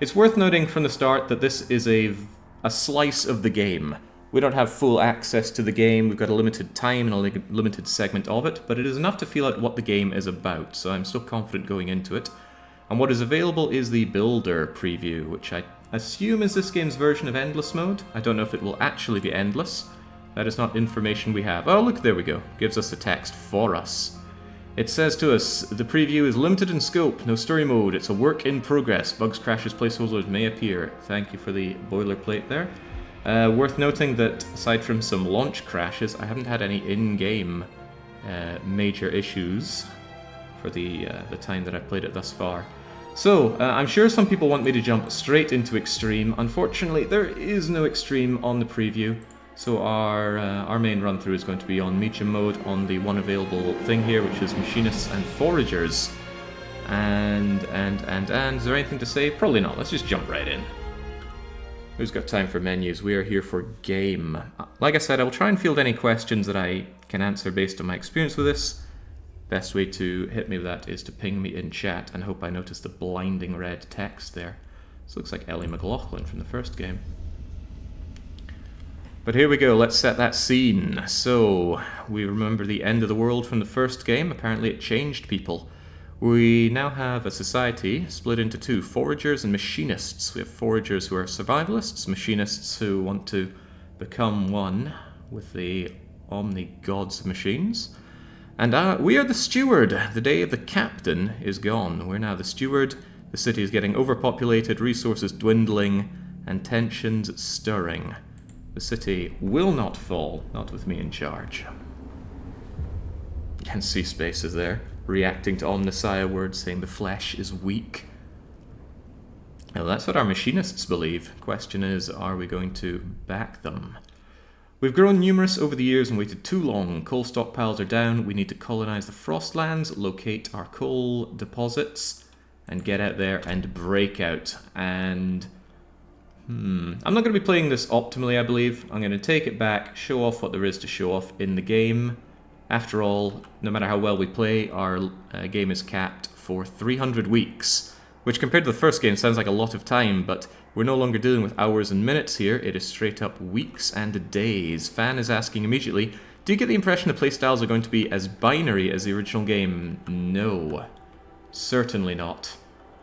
It's worth noting from the start that this is a slice of the game. We don't have full access to the game, we've got a limited time and a limited segment of it, but it is enough to feel out what the game is about, so I'm still confident going into it. And what is available is the Builder preview, which I assume is this game's version of Endless Mode. I don't know if it will actually be endless. That is not information we have. Oh, look, there we go. Gives us the text for us. It says to us, the preview is limited in scope, no story mode, it's a work in progress. Bugs, crashes, placeholders may appear. Thank you for the boilerplate there. Worth noting that aside from some launch crashes, I haven't had any in-game major issues for the time that I've played it thus far. So, I'm sure some people want me to jump straight into Extreme. Unfortunately, there is no Extreme on the preview. So our main run-through is going to be on medium mode on the one available thing here, which is Machinists and Foragers. And is there anything to say? Probably not. Let's just jump right in. Who's got time for menus? We are here for game. Like I said, I will try and field any questions that I can answer based on my experience with this. Best way to hit me with that is to ping me in chat, and hope I notice the blinding red text there. This looks like Ellie McLaughlin from the first game. But here we go, let's set that scene. So, we remember the end of the world from the first game. Apparently it changed people. We now have a society split into two, foragers and machinists. We have foragers who are survivalists, machinists who want to become one with the omni-gods of machines. And we are the steward. The day of the captain is gone. We're now the steward. The city is getting overpopulated, resources dwindling, and tensions stirring. The city will not fall, not with me in charge. You can see Spaces there, reacting to Omnissiah words, saying the flesh is weak. Now that's what our machinists believe. Question is, are we going to back them? We've grown numerous over the years and waited too long. Coal stockpiles are down, we need to colonize the Frostlands, locate our coal deposits, and get out there and break out. And I'm not going to be playing this optimally, I believe. I'm going to take it back, show off what there is to show off in the game. After all, no matter how well we play, our game is capped for 300 weeks, which compared to the first game sounds like a lot of time, but we're no longer dealing with hours and minutes here. It is straight up weeks and days. Fan is asking immediately, do you get the impression the playstyles are going to be as binary as the original game? No, certainly not.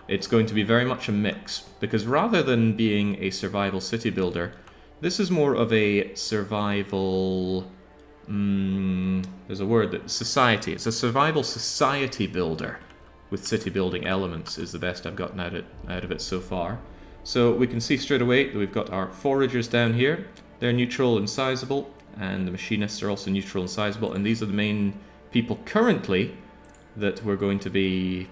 It's going to be very much a mix, because rather than being a survival city builder, this is more of a survival... there's a word that... society. It's a survival society builder with city building elements is the best I've gotten out of it so far. So we can see straight away that we've got our foragers down here. They're neutral and sizable, and the machinists are also neutral and sizable, and these are the main people currently that we're going to be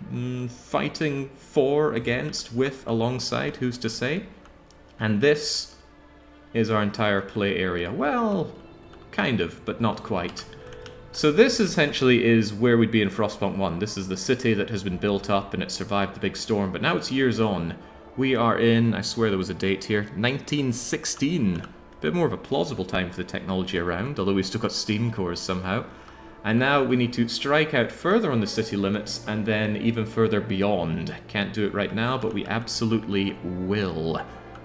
fighting for, against, with, alongside, who's to say. And this is our entire play area. Well, kind of, but not quite. So this essentially is where we'd be in Frostpunk 1. This is the city that has been built up and it survived the big storm, but now it's years on. We are in, I swear there was a date here, 1916. A bit more of a plausible time for the technology around, although we've still got steam cores somehow. And now we need to strike out further on the city limits and then even further beyond. Can't do it right now, but we absolutely will.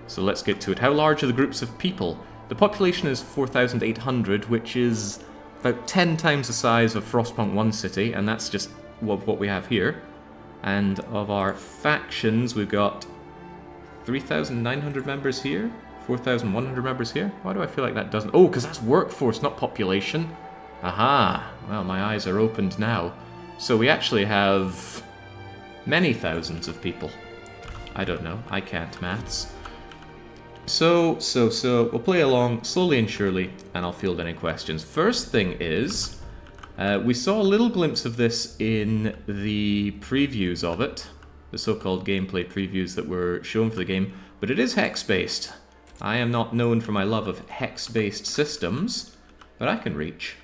So let's get to it. How large are the groups of people? The population is 4,800, which is about 10 times the size of Frostpunk 1 city, and that's just what we have here. And of our factions, we've got 3,900 members here, 4,100 members here. Why do I feel like that doesn't... Oh, because that's workforce, not population. Aha! Well, my eyes are opened now. So we actually have many thousands of people. I don't know. I can't maths. So, we'll play along slowly and surely, and I'll field any questions. First thing is, we saw a little glimpse of this in the previews of it, the so-called gameplay previews that were shown for the game, but it is hex-based. I am not known for my love of hex-based systems, but I can reach.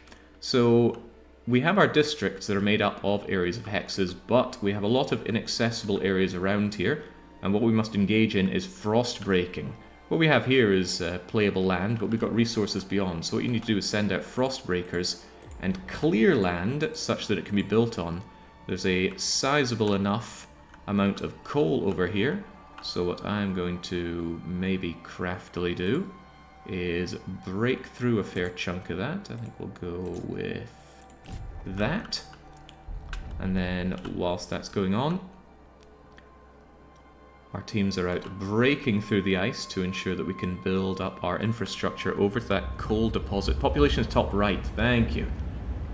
So we have our districts that are made up of areas of hexes, but we have a lot of inaccessible areas around here, and what we must engage in is frost breaking. What we have here is playable land, but we've got resources beyond, so what you need to do is send out frost breakers and clear land such that it can be built on. There's a sizable enough amount of coal over here, So what I'm going to maybe craftily do is break through a fair chunk of that. I think we'll go with that. And then whilst that's going on, our teams are out breaking through the ice to ensure that we can build up our infrastructure over to that coal deposit. Population is top right, thank you.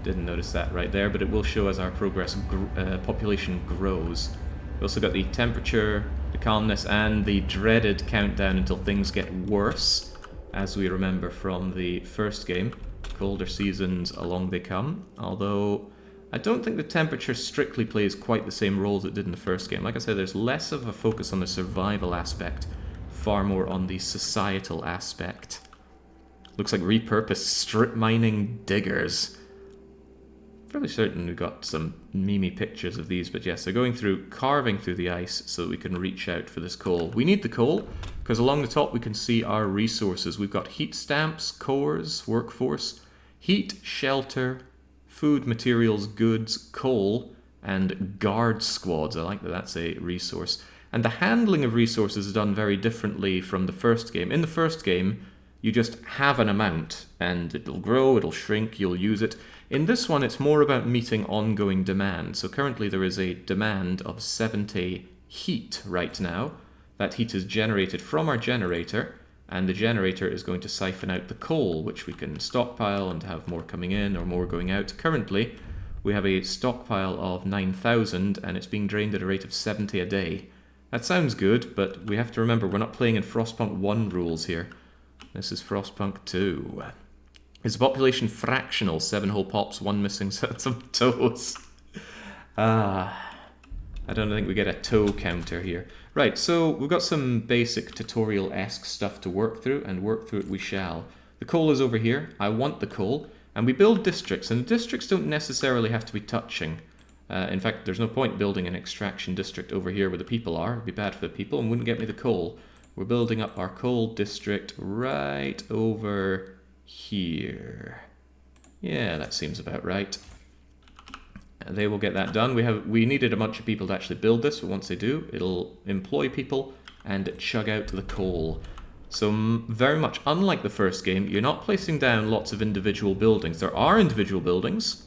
Didn't notice that right there, but it will show as our population grows. We also got the temperature, the calmness, and the dreaded countdown until things get worse, as we remember from the first game. Colder seasons along they come, although I don't think the temperature strictly plays quite the same role as it did in the first game. Like I said, there's less of a focus on the survival aspect, far more on the societal aspect. Looks like repurposed strip mining diggers. Fairly certain we got some memey pictures of these, but yes, they're going through, carving through the ice so that we can reach out for this coal. We need the coal, because along the top we can see our resources. We've got heat stamps, cores, workforce, heat, shelter, food, materials, goods, coal, and guard squads. I like that that's a resource. And the handling of resources is done very differently from the first game. In the first game, you just have an amount, and it'll grow, it'll shrink, you'll use it. In this one, it's more about meeting ongoing demand. So currently there is a demand of 70 heat right now. That heat is generated from our generator, and the generator is going to siphon out the coal, which we can stockpile and have more coming in or more going out. Currently, we have a stockpile of 9,000, and it's being drained at a rate of 70 a day. That sounds good, but we have to remember we're not playing in Frostpunk 1 rules here. This is Frostpunk 2. Is the population fractional? 7 whole pops, 1 missing set of toes. I don't think we get a toe counter here. Right, so we've got some basic tutorial-esque stuff to work through, and work through it we shall. The coal is over here. I want the coal. And we build districts, and the districts don't necessarily have to be touching. In fact, there's no point building an extraction district over here where the people are. It'd be bad for the people and wouldn't get me the coal. We're building up our coal district right over here. Yeah, that seems about right. They will get that done. We needed a bunch of people to actually build this, but once they do, it'll employ people and chug out the coal. So very much unlike the first game, you're not placing down lots of individual buildings. There are individual buildings,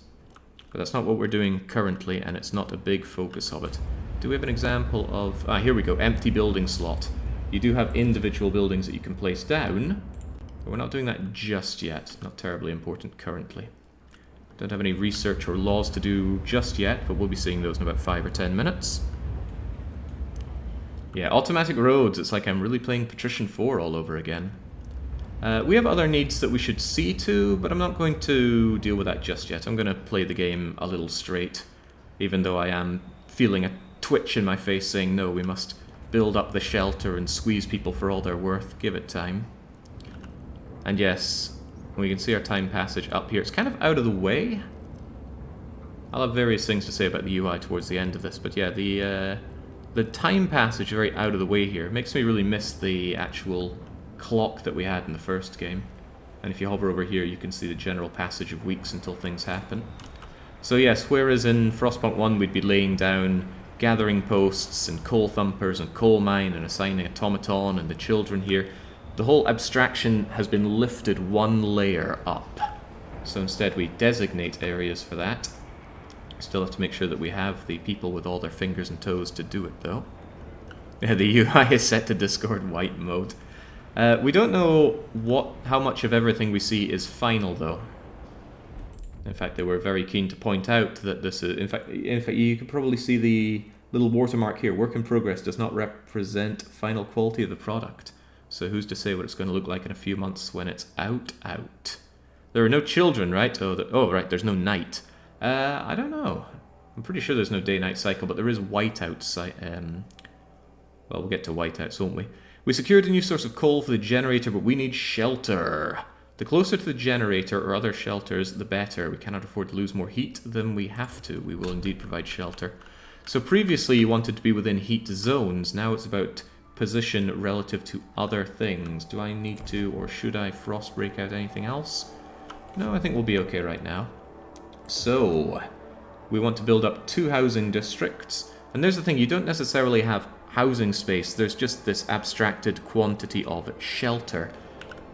but that's not what we're doing currently, and it's not a big focus of it. Do we have an example of... here we go, empty building slot. You do have individual buildings that you can place down, but we're not doing that just yet. Not terribly important currently. Don't have any research or laws to do just yet, but we'll be seeing those in about 5 or 10 minutes. Yeah, automatic roads. It's like I'm really playing Patrician 4 all over again. We have other needs that we should see to, but I'm not going to deal with that just yet. I'm going to play the game a little straight, even though I am feeling a twitch in my face saying, no, we must build up the shelter and squeeze people for all they're worth. Give it time. And yes... we can see our time passage up here. It's kind of out of the way. I'll have various things to say about the UI towards the end of this, but yeah, the time passage is very out of the way here. It makes me really miss the actual clock that we had in the first game. And if you hover over here, you can see the general passage of weeks until things happen. So yes, whereas in Frostpunk 1 we'd be laying down gathering posts and coal thumpers and coal mine and assigning automaton and the children here, the whole abstraction has been lifted one layer up. So instead we designate areas for that. Still have to make sure that we have the people with all their fingers and toes to do it though. Yeah, the UI is set to Discord white mode. We don't know how much of everything we see is final though. In fact, they were very keen to point out that this is... In fact, you can probably see the little watermark here. Work in progress does not represent final quality of the product. So who's to say what it's going to look like in a few months when it's out? There are no children, right? Oh, right, there's no night. I don't know. I'm pretty sure there's no day-night cycle, but there is whiteouts. Well, we'll get to whiteouts, won't we? We secured a new source of coal for the generator, but we need shelter. The closer to the generator or other shelters, the better. We cannot afford to lose more heat than we have to. We will indeed provide shelter. So previously you wanted to be within heat zones. Now it's about position relative to other things. Do I need to, or should I frost break out anything else? No, I think we'll be okay right now. So, we want to build up 2 housing districts. And there's the thing, you don't necessarily have housing space. There's just this abstracted quantity of shelter.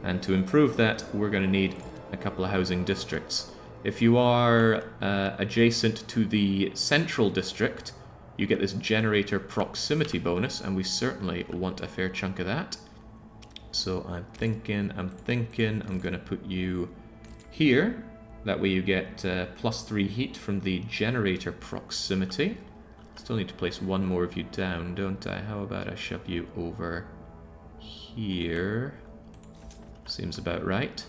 And to improve that, we're going to need a couple of housing districts. If you are adjacent to the central district, you get this generator proximity bonus, and we certainly want a fair chunk of that. So I'm thinking I'm going to put you here. That way you get +3 heat from the generator proximity. Still need to place one more of you down, don't I? How about I shove you over here? Seems about right.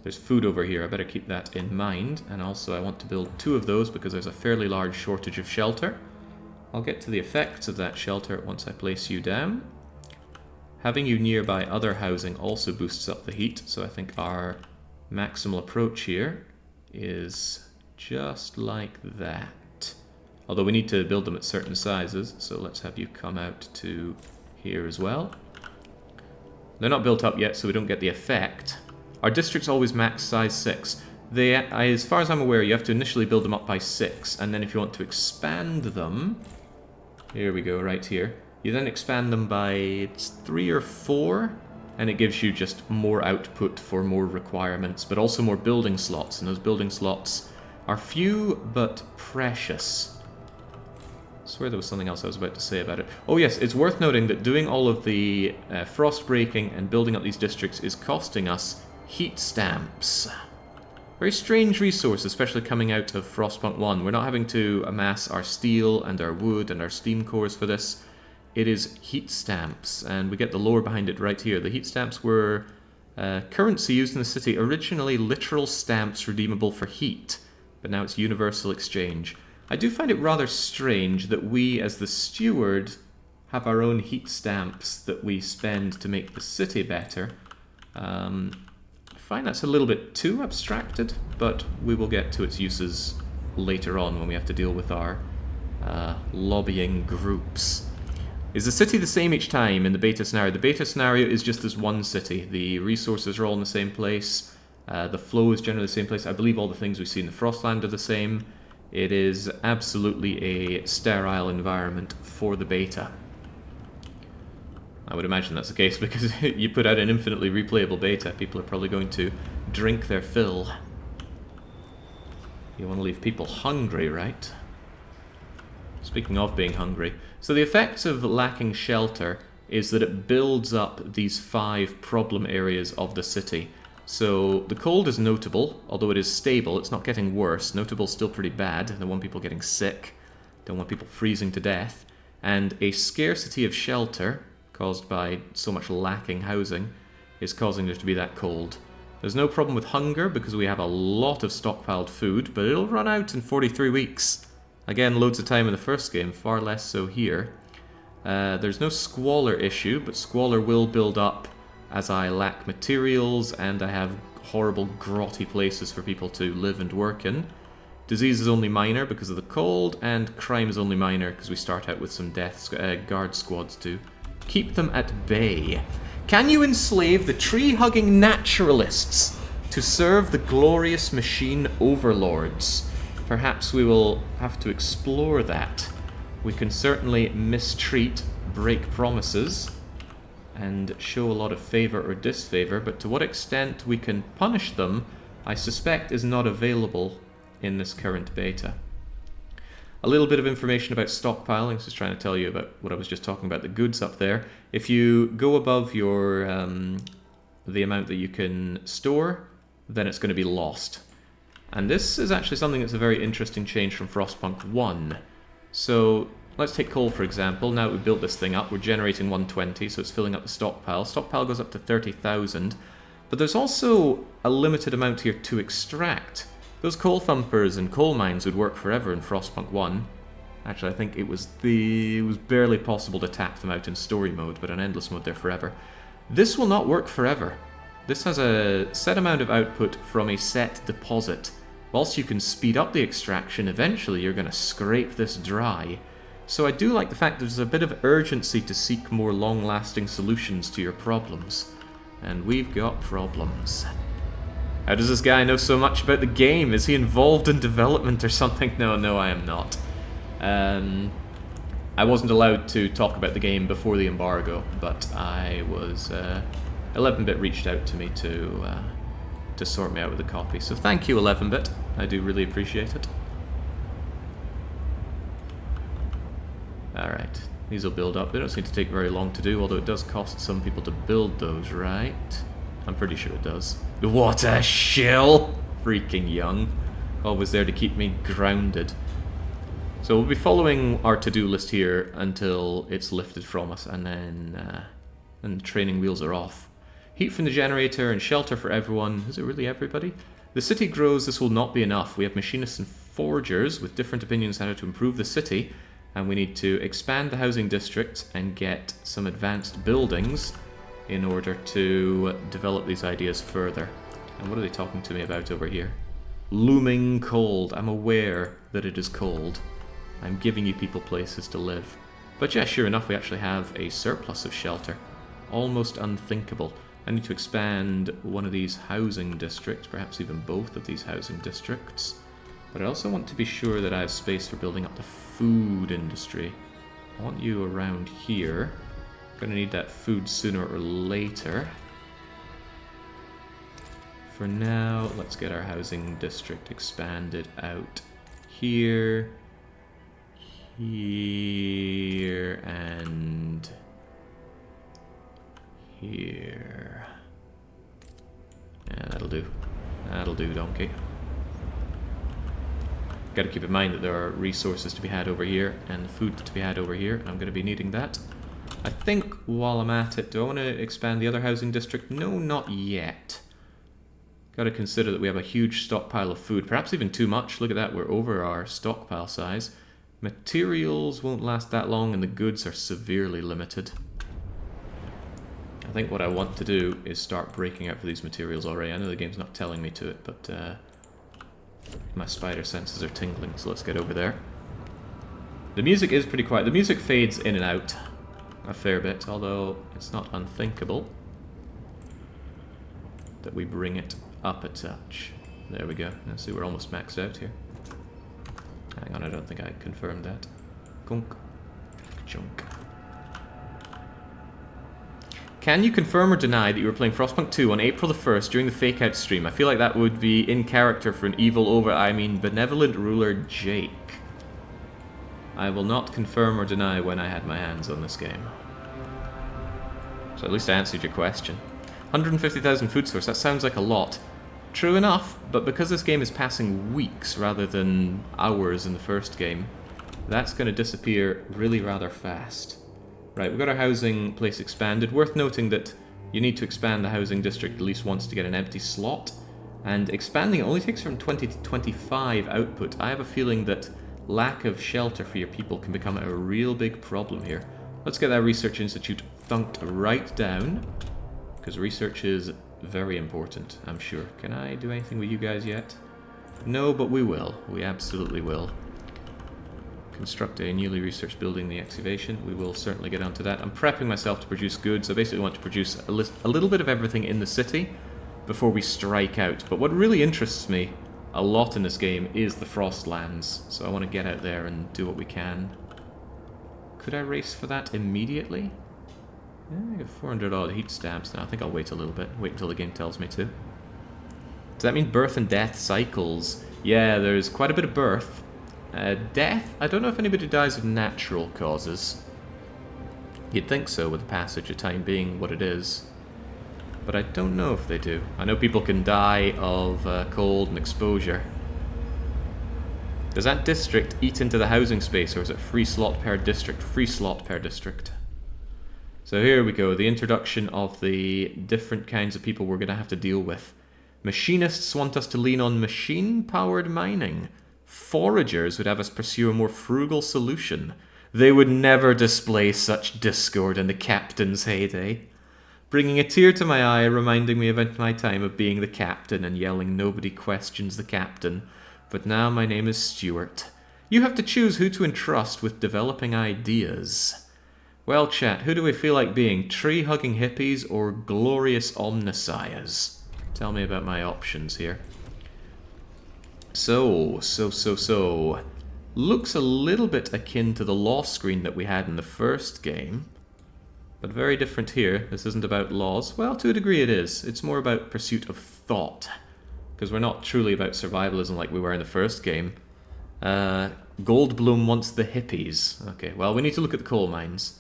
There's food over here, I better keep that in mind. And also I want to build 2 of those because there's a fairly large shortage of shelter. I'll get to the effects of that shelter once I place you down. Having you nearby other housing also boosts up the heat, so I think our maximal approach here is just like that. Although we need to build them at certain sizes, so let's have you come out to here as well. They're not built up yet, so we don't get the effect. Our districts always max size 6. They, as far as I'm aware, you have to initially build them up by 6, and then if you want to expand them, here we go, right here, you then expand them by 3 or 4, and it gives you just more output for more requirements, but also more building slots, and those building slots are few but precious. I swear there was something else I was about to say about it. Oh yes, it's worth noting that doing all of the frost breaking and building up these districts is costing us heat stamps. Very strange resource, especially coming out of Frostpunk 1. We're not having to amass our steel and our wood and our steam cores for this. It is heat stamps, and we get the lore behind it right here. The heat stamps were currency used in the city, originally literal stamps redeemable for heat, but now it's universal exchange. I do find it rather strange that we, as the steward, have our own heat stamps that we spend to make the city better. I find that's a little bit too abstracted, but we will get to its uses later on when we have to deal with our lobbying groups. Is the city the same each time in the beta scenario? The beta scenario is just this one city. The resources are all in the same place. The flow is generally the same place. I believe all the things we see in the Frostland are the same. It is absolutely a sterile environment for the beta. I would imagine that's the case because you put out an infinitely replayable beta, people are probably going to drink their fill. You want to leave people hungry, right? Speaking of being hungry, so the effects of lacking shelter is that it builds up these 5 problem areas of the city. So the cold is notable, although it is stable, it's not getting worse. Notable is still pretty bad. I don't want people getting sick, don't want people freezing to death. And a scarcity of shelter, caused by so much lacking housing, is causing there to be that cold. There's no problem with hunger because we have a lot of stockpiled food, but it'll run out in 43 weeks. Again, loads of time in the first game, far less so here. There's no squalor issue, but squalor will build up as I lack materials and I have horrible grotty places for people to live and work in. Disease is only minor because of the cold, and crime is only minor because we start out with some death guard squads to keep them at bay. Can you enslave the tree-hugging naturalists to serve the glorious machine overlords? Perhaps we will have to explore that. We can certainly mistreat, break promises, and show a lot of favor or disfavor, but to what extent we can punish them, I suspect is not available in this current beta. A little bit of information about stockpiling, just trying to tell you about what I was just talking about, the goods up there. If you go above your the amount that you can store, then it's going to be lost. And this is actually something that's a very interesting change from Frostpunk 1. So let's take coal for example. Now that we've built this thing up, we're generating 120, so it's filling up the stockpile. Stockpile goes up to 30,000, but there's also a limited amount here to extract. Those coal thumpers and coal mines would work forever in Frostpunk 1. Actually, I think it was barely possible to tap them out in story mode, but on endless mode they're forever. This will not work forever. This has a set amount of output from a set deposit. Whilst you can speed up the extraction, eventually you're going to scrape this dry. So I do like the fact that there's a bit of urgency to seek more long-lasting solutions to your problems. And we've got problems. How does this guy know so much about the game? Is he involved in development or something? No, I am not. I wasn't allowed to talk about the game before the embargo, but I was 11-bit reached out to me to sort me out with a copy. So thank you, 11-bit. I do really appreciate it. Alright, these will build up. They don't seem to take very long to do, although it does cost some people to build those, right? I'm pretty sure it does. What a shill! Freaking young. Always there to keep me grounded. So we'll be following our to-do list here until it's lifted from us, and then the training wheels are off. Heat from the generator and shelter for everyone. Is it really everybody? The city grows. This will not be enough. We have machinists and foragers with different opinions on how to improve the city, and we need to expand the housing district and get some advanced buildings in order to develop these ideas further. And what are they talking to me about over here? Looming cold. I'm aware that it is cold. I'm giving you people places to live. But yeah, sure enough, we actually have a surplus of shelter. Almost unthinkable. I need to expand one of these housing districts, perhaps even both of these housing districts. But I also want to be sure that I have space for building up the food industry. I want you around here. I'm going to need that food sooner or later. For now, let's get our housing district expanded out here, here, and here. Yeah, that'll do. That'll do, donkey. Got to keep in mind that there are resources to be had over here and food to be had over here, and I'm going to be needing that. I think while I'm at it, do I want to expand the other housing district? No, not yet. Got to consider that we have a huge stockpile of food, perhaps even too much. Look at that, we're over our stockpile size. Materials won't last that long, and the goods are severely limited. I think what I want to do is start breaking out for these materials already. I know the game's not telling me to it, but my spider senses are tingling, so let's get over there. The music is pretty quiet. The music fades in and out a fair bit, although it's not unthinkable that we bring it up a touch. There we go. Let's see, we're almost maxed out here. Hang on, I don't think I confirmed that. Gunk. Junk. Can you confirm or deny that you were playing Frostpunk 2 on April the 1st during the fake-out stream? I feel like that would be in character for an benevolent ruler Jake. I will not confirm or deny when I had my hands on this game. So at least I answered your question. 150,000 food source, that sounds like a lot. True enough, but because this game is passing weeks rather than hours in the first game, that's going to disappear really rather fast. Right, we've got our housing place expanded. Worth noting that you need to expand the housing district at least once to get an empty slot, and expanding it only takes from 20 to 25 output. I have a feeling that lack of shelter for your people can become a real big problem here. Let's get that research institute thunked right down, because research is very important, I'm sure. Can I do anything with you guys yet? No, but we will. We absolutely will. Construct a newly researched building, the excavation. We will certainly get onto that. I'm prepping myself to produce goods. I basically want to produce a little bit of everything in the city before we strike out. But what really interests me a lot in this game is the Frostlands. So I want to get out there and do what we can. Could I race for that immediately? Yeah, I got 400 odd heat stamps now. I think I'll wait a little bit. Wait until the game tells me to. Does that mean birth and death cycles? Yeah, there's quite a bit of birth. Death? I don't know if anybody dies of natural causes. You'd think so, with the passage of time being what it is. But I don't know if they do. I know people can die of cold and exposure. Does that district eat into the housing space, or is it free slot per district? Free slot per district. So here we go, the introduction of the different kinds of people we're going to have to deal with. Machinists want us to lean on machine-powered mining. Foragers would have us pursue a more frugal solution. They would never display such discord in the captain's heyday. Bringing a tear to my eye, reminding me of my time of being the captain and yelling, "Nobody questions the captain." But now my name is Stuart. You have to choose who to entrust with developing ideas. Well, chat, who do we feel like being? Tree-hugging hippies or glorious omnisires? Tell me about my options here. So. Looks a little bit akin to the law screen that we had in the first game, but very different here. This isn't about laws. Well, to a degree it is. It's more about pursuit of thought, because we're not truly about survivalism like we were in the first game. Goldblum wants the hippies. Okay, well, we need to look at the coal mines.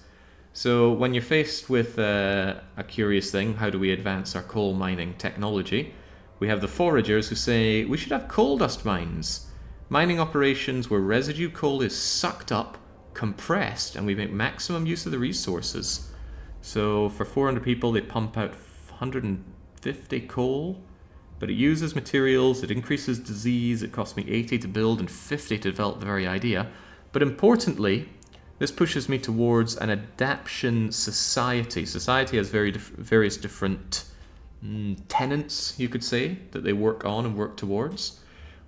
So when you're faced with a curious thing, how do we advance our coal mining technology? We have the foragers who say we should have coal dust mines. Mining operations where residue coal is sucked up, compressed, and we make maximum use of the resources. So for 400 people, they pump out 150 coal, but it uses materials, it increases disease, it costs me 80 to build and 50 to develop the very idea. But importantly, this pushes me towards an adaptation society. Society has various different tenets, you could say, that they work on and work towards.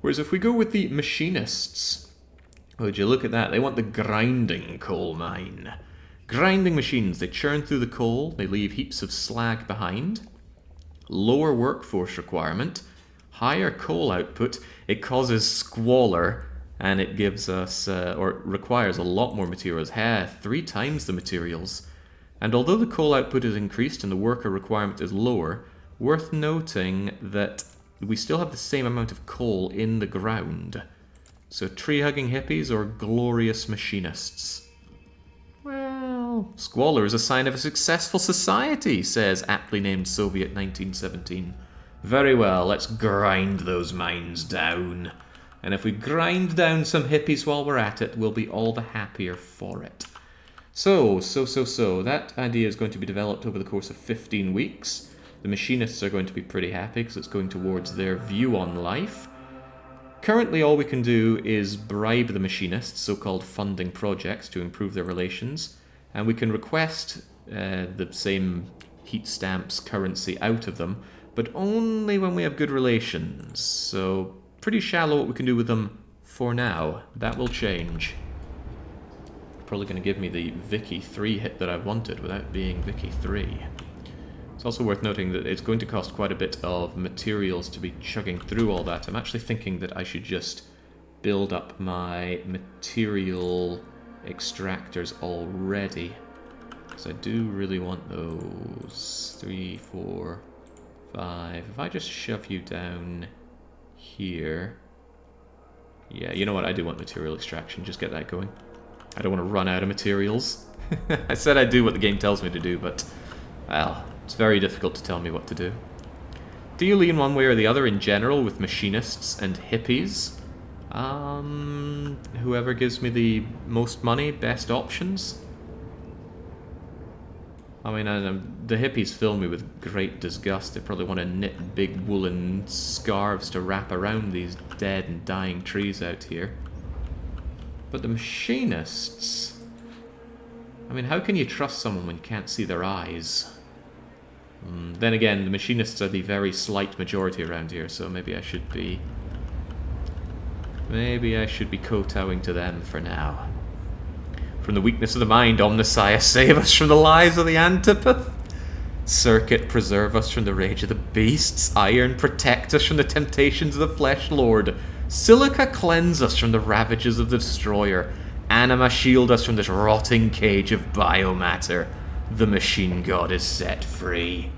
Whereas if we go with the machinists, would you look at that? They want the grinding coal mine. Grinding machines, they churn through the coal, they leave heaps of slag behind. Lower workforce requirement, higher coal output, it causes squalor, and it gives us, or requires a lot more materials, 3 times the materials. And although the coal output is increased and the worker requirement is lower, worth noting that we still have the same amount of coal in the ground. So tree-hugging hippies or glorious machinists? Well, squalor is a sign of a successful society, says aptly named Soviet 1917. Very well, let's grind those mines down. And if we grind down some hippies while we're at it, we'll be all the happier for it. So, that idea is going to be developed over the course of 15 weeks. The machinists are going to be pretty happy because it's going towards their view on life. Currently, all we can do is bribe the machinists, so-called funding projects, to improve their relations. And we can request the same heat stamps currency out of them, but only when we have good relations. So, pretty shallow what we can do with them for now. That will change. Probably going to give me the Vicky 3 hit that I wanted without being Vicky 3. It's also worth noting that it's going to cost quite a bit of materials to be chugging through all that. I'm actually thinking that I should just build up my material extractors already, because I do really want those. 3, 4, 5. If I just shove you down here. Yeah, you know what? I do want material extraction. Just get that going. I don't want to run out of materials. I said I'd do what the game tells me to do, but, well, it's very difficult to tell me what to do. Do you lean one way or the other in general with machinists and hippies? Whoever gives me the most money, best options? I mean, the hippies fill me with great disgust. They probably want to knit big woolen scarves to wrap around these dead and dying trees out here. But the machinists... I mean, how can you trust someone when you can't see their eyes? Then again, the machinists are the very slight majority around here, so maybe I should be kowtowing to them for now. From the weakness of the mind, Omnissiah, save us from the lies of the Antipath. Circuit, preserve us from the rage of the beasts. Iron, protect us from the temptations of the flesh lord. Silica, cleanse us from the ravages of the destroyer. Anima, shield us from this rotting cage of biomatter. The machine god is set free.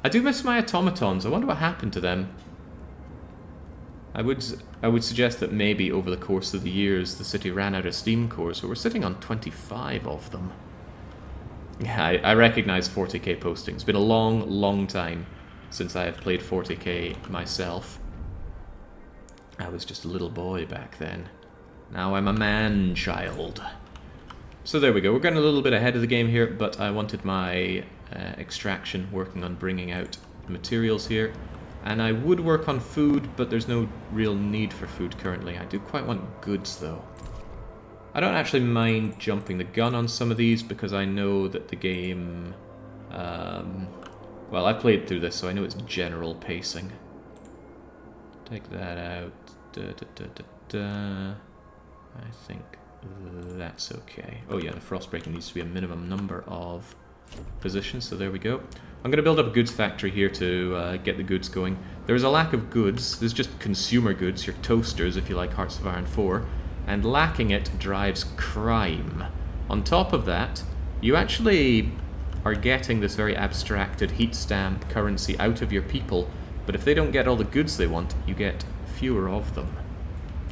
I do miss my automatons. I wonder what happened to them. I would suggest that maybe over the course of the years the city ran out of steam cores, but we're sitting on 25 of them. Yeah, I recognize 40k posting. It's been a long time since I have played 40k myself. I was just a little boy back then. Now I'm a man-child. So there we go. We're getting a little bit ahead of the game here, but I wanted my extraction working on bringing out materials here. And I would work on food, but there's no real need for food currently. I do quite want goods, though. I don't actually mind jumping the gun on some of these, because I know that the game... well, I've played through this, so I know it's general pacing. Take that out. I think that's okay. Oh yeah, the frost breaking needs to be a minimum number of positions, so there we go. I'm going to build up a goods factory here to get the goods going. There is a lack of goods. There's just consumer goods, your toasters if you like Hearts of Iron 4. and lacking it drives crime. On top of that, you actually are getting this very abstracted heat stamp currency out of your people, but if they don't get all the goods they want, you get fewer of them.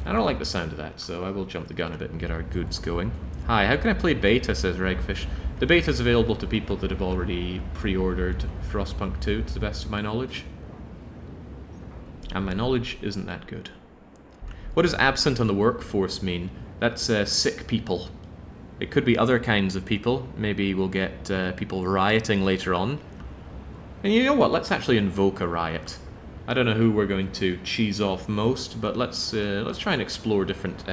I don't like the sound of that, so I will jump the gun a bit and get our goods going. Hi, how can I play beta, says Regfish. The beta is available to people that have already pre-ordered Frostpunk 2, to the best of my knowledge. And my knowledge isn't that good. What does absent on the workforce mean? That's sick people. It could be other kinds of people. Maybe we'll get people rioting later on. And you know what? Let's actually invoke a riot. I don't know who we're going to cheese off most, but let's try and explore different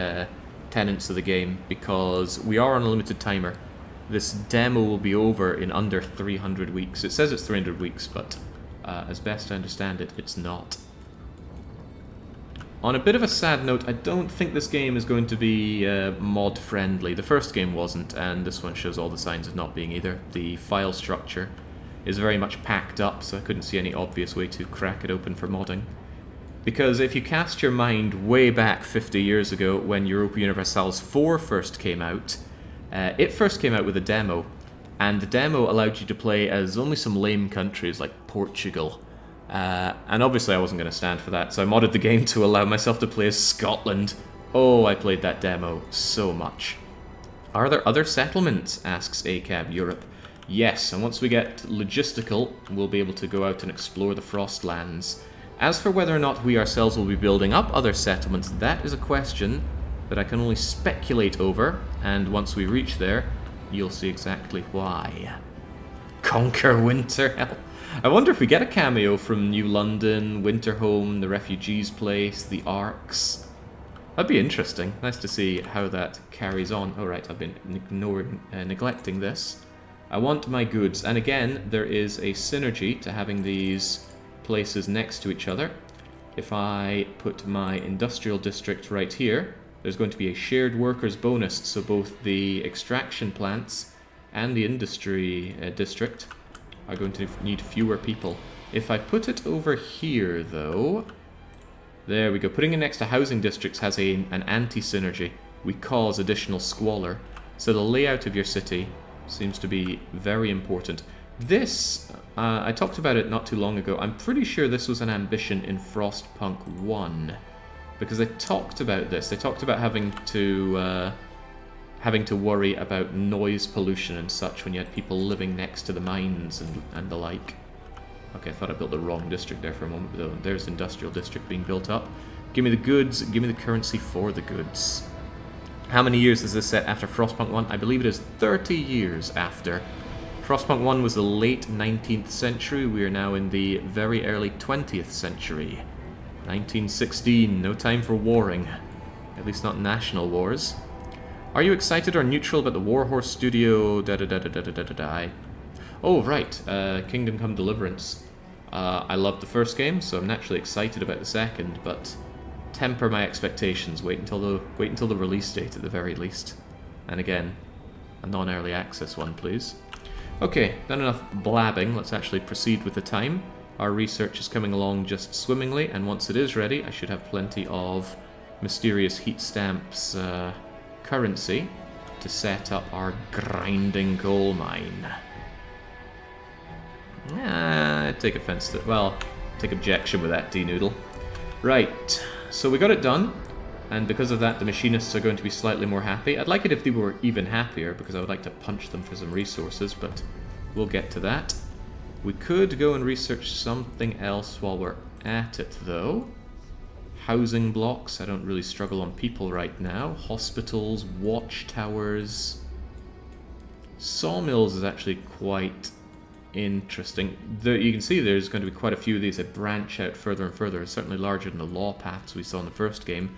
tenets of the game, because we are on a limited timer. This demo will be over in under 300 weeks. It says it's 300 weeks, but as best I understand it, it's not. On a bit of a sad note, I don't think this game is going to be mod-friendly. The first game wasn't, and this one shows all the signs of not being either. The file structure is very much packed up, so I couldn't see any obvious way to crack it open for modding. Because if you cast your mind way back 50 years ago when Europa Universalis 4 first came out, it first came out with a demo, and the demo allowed you to play as only some lame countries like Portugal. And obviously I wasn't going to stand for that, so I modded the game to allow myself to play as Scotland. Oh, I played that demo so much. Are there other settlements? Asks ACAB Europe. Yes, and once we get logistical, we'll be able to go out and explore the Frostlands. As for whether or not we ourselves will be building up other settlements, that is a question that I can only speculate over, and once we reach there, you'll see exactly why. Conquer Winterhell. I wonder if we get a cameo from New London, Winterhome, the Refugees Place, the Arks. That'd be interesting. Nice to see how that carries on. Oh right, I've been neglecting this. I want my goods, and again, there is a synergy to having these places next to each other. If I put my industrial district right here, there's going to be a shared workers bonus, so both the extraction plants and the industry district are going to need fewer people. If I put it over here, though, there we go. Putting it next to housing districts has an anti-synergy. We cause additional squalor. So the layout of your city seems to be very important. This, I talked about it not too long ago. I'm pretty sure this was an ambition in Frostpunk 1, because they talked about this. They talked about having to worry about noise pollution and such when you had people living next to the mines and the like. Okay, I thought I built the wrong district there for a moment, but there's the industrial district being built up. Give me the goods, give me the currency for the goods. How many years is this set after Frostpunk 1? I believe it is 30 years after. Frostpunk 1 was the late 19th century. We are now in the very early 20th century. 1916, no time for warring. At least not national wars. Are you excited or neutral about the Warhorse Studio Oh, right. Kingdom Come Deliverance. I loved the first game, so I'm naturally excited about the second, but temper my expectations. Wait until the release date at the very least. And again, a non-early access one, please. Okay, done enough blabbing. Let's actually proceed with the time. Our research is coming along just swimmingly, and once it is ready, I should have plenty of mysterious heat stamps currency to set up our grinding coal mine. I take offense to, well, take objection with that, D-Noodle. Right, so we got it done, and because of that the machinists are going to be slightly more happy. I'd like it if they were even happier, because I would like to punch them for some resources, but we'll get to that. We could go and research something else while we're at it, though. Housing blocks, I don't really struggle on people right now. Hospitals, watchtowers. Sawmills is actually quite interesting. You can see there's going to be quite a few of these that branch out further and further, certainly larger than the law paths we saw in the first game.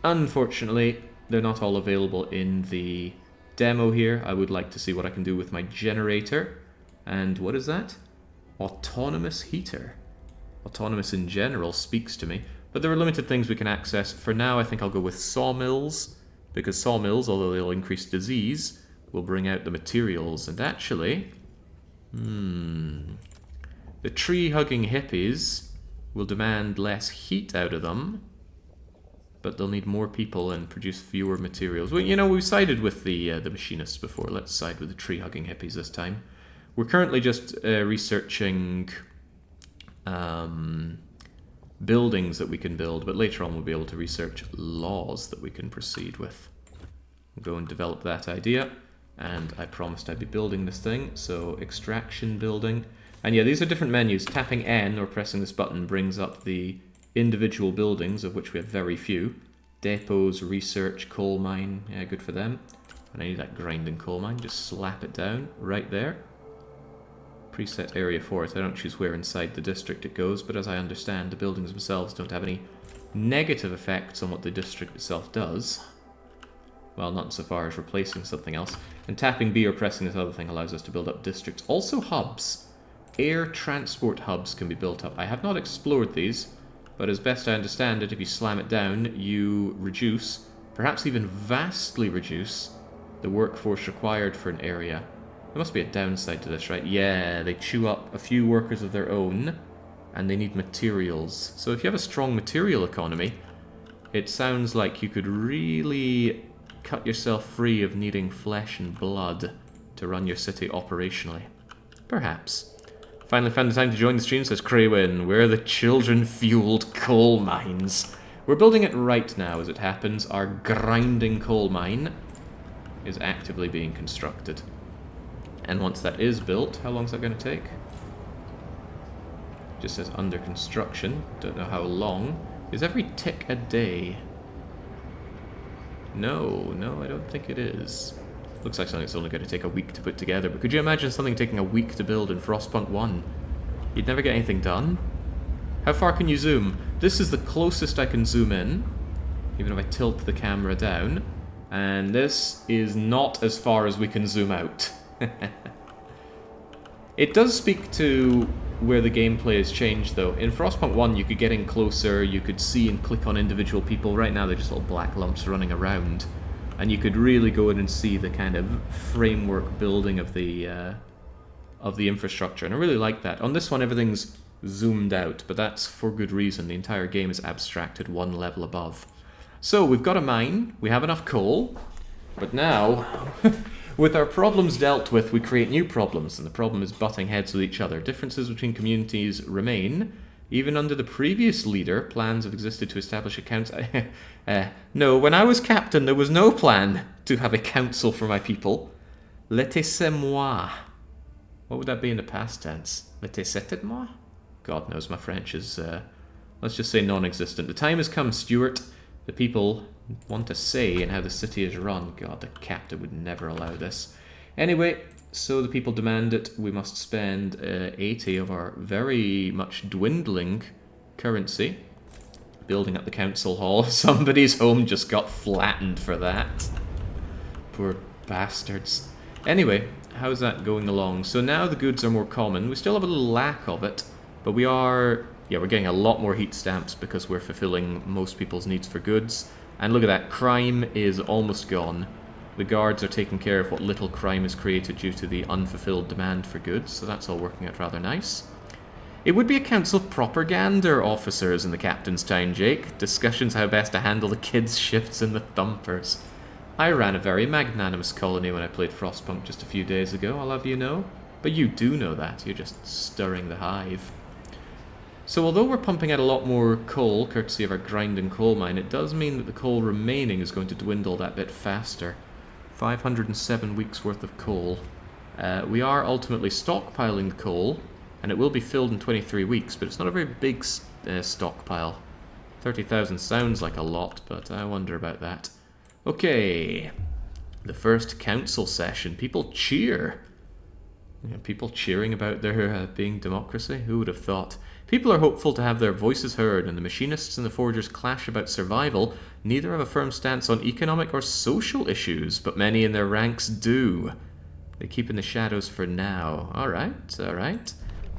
Unfortunately, they're not all available in the demo here. I would like to see what I can do with my generator. And what is that? Autonomous heater. Autonomous in general speaks to me, but there are limited things we can access. For now, I think I'll go with sawmills, because sawmills, although they'll increase disease, will bring out the materials. And actually, the tree-hugging hippies will demand less heat out of them, but they'll need more people and produce fewer materials. Well, you know, we've sided with the machinists before. Let's side with the tree-hugging hippies this time. We're currently just researching buildings that we can build, but later on we'll be able to research laws that we can proceed with. We'll go and develop that idea, and I promised I'd be building this thing, so extraction building. And yeah, these are different menus. Tapping N or pressing this button brings up the individual buildings, of which we have very few. Depots, research, coal mine, yeah, good for them. And I need that grinding coal mine, just slap it down right there. Preset area for it. I don't choose where inside the district it goes, but as I understand, the buildings themselves don't have any negative effects on what the district itself does. Well, not insofar as replacing something else. And tapping B or pressing this other thing allows us to build up districts. Also hubs. Air transport hubs can be built up. I have not explored these, but as best I understand it, if you slam it down, you reduce, perhaps even vastly reduce, the workforce required for an area. There must be a downside to this, right? Yeah, they chew up a few workers of their own, and they need materials. So if you have a strong material economy, it sounds like you could really cut yourself free of needing flesh and blood to run your city operationally. Perhaps. Finally found the time to join the stream, says Craywin. We're the children-fueled coal mines. We're building it right now as it happens. Our grinding coal mine is actively being constructed. And once that is built, how long is that going to take? Just says under construction. Don't know how long. Is every tick a day? No, I don't think it is. Looks like something that's only going to take a week to put together, but could you imagine something taking a week to build in Frostpunk 1? You'd never get anything done. How far can you zoom? This is the closest I can zoom in, even if I tilt the camera down, and this is not as far as we can zoom out. It does speak to where the gameplay has changed, though. In Frostpunk 1, you could get in closer, you could see and click on individual people. Right now, they're just little black lumps running around. And you could really go in and see the kind of framework building of the infrastructure. And I really like that. On this one, everything's zoomed out, but that's for good reason. The entire game is abstracted one level above. So, we've got a mine, we have enough coal, but now... With our problems dealt with, we create new problems, and the problem is butting heads with each other. Differences between communities remain. Even under the previous leader, plans have existed to establish a council. No, when I was captain, there was no plan to have a council for my people. Laissez-moi. What would that be in the past tense? Laissez-moi? God knows, my French is, let's just say non-existent. The time has come, Stuart. The people want a say in how the city is run. God, the captain would never allow this. Anyway, so the people demand it. We must spend 80 of our very much dwindling currency building up the council hall. Somebody's home just got flattened for that. Poor bastards. Anyway, how's that going along? So now the goods are more common. We still have a little lack of it, but we are... Yeah, we're getting a lot more heat stamps because we're fulfilling most people's needs for goods. And look at that, crime is almost gone. The guards are taking care of what little crime is created due to the unfulfilled demand for goods, so that's all working out rather nice. It would be a council of propaganda officers in the captain's town, Jake. Discussions how best to handle the kids' shifts in the thumpers. I ran a very magnanimous colony when I played Frostpunk just a few days ago, I'll have you know. But you do know that, you're just stirring the hive. So although we're pumping out a lot more coal, courtesy of our grinding coal mine, it does mean that the coal remaining is going to dwindle that bit faster. 507 weeks worth of coal. We are ultimately stockpiling the coal, and it will be filled in 23 weeks, but it's not a very big stockpile. 30,000 sounds like a lot, but I wonder about that. Okay, the first council session. People cheer. People cheering about there being democracy. Who would have thought? People are hopeful to have their voices heard, and the machinists and the forgers clash about survival. Neither have a firm stance on economic or social issues, but many in their ranks do. They keep in the shadows for now. Alright, alright.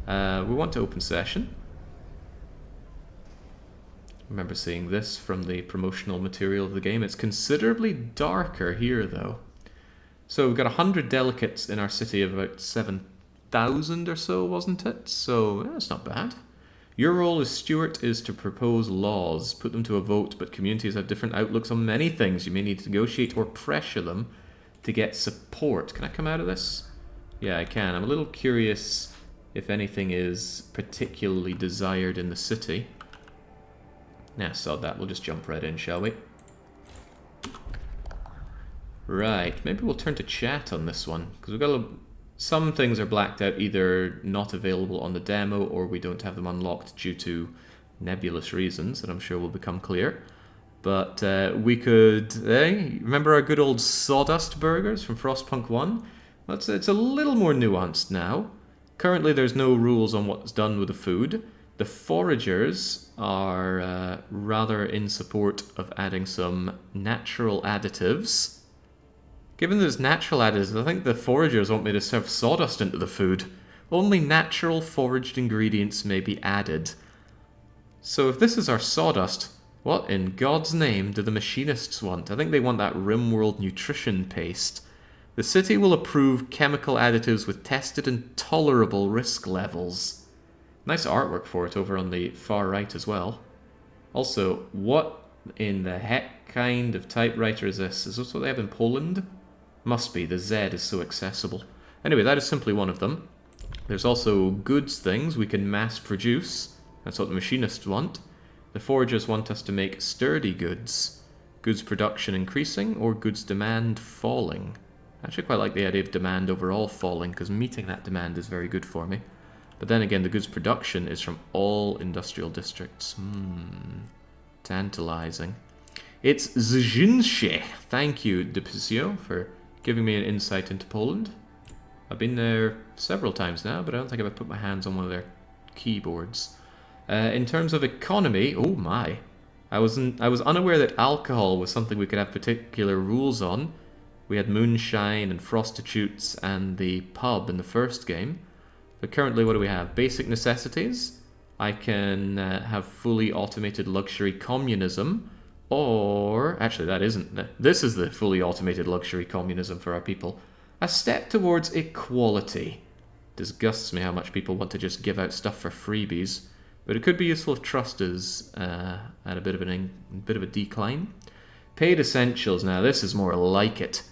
We want to open session. Remember seeing this from the promotional material of the game. It's considerably darker here, though. So we've got 100 delegates in our city of about 7,000 or so, wasn't it? So that's not bad. Your role as steward is to propose laws, put them to a vote, but communities have different outlooks on many things. You may need to negotiate or pressure them to get support. Can I come out of this? Yeah, I can. I'm a little curious if anything is particularly desired in the city. Nah, sod that. We'll just jump right in, shall we? Right, maybe we'll turn to chat on this one, because we've got some things are blacked out, either not available on the demo or we don't have them unlocked due to nebulous reasons that I'm sure will become clear. But we could, remember our good old sawdust burgers from Frostpunk 1? Well, it's a little more nuanced now. Currently there's no rules on what's done with the food. The foragers are rather in support of adding some natural additives. Given there's natural additives, I think the foragers want me to serve sawdust into the food. Only natural foraged ingredients may be added. So if this is our sawdust, what in God's name do the machinists want? I think they want that RimWorld nutrition paste. The city will approve chemical additives with tested and tolerable risk levels. Nice artwork for it over on the far right as well. Also, what in the heck kind of typewriter is this? Is this what they have in Poland? Must be, the Z is so accessible. Anyway, that is simply one of them. There's also goods things we can mass produce. That's what the machinists want. The foragers want us to make sturdy goods. Goods production increasing or goods demand falling. I actually quite like the idea of demand overall falling, because meeting that demand is very good for me. But then again, the goods production is from all industrial districts. Tantalizing. It's Zzinche. Thank you, Depisio, for giving me an insight into Poland. I've been there several times now, but I don't think I've ever put my hands on one of their keyboards. In terms of economy, oh my. I was unaware that alcohol was something we could have particular rules on. We had moonshine and prostitutes and the pub in the first game. But currently, what do we have? Basic necessities. I can have fully automated luxury communism. Or, actually that isn't, this is the fully automated luxury communism for our people. A step towards equality. Disgusts me how much people want to just give out stuff for freebies. But it could be useful if trust is at a bit of a decline. Paid essentials, now this is more like it.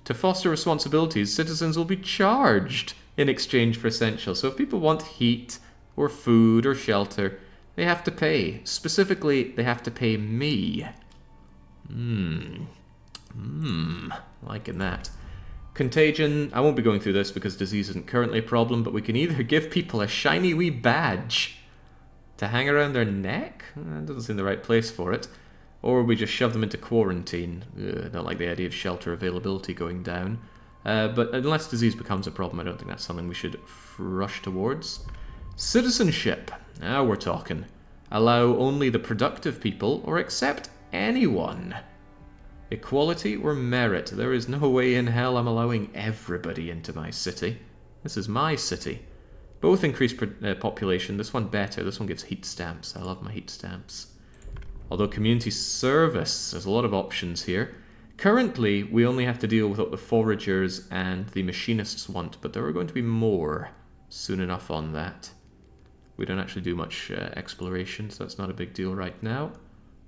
To foster responsibilities, citizens will be charged in exchange for essentials. So if people want heat, or food, or shelter, they have to pay. Specifically, they have to pay me. Liking that. Contagion, I won't be going through this because disease isn't currently a problem, but we can either give people a shiny wee badge to hang around their neck, that doesn't seem the right place for it, or we just shove them into quarantine. I don't like the idea of shelter availability going down. But unless disease becomes a problem, I don't think that's something we should rush towards. Citizenship, now we're talking. Allow only the productive people, or accept anyone. Equality or merit, there is no way in hell I'm allowing everybody into my city. This is my city. Both increase population, this one better, this one gives heat stamps. I love my heat stamps. Although community service, there's a lot of options here. Currently, we only have to deal with what the foragers and the machinists want, but there are going to be more soon enough on that. We don't actually do much exploration, so that's not a big deal right now.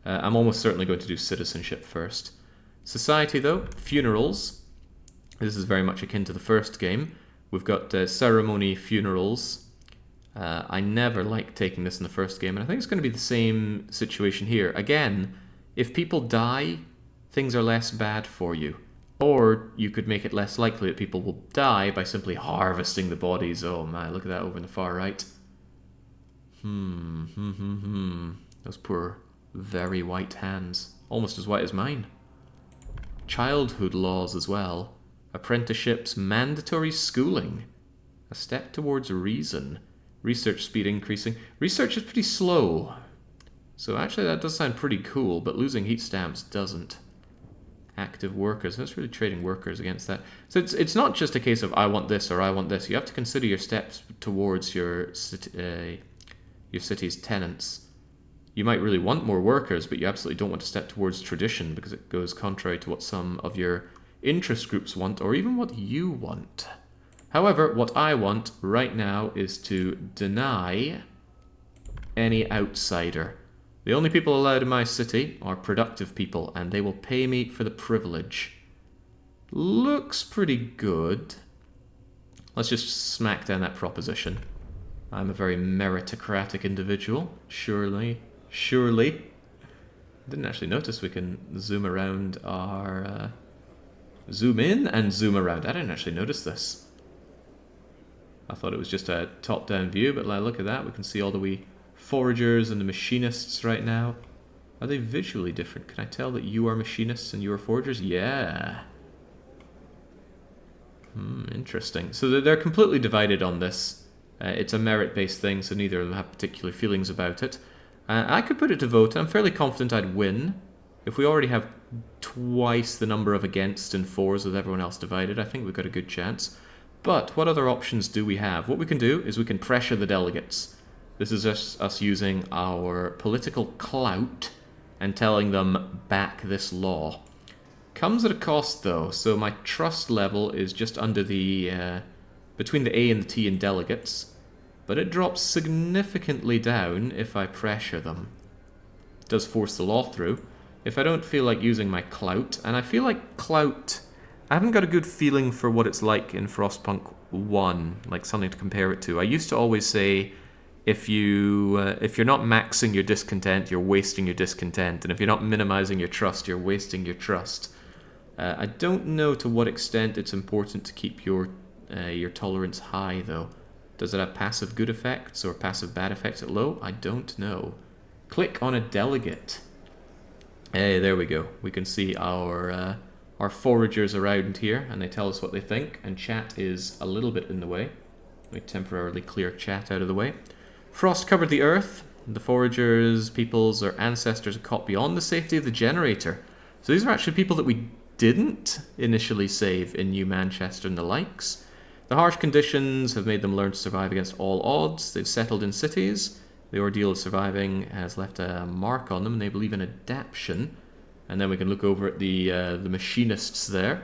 I'm almost certainly going to do citizenship first. Society, though, funerals. This is very much akin to the first game. We've got ceremony funerals. I never liked taking this in the first game, and I think it's going to be the same situation here. Again, if people die, things are less bad for you. Or you could make it less likely that people will die by simply harvesting the bodies. Oh man, look at that over in the far right. Those poor, very white hands. Almost as white as mine. Childhood laws as well. Apprenticeships, mandatory schooling. A step towards reason. Research speed increasing. Research is pretty slow. So actually that does sound pretty cool, but losing heat stamps doesn't. Active workers. That's really trading workers against that. So it's not just a case of I want this or I want this. You have to consider your steps towards your city's tenants. You might really want more workers, but you absolutely don't want to step towards tradition because it goes contrary to what some of your interest groups want, or even what you want. However, what I want right now is to deny any outsider. The only people allowed in my city are productive people, and they will pay me for the privilege. Looks pretty good. Let's just smack down that proposition. I'm a very meritocratic individual. Surely. Surely. Didn't actually notice we can zoom around our... zoom in and zoom around. I didn't actually notice this. I thought it was just a top-down view, but look at that. We can see all the wee foragers and the machinists right now. Are they visually different? Can I tell that you are machinists and you are foragers? Yeah. Interesting. So they're completely divided on this. It's a merit-based thing, so neither of them have particular feelings about it. I could put it to vote. I'm fairly confident I'd win. If we already have twice the number of against and fors with everyone else divided, I think we've got a good chance. But what other options do we have? What we can do is we can pressure the delegates. This is us using our political clout and telling them back this law. Comes at a cost though, so my trust level is just under the... between the A and the T in delegates. But it drops significantly down if I pressure them. It does force the law through. If I don't feel like using my clout, and I feel like clout... I haven't got a good feeling for what it's like in Frostpunk 1, like something to compare it to. I used to always say, if you're not maxing your discontent, you're wasting your discontent. And if you're not minimizing your trust, you're wasting your trust. I don't know to what extent it's important to keep your tolerance high, though. Does it have passive good effects or passive bad effects at low? I don't know. Click on a delegate. Hey, there we go. We can see our foragers around here, and they tell us what they think, and chat is a little bit in the way. We temporarily clear chat out of the way. Frost covered the earth. The foragers, peoples, or ancestors are caught beyond the safety of the generator. So these are actually people that we didn't initially save in New Manchester and the likes. The harsh conditions have made them learn to survive against all odds. They've settled in cities. The ordeal of surviving has left a mark on them, and they believe in adaptation. And then we can look over at the machinists there.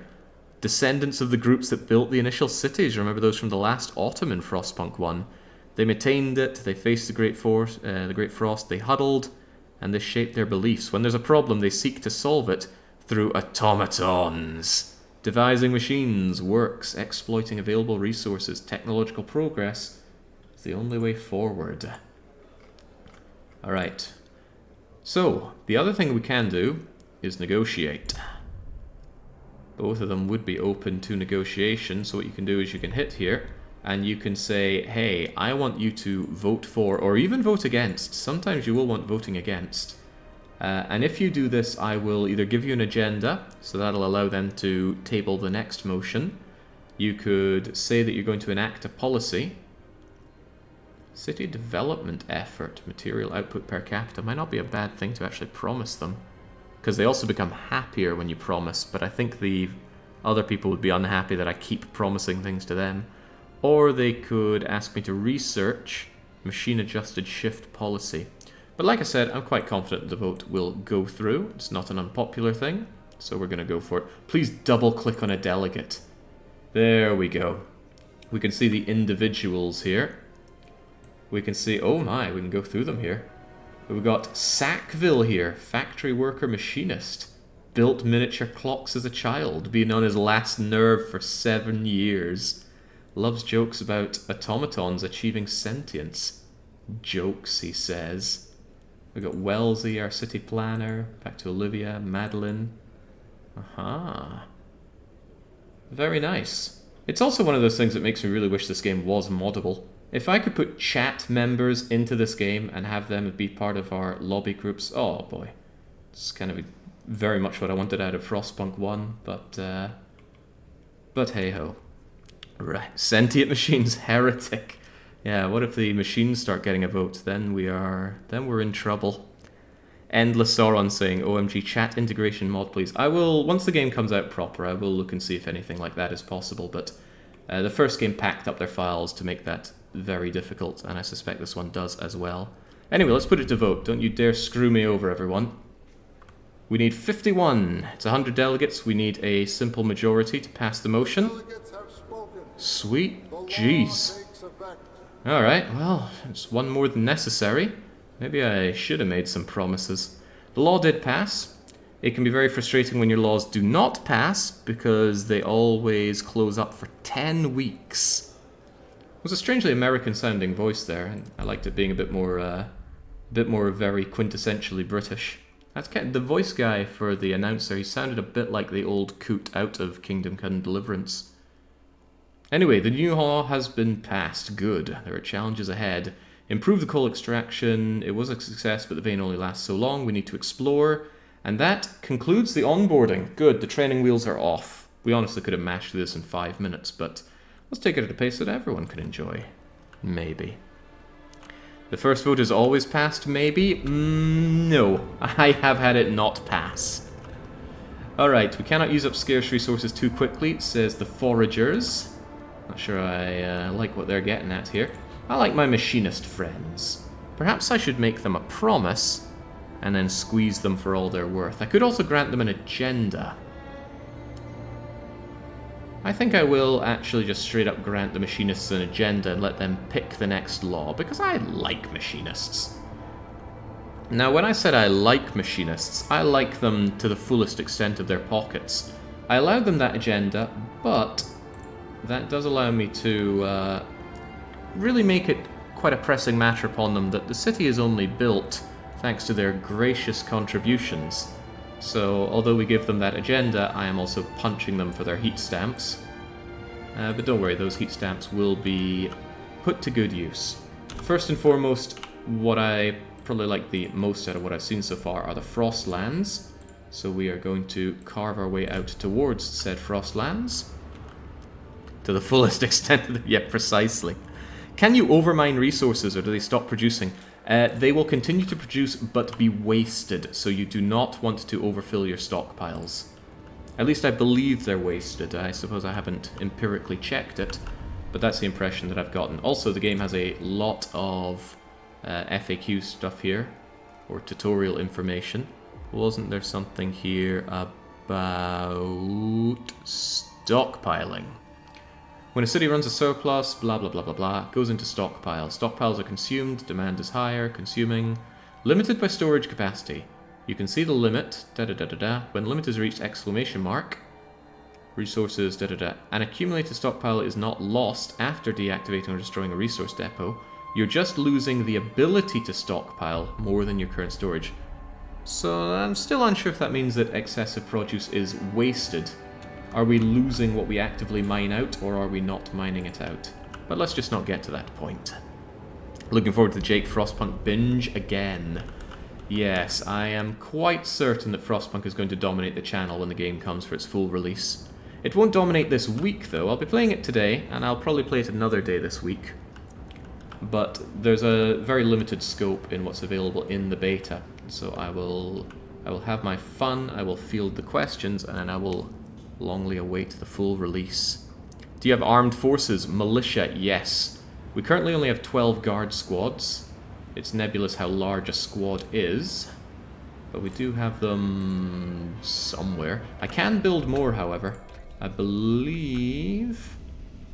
Descendants of the groups that built the initial cities. Remember those from the last autumn in Frostpunk 1. They maintained it, they faced the Great Frost, they huddled, and this shaped their beliefs. When there's a problem, they seek to solve it through automatons. Devising machines, works, exploiting available resources, technological progress is the only way forward. Alright. So, the other thing we can do is negotiate. Both of them would be open to negotiation, so what you can do is you can hit here, and you can say, hey, I want you to vote for, or even vote against. Sometimes you will want voting against. And if you do this, I will either give you an agenda, so that'll allow them to table the next motion. You could say that you're going to enact a policy. City development effort, material output per capita, might not be a bad thing to actually promise them. Because they also become happier when you promise, but I think the other people would be unhappy that I keep promising things to them. Or they could ask me to research machine-adjusted shift policy. But like I said, I'm quite confident the vote will go through. It's not an unpopular thing, so we're going to go for it. Please double-click on a delegate. There we go. We can see the individuals here. We can see, oh my, we can go through them here. We've got Sackville here, factory worker machinist. Built miniature clocks as a child, been on his last nerve for 7 years. Loves jokes about automatons achieving sentience. Jokes, he says. We've got Wellesley, our city planner. Back to Olivia, Madeline. Aha. Very nice. It's also one of those things that makes me really wish this game was moddable. If I could put chat members into this game and have them be part of our lobby groups, oh boy. It's kind of very much what I wanted out of Frostpunk 1, but hey-ho. Right, sentient machines, heretic. Yeah, what if the machines start getting a vote? Then we're in trouble. Endless Sauron saying, OMG, chat integration mod, please. I will, once the game comes out proper, I will look and see if anything like that is possible, but the first game packed up their files to make that very difficult, and I suspect this one does as well. Anyway, let's put it to vote. Don't you dare screw me over, everyone. We need 51. It's 100 delegates. We need a simple majority to pass the motion. Sweet. Jeez. Alright, well, it's one more than necessary. Maybe I should have made some promises. The law did pass. It can be very frustrating when your laws do not pass, because they always close up for 10 weeks. It was a strangely American-sounding voice there, and I liked it being a bit more very quintessentially British. That's the voice guy for the announcer. He sounded a bit like the old coot out of Kingdom Come Deliverance. Anyway, the new law has been passed. Good. There are challenges ahead. Improve the coal extraction. It was a success, but the vein only lasts so long. We need to explore. And that concludes the onboarding. Good, the training wheels are off. We honestly could have mashed this in 5 minutes, but let's take it at a pace that everyone can enjoy. Maybe. The first vote is always passed, maybe? No. I have had it not pass. Alright, we cannot use up scarce resources too quickly, says the foragers. Not sure I like what they're getting at here. I like my machinist friends. Perhaps I should make them a promise and then squeeze them for all they're worth. I could also grant them an agenda. I think I will actually just straight up grant the machinists an agenda and let them pick the next law, because I like machinists. Now, when I said I like machinists, I like them to the fullest extent of their pockets. I allowed them that agenda, but that does allow me to really make it quite a pressing matter upon them that the city is only built thanks to their gracious contributions. So, although we give them that agenda, I am also punching them for their heat stamps. But don't worry, those heat stamps will be put to good use. First and foremost, what I probably like the most out of what I've seen so far are the Frostlands. So we are going to carve our way out towards said Frostlands. To the fullest extent of yeah, precisely. Can you overmine resources, or do they stop producing? They will continue to produce, but be wasted, so you do not want to overfill your stockpiles. At least I believe they're wasted. I suppose I haven't empirically checked it, but that's the impression that I've gotten. Also, the game has a lot of FAQ stuff here, or tutorial information. Wasn't there something here about stockpiling? When a city runs a surplus, blah blah blah blah blah, goes into stockpiles. Stockpiles are consumed, demand is higher, consuming, limited by storage capacity. You can see the limit, da da da da da, when limit is reached, exclamation mark, resources, da da da. An accumulated stockpile is not lost after deactivating or destroying a resource depot. You're just losing the ability to stockpile more than your current storage. So I'm still unsure if that means that excessive produce is wasted. Are we losing what we actively mine out, or are we not mining it out? But let's just not get to that point. Looking forward to the Jake Frostpunk binge again. Yes, I am quite certain that Frostpunk is going to dominate the channel when the game comes for its full release. It won't dominate this week, though. I'll be playing it today, and I'll probably play it another day this week. But there's a very limited scope in what's available in the beta, so I will have my fun, I will field the questions, and I will longly await the full release. Do you have armed forces? Militia, yes. We currently only have 12 guard squads. It's nebulous how large a squad is, but we do have them somewhere. I can build more, however. I believe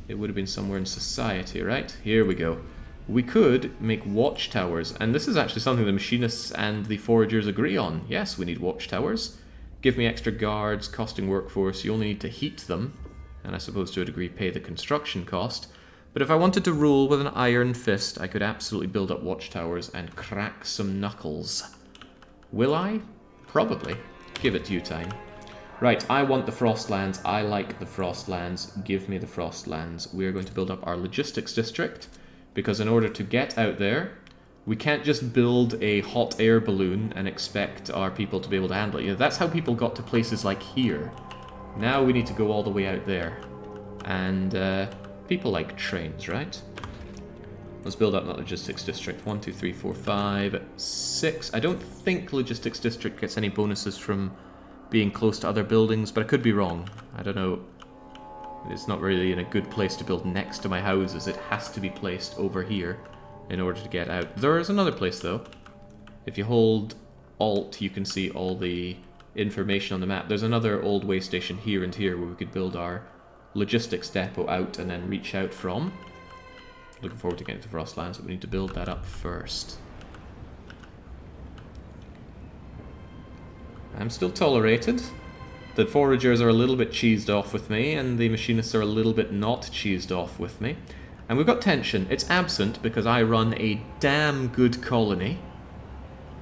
it would have been somewhere in society, right? Here we go. We could make watchtowers, and this is actually something the machinists and the foragers agree on. Yes, we need watchtowers. Give me extra guards, costing workforce. You only need to heat them, and I suppose to a degree pay the construction cost. But if I wanted to rule with an iron fist, I could absolutely build up watchtowers and crack some knuckles. Will I? Probably. Give it due time. Right, I want the Frostlands. I like the Frostlands. Give me the Frostlands. We are going to build up our logistics district, because in order to get out there, we can't just build a hot air balloon and expect our people to be able to handle it. You know, that's how people got to places like here. Now we need to go all the way out there. And people like trains, right? Let's build up that logistics district. 1, 2, 3, 4, 5, 6. I don't think logistics district gets any bonuses from being close to other buildings, but I could be wrong. I don't know. It's not really in a good place to build next to my houses. It has to be placed over here in order to get out. There is another place, though. If you hold Alt, you can see all the information on the map. There's another old way station here and here where we could build our logistics depot out and then reach out from. Looking forward to getting to Frostlands, but we need to build that up first. I'm still tolerated. The foragers are a little bit cheesed off with me, and the machinists are a little bit not cheesed off with me. And we've got tension. It's absent because I run a damn good colony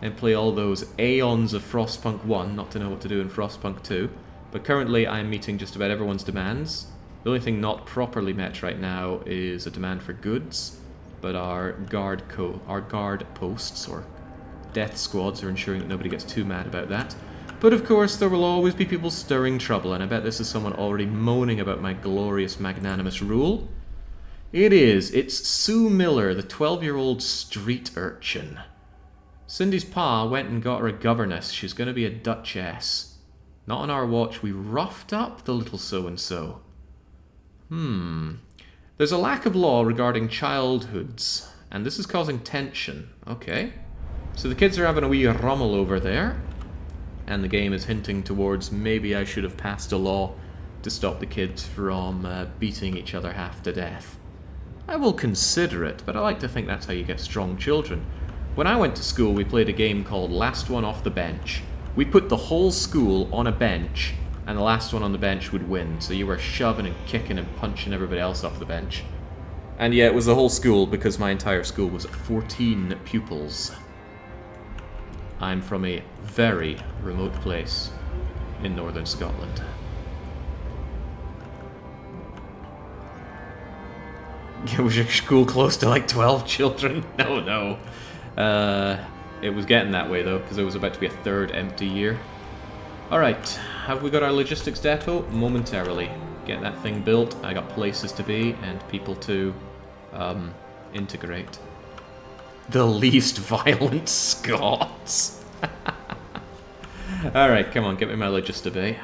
and play all those aeons of Frostpunk 1, not to know what to do in Frostpunk 2. But currently I'm meeting just about everyone's demands. The only thing not properly met right now is a demand for goods, but our guard posts, or death squads, are ensuring that nobody gets too mad about that. But of course there will always be people stirring trouble, and I bet this is someone already moaning about my glorious magnanimous rule. It is. It's Sue Miller, the 12-year-old street urchin. Cindy's pa went and got her a governess. She's going to be a duchess. Not on our watch. We roughed up the little so-and-so. There's a lack of law regarding childhoods, and this is causing tension. Okay. So the kids are having a wee rummel over there, and the game is hinting towards maybe I should have passed a law to stop the kids from beating each other half to death. I will consider it, but I like to think that's how you get strong children. When I went to school, we played a game called Last One Off the Bench. We put the whole school on a bench, and the last one on the bench would win. So you were shoving and kicking and punching everybody else off the bench. And yeah, it was the whole school, because my entire school was 14 pupils. I'm from a very remote place in northern Scotland. Was your school close to like 12 children? No. It was getting that way though, because it was about to be a third empty year. Alright, have we got our logistics depot? Momentarily. Get that thing built. I got places to be and people to integrate. The least violent Scots. Alright, come on, get me my Logister Bay.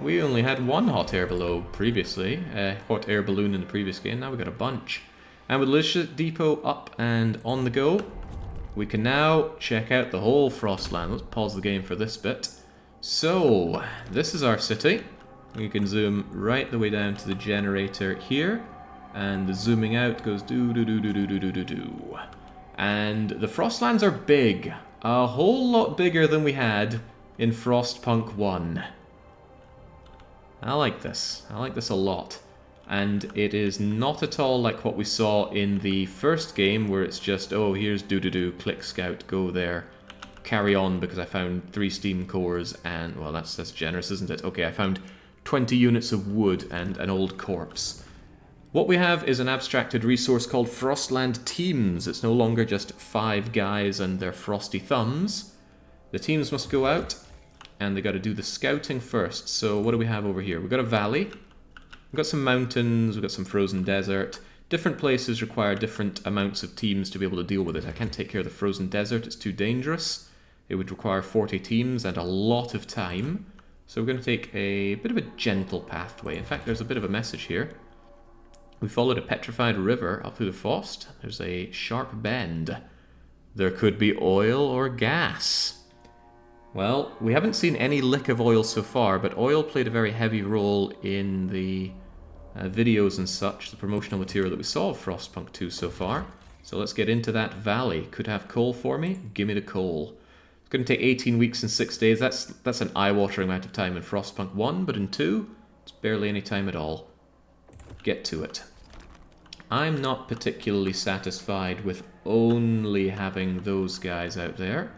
We only had one hot air balloon previously, hot air balloon in the previous game, now we've got a bunch. And with Logistics Depot up and on the go, we can now check out the whole Frostland. Let's pause the game for this bit. So, this is our city. We can zoom right the way down to the generator here. And the zooming out goes do-do-do-do-do-do-do-do. And the Frostlands are big. A whole lot bigger than we had in Frostpunk 1. I like this. I like this a lot. And it is not at all like what we saw in the first game, where it's just, oh, here's do-do-do, click scout, go there. Carry on because I found 3 steam cores and, well, that's generous, isn't it? Okay, I found 20 units of wood and an old corpse. What we have is an abstracted resource called Frostland Teams. It's no longer just 5 guys and their frosty thumbs. The teams must go out, and they got to do the scouting first. So what do we have over here? We've got a valley. We've got some mountains. We've got some frozen desert. Different places require different amounts of teams to be able to deal with it. I can't take care of the frozen desert. It's too dangerous. It would require 40 teams and a lot of time. So we're going to take a bit of a gentle pathway. In fact, there's a bit of a message here. We followed a petrified river up through the Frost. There's a sharp bend. There could be oil or gas. Well, we haven't seen any lick of oil so far, but oil played a very heavy role in the videos and such, the promotional material that we saw of Frostpunk 2 so far. So let's get into that valley. Could have coal for me? Give me the coal. It's going to take 18 weeks and 6 days. That's an eye-watering amount of time in Frostpunk 1, but in 2, it's barely any time at all. Get to it. I'm not particularly satisfied with only having those guys out there.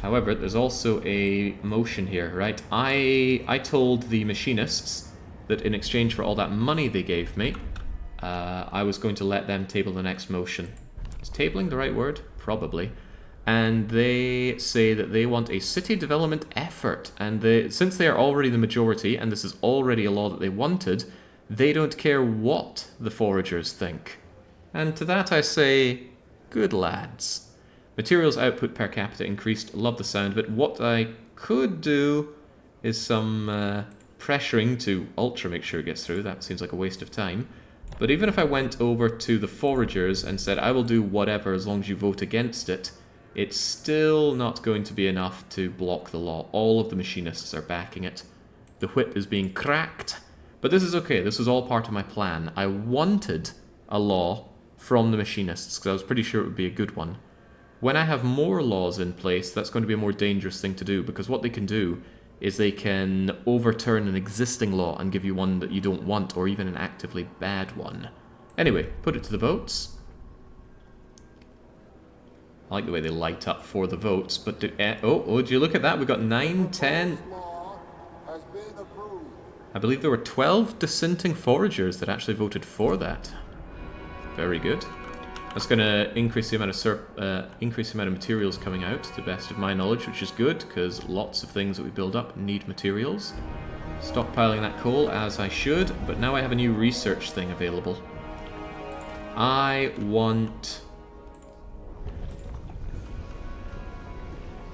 However, there's also a motion here, right? I told the machinists that in exchange for all that money they gave me, I was going to let them table the next motion. Is tabling the right word? Probably. And they say that they want a city development effort. And since they are already the majority, and this is already a law that they wanted, they don't care what the foragers think. And to that I say, good lads. Materials output per capita increased, love the sound of it. What I could do is some pressuring to ultra make sure it gets through. That seems like a waste of time. But even if I went over to the foragers and said, I will do whatever as long as you vote against it, it's still not going to be enough to block the law. All of the machinists are backing it. The whip is being cracked. But this is okay. This was all part of my plan. I wanted a law from the machinists because I was pretty sure it would be a good one. When I have more laws in place, that's going to be a more dangerous thing to do, because what they can do is they can overturn an existing law and give you one that you don't want, or even an actively bad one. Anyway, put it to the votes. I like the way they light up for the votes, but do you look at that? We've got 9, 10... I believe there were 12 dissenting foragers that actually voted for that. Very good. That's going to increase the amount of materials coming out, to the best of my knowledge, which is good, because lots of things that we build up need materials. Stockpiling that coal, as I should, but now I have a new research thing available. I want...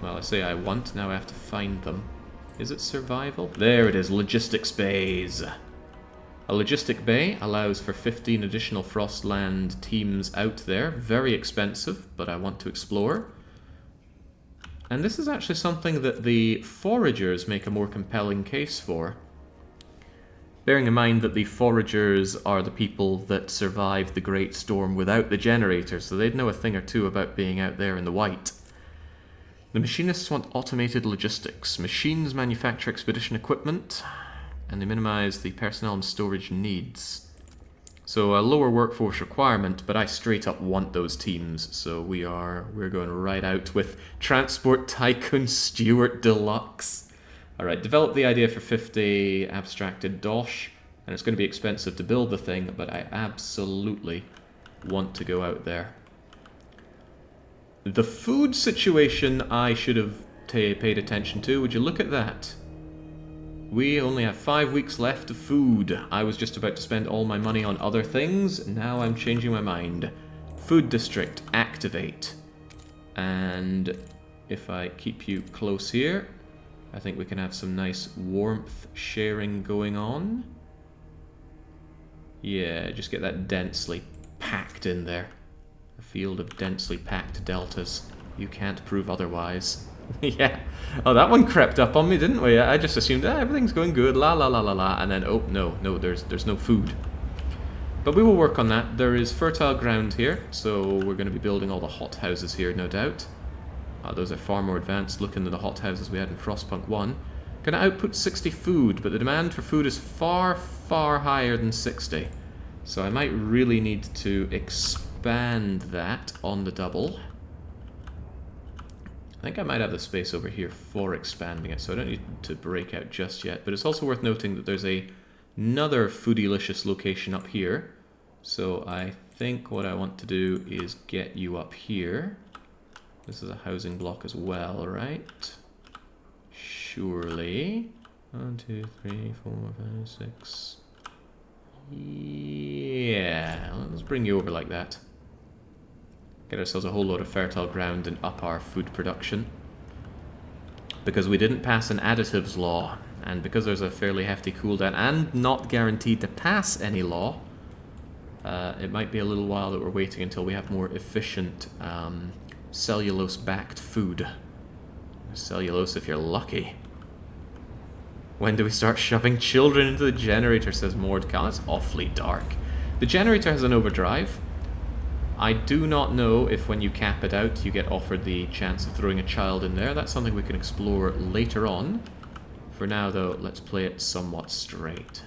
Well, I say I want, now I have to find them. Is it survival? There it is, logistics bays. A logistic bay allows for 15 additional Frostland teams out there. Very expensive, but I want to explore. And this is actually something that the foragers make a more compelling case for. Bearing in mind that the foragers are the people that survived the Great Storm without the generator, so they'd know a thing or two about being out there in the white. The machinists want automated logistics. Machines manufacture expedition equipment, and they minimize the personnel and storage needs. So a lower workforce requirement, but I straight up want those teams. So we're going right out with Transport Tycoon Stewart Deluxe. Alright, develop the idea for 50 abstracted dosh, and it's going to be expensive to build the thing, but I absolutely want to go out there. The food situation I should have paid attention to. Would you look at that? We only have 5 weeks left of food. I was just about to spend all my money on other things. Now I'm changing my mind. Food district, activate. And if I keep you close here, I think we can have some nice warmth sharing going on. Yeah, just get that densely packed in there. A field of densely packed deltas. You can't prove otherwise. Yeah. Oh, that one crept up on me, didn't we? I just assumed everything's going good, la la la la la, and then oh no, there's no food. But we will work on that. There is fertile ground here, so we're going to be building all the hot houses here, no doubt. Those are far more advanced looking than the hot houses we had in Frostpunk 1. Going to output 60 food, but the demand for food is far, far higher than 60. So I might really need to expand that on the double. I think I might have the space over here for expanding it, so I don't need to break out just yet. But it's also worth noting that there's another foodylicious location up here. So I think what I want to do is get you up here. This is a housing block as well, right? Surely. 1, 2, 3, 4, 5, 6. Yeah, let's bring you over like that. Get ourselves a whole load of fertile ground and up our food production. Because we didn't pass an additives law, and because there's a fairly hefty cooldown and not guaranteed to pass any law, it might be a little while that we're waiting until we have more efficient cellulose-backed food. Cellulose if you're lucky. When do we start shoving children into the generator, says Mordcal. That's awfully dark. The generator has an overdrive. I do not know if when you cap it out you get offered the chance of throwing a child in there. That's something we can explore later on. For now though, let's play it somewhat straight.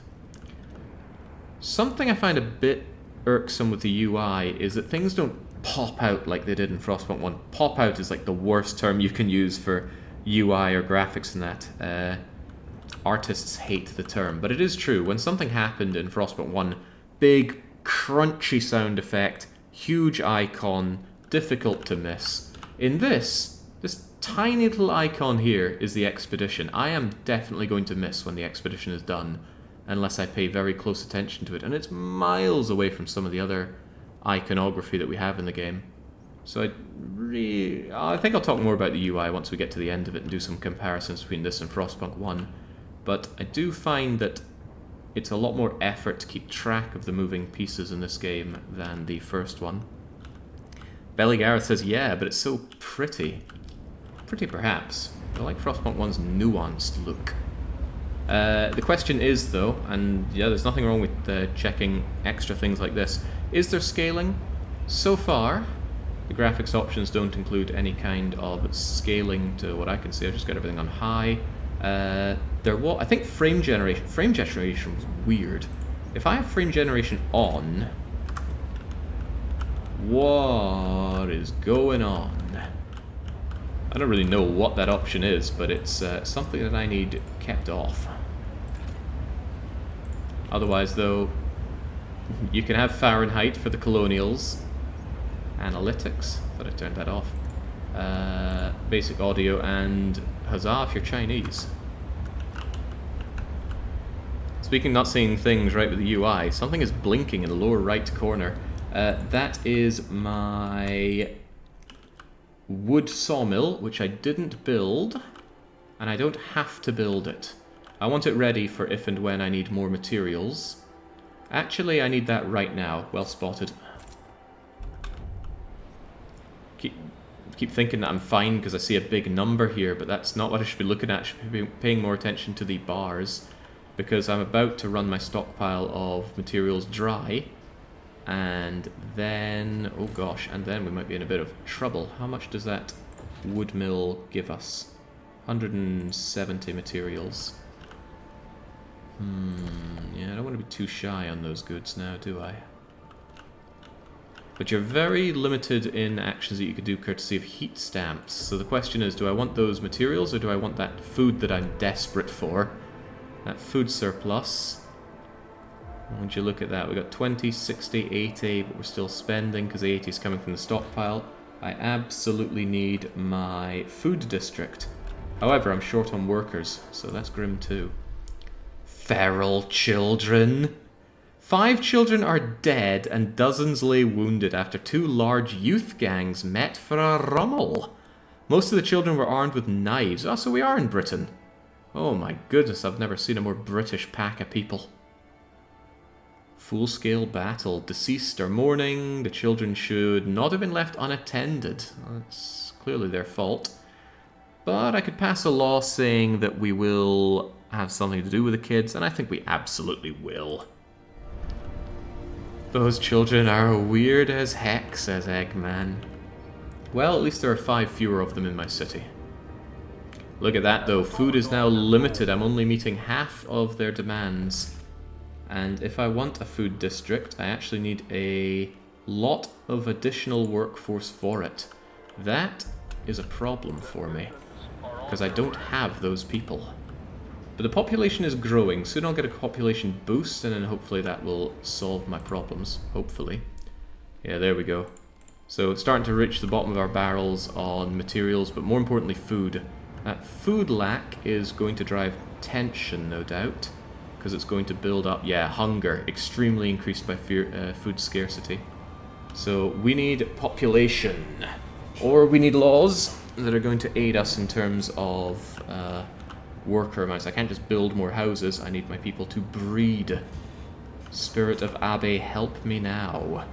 Something I find a bit irksome with the UI is that things don't pop out like they did in Frostpunk 1. Pop out is like the worst term you can use for UI or graphics and that. Artists hate the term, but it is true. When something happened in Frostpunk 1, big, crunchy sound effect, huge icon, difficult to miss. In this tiny little icon here is the expedition. I am definitely going to miss when the expedition is done, unless I pay very close attention to it, and it's miles away from some of the other iconography that we have in the game. So I think I'll talk more about the UI once we get to the end of it and do some comparisons between this and Frostpunk 1. But I do find that it's a lot more effort to keep track of the moving pieces in this game than the first one. Belly Gareth says, yeah, but it's so pretty. Pretty perhaps. I like Frostpunk 1's nuanced look. The question is, though, and yeah, there's nothing wrong with checking extra things like this. Is there scaling? So far, The graphics options don't include any kind of scaling to what I can see. I've just got everything on high. I think frame generation was weird. If I have frame generation on, what is going on? I don't really know what that option is, but it's something that I need kept off. Otherwise, though, you can have Fahrenheit for the colonials. Analytics, thought I turned that off. Basic audio, and huzzah if you're Chinese. Speaking of not seeing things right with the UI, something is blinking in the lower right corner. That is my wood sawmill, which I didn't build, and I don't have to build it. I want it ready for if and when I need more materials. Actually, I need that right now. Well spotted. Keep thinking that I'm fine because I see a big number here, but that's not what I should be looking at. I should be paying more attention to the bars, because I'm about to run my stockpile of materials dry, and then, oh gosh, and then we might be in a bit of trouble. How much does that wood mill give us? 170 materials. Yeah, I don't want to be too shy on those goods now, do I? But you're very limited in actions that you could do courtesy of heat stamps. So the question is, do I want those materials or do I want that food that I'm desperate for? That food surplus. Once you look at that, we got 20, 60, 80, but we're still spending because the 80 is coming from the stockpile. I absolutely need my food district. However, I'm short on workers, so that's grim too. Feral children. 5 children are dead and dozens lay wounded after 2 large youth gangs met for a rummel. Most of the children were armed with knives. Oh, so we are in Britain. Oh my goodness, I've never seen a more British pack of people. Full-scale battle. Deceased are mourning. The children should not have been left unattended. That's clearly their fault. But I could pass a law saying that we will have something to do with the kids, and I think we absolutely will. Those children are weird as heck, says Eggman. Well, at least there are 5 fewer of them in my city. Look at that, though. Food is now limited. I'm only meeting half of their demands. And if I want a food district, I actually need a lot of additional workforce for it. That is a problem for me, because I don't have those people. But the population is growing. Soon I'll get a population boost, and then hopefully that will solve my problems. Hopefully. Yeah, there we go. So it's starting to reach the bottom of our barrels on materials, but more importantly food. That food lack is going to drive tension, no doubt, because it's going to build up, yeah, hunger, extremely increased by food scarcity. So we need population, or we need laws that are going to aid us in terms of worker amounts. I can't just build more houses, I need my people to breed. Spirit of Abe, help me now.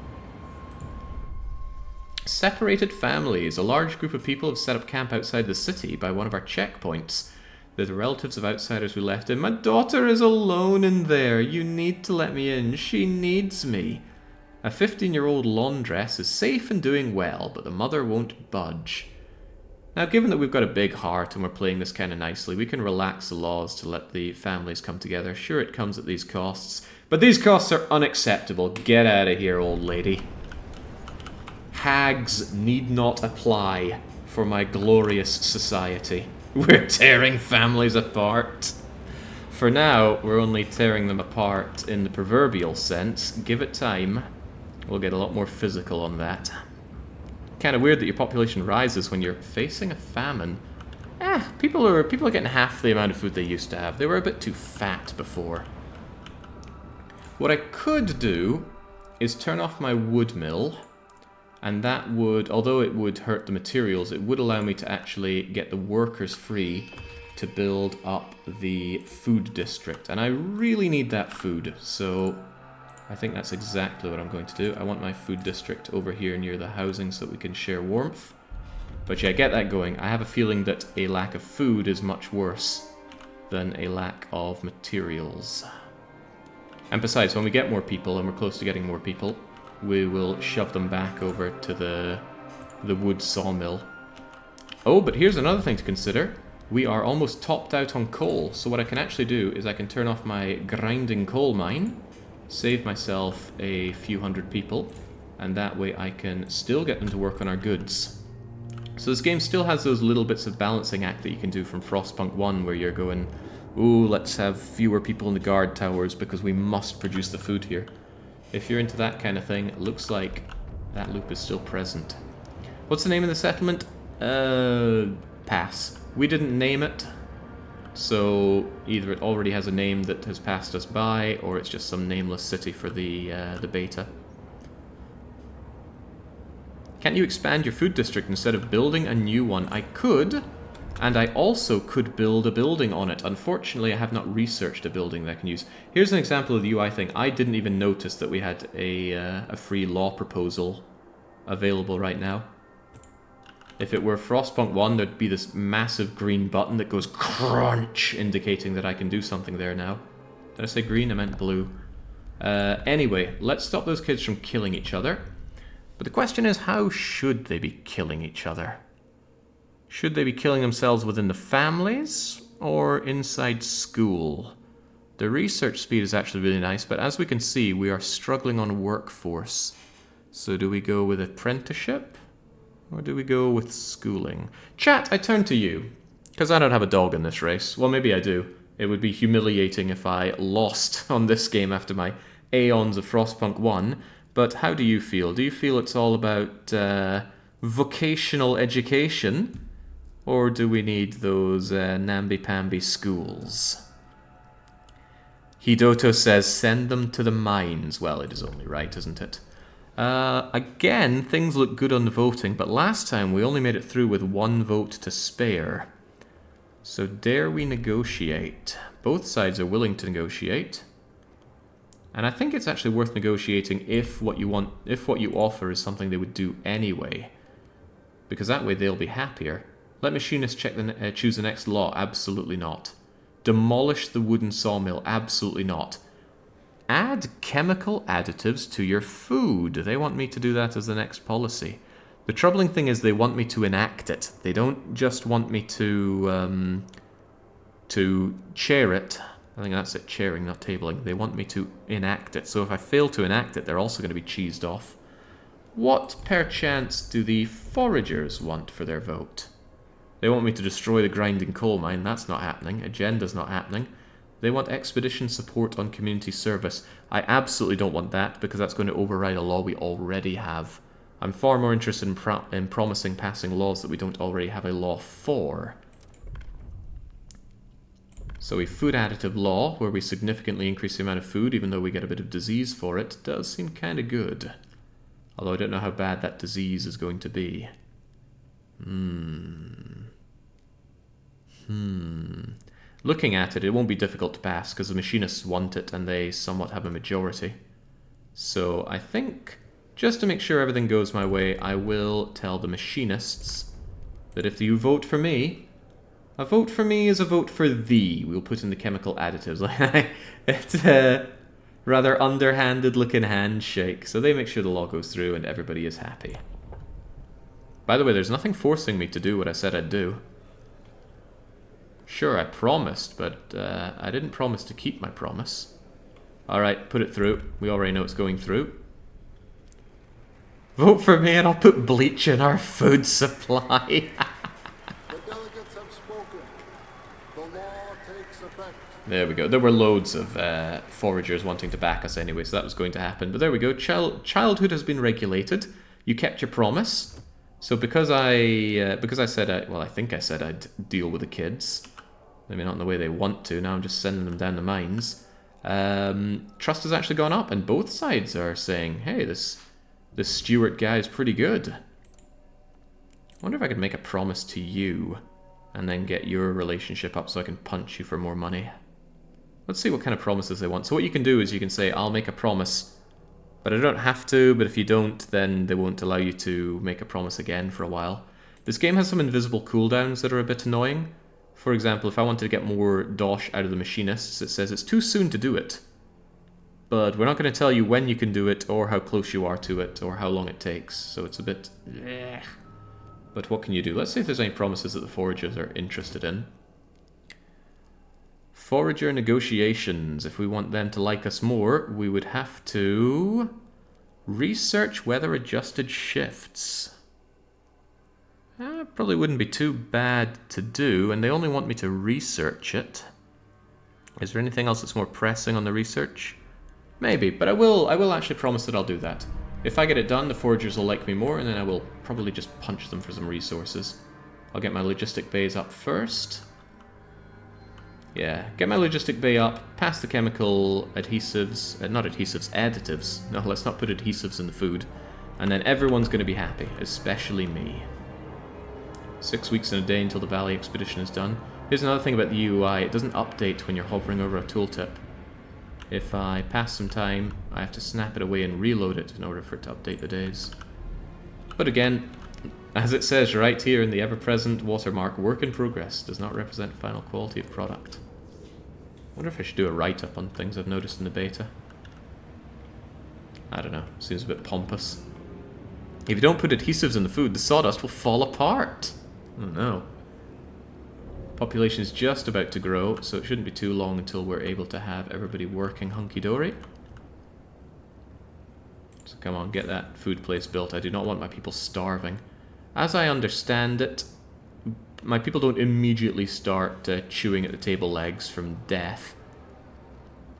Separated families. A large group of people have set up camp outside the city by one of our checkpoints. They're the relatives of outsiders we left in. My daughter is alone in there. You need to let me in. She needs me. A 15-year-old laundress is safe and doing well, but the mother won't budge. Now, given that we've got a big heart and we're playing this kind of nicely, we can relax the laws to let the families come together. Sure, it comes at these costs, but these costs are unacceptable. Get out of here, old lady. Hags need not apply for my glorious society. We're tearing families apart. For now, we're only tearing them apart in the proverbial sense. Give it time. We'll get a lot more physical on that. Kind of weird that your population rises when you're facing a famine. People are getting half the amount of food they used to have. They were a bit too fat before. What I could do is turn off my wood mill, and that would, although it would hurt the materials, it would allow me to actually get the workers free to build up the food district. And I really need that food, so I think that's exactly what I'm going to do. I want my food district over here near the housing so that we can share warmth. But yeah, get that going. I have a feeling that a lack of food is much worse than a lack of materials. And besides, when we get more people, and we're close to getting more people, we will shove them back over to the the wood sawmill. Oh, but here's another thing to consider. We are almost topped out on coal, so what I can actually do is I can turn off my grinding coal mine, save myself a few hundred people, and that way I can still get them to work on our goods. So this game still has those little bits of balancing act that you can do from Frostpunk 1, where you're going, ooh, let's have fewer people in the guard towers because we must produce the food here. If you're into that kind of thing, it looks like that loop is still present. What's the name of the settlement? Pass. We didn't name it, so either it already has a name that has passed us by, or it's just some nameless city for the beta. Can't you expand your food district instead of building a new one? I could, and I also could build a building on it. Unfortunately, I have not researched a building that I can use. Here's an example of the UI thing. I didn't even notice that we had a free law proposal available right now. If it were Frostpunk 1, there'd be this massive green button that goes crunch, indicating that I can do something there now. Did I say green? I meant blue. Anyway, let's stop those kids from killing each other. But the question is, how should they be killing each other? Should they be killing themselves within the families or inside school? The research speed is actually really nice, but as we can see, we are struggling on workforce. So do we go with apprenticeship? Or do we go with schooling? Chat, I turn to you. Because I don't have a dog in this race. Well, maybe I do. It would be humiliating if I lost on this game after my aeons of Frostpunk 1. But how do you feel? Do you feel it's all about vocational education? Or do we need those namby-pamby schools? Hidoto says, send them to the mines. Well, it is only right, isn't it? Again, things look good on the voting, but last time we only made it through with 1 vote to spare. So dare we negotiate? Both sides are willing to negotiate. And I think it's actually worth negotiating if what you offer is something they would do anyway. Because that way they'll be happier. Let machinists choose the next law. Absolutely not. Demolish the wooden sawmill. Absolutely not. Add chemical additives to your food. They want me to do that as the next policy. The troubling thing is they want me to enact it. They don't just want me to chair it. I think that's it, chairing, not tabling. They want me to enact it. So if I fail to enact it, they're also going to be cheesed off. What, perchance, do the foragers want for their vote? They want me to destroy the grinding coal mine. That's not happening. Agenda's not happening. They want expedition support on community service. I absolutely don't want that, because that's going to override a law we already have. I'm far more interested in promising passing laws that we don't already have a law for. So a food additive law, where we significantly increase the amount of food, even though we get a bit of disease for it, does seem kind of good. Although I don't know how bad that disease is going to be. Looking at it, it won't be difficult to pass, because the machinists want it, and they somewhat have a majority. So I think, just to make sure everything goes my way, I will tell the machinists that if you vote for me, a vote for me is a vote for thee. We'll put in the chemical additives. It's a rather underhanded looking handshake. So they make sure the law goes through and everybody is happy. By the way, there's nothing forcing me to do what I said I'd do. Sure, I promised, but I didn't promise to keep my promise. Alright, put it through. We already know it's going through. Vote for me and I'll put bleach in our food supply. There we go. There were loads of foragers wanting to back us anyway, so that was going to happen. But there we go. Childhood has been regulated. You kept your promise. So because I said, well, I think I said I'd deal with the kids. Maybe not in the way they want to. Now I'm just sending them down the mines. Trust has actually gone up, and both sides are saying, hey, this Stewart guy is pretty good. I wonder if I could make a promise to you and then get your relationship up so I can punch you for more money. Let's see what kind of promises they want. So what you can do is you can say, I'll make a promise, but I don't have to, but if you don't, then they won't allow you to make a promise again for a while. This game has some invisible cooldowns that are a bit annoying. For example, if I wanted to get more dosh out of the machinists, it says it's too soon to do it. But we're not going to tell you when you can do it, or how close you are to it, or how long it takes. So it's a bit... But what can you do? Let's see if there's any promises that the foragers are interested in. Forager negotiations. If we want them to like us more, we would have to research weather-adjusted shifts. Probably wouldn't be too bad to do, and they only want me to research it. Is there anything else that's more pressing on the research? Maybe, but I will actually promise that I'll do that. If I get it done, the foragers will like me more, and then I will probably just punch them for some resources. I'll get my logistic bays up first. Yeah, get my logistic bay up, past the chemical adhesives, not adhesives, additives. No, let's not put adhesives in the food. And then everyone's going to be happy, especially me. 6 weeks and a day until the Valley expedition is done. Here's another thing about the UI, it doesn't update when you're hovering over a tooltip. If I pass some time, I have to snap it away and reload it in order for it to update the days. But again, as it says right here in the ever-present watermark, work in progress does not represent final quality of product. I wonder if I should do a write-up on things I've noticed in the beta. I don't know, seems a bit pompous. If you don't put adhesives in the food, the sawdust will fall apart. Oh no. Population is just about to grow, so it shouldn't be too long until we're able to have everybody working hunky-dory. So come on, get that food place built. I do not want my people starving. As I understand it, my people don't immediately start chewing at the table legs from death.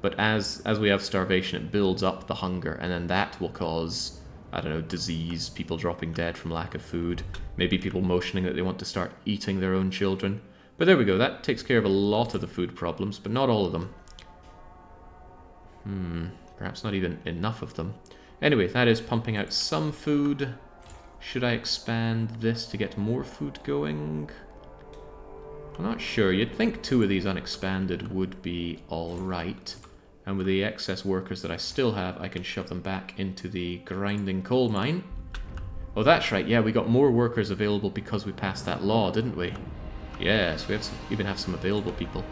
But as we have starvation, it builds up the hunger, and then that will cause, I don't know, disease, people dropping dead from lack of food, maybe people motioning that they want to start eating their own children. But there we go, that takes care of a lot of the food problems, but not all of them. Perhaps not even enough of them. Anyway, that is pumping out some food. Should I expand this to get more food going? I'm not sure. You'd think 2 of these unexpanded would be alright. And with the excess workers that I still have, I can shove them back into the grinding coal mine. Oh, that's right. Yeah, we got more workers available because we passed that law, didn't we? Yes, we even have some available people.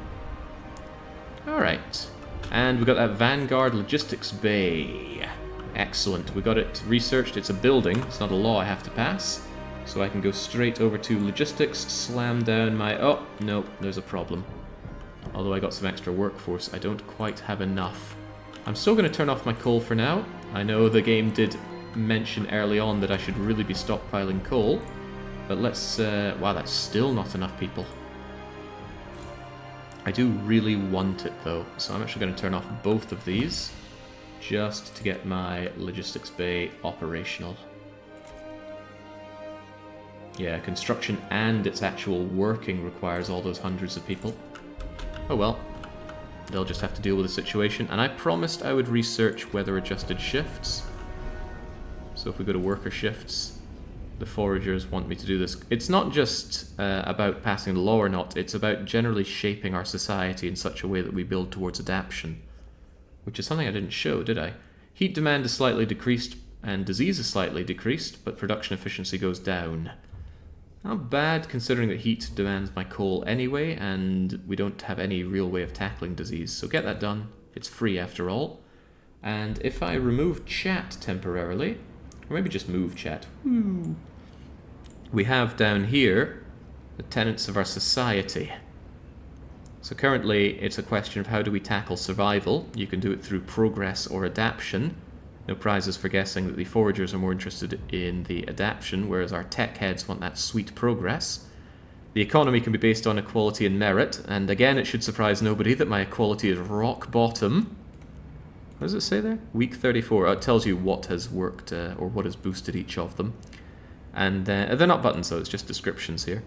Alright. And we got that Vanguard Logistics Bay. Excellent. We got it researched. It's a building. It's not a law I have to pass. So I can go straight over to logistics, slam down my... Oh, no, there's a problem. Although I got some extra workforce, I don't quite have enough. I'm still going to turn off my coal for now. I know the game did mention early on that I should really be stockpiling coal. But let's... wow, that's still not enough people. I do really want it, though. So I'm actually going to turn off both of these, just to get my logistics bay operational. Yeah, construction and its actual working requires all those hundreds of people. Oh well. They'll just have to deal with the situation. And I promised I would research weather-adjusted shifts. So if we go to worker shifts... The foragers want me to do this. It's not just about passing the law or not, it's about generally shaping our society in such a way that we build towards adaptation. Which is something I didn't show, did I? Heat demand is slightly decreased and disease is slightly decreased, but production efficiency goes down. Not bad considering that heat demands my coal anyway, and we don't have any real way of tackling disease. So get that done. It's free after all. And if I remove chat temporarily... Or maybe just move chat. Woo. We have down here the tenets of our society. So currently it's a question of how do we tackle survival. You can do it through progress or adaptation. No prizes for guessing that the foragers are more interested in the adaptation, whereas our tech heads want that sweet progress. The economy can be based on equality and merit, and again it should surprise nobody that my equality is rock bottom. What does it say there? Week 34. Oh, it tells you what has worked or what has boosted each of them. And they're not buttons though, it's just descriptions here.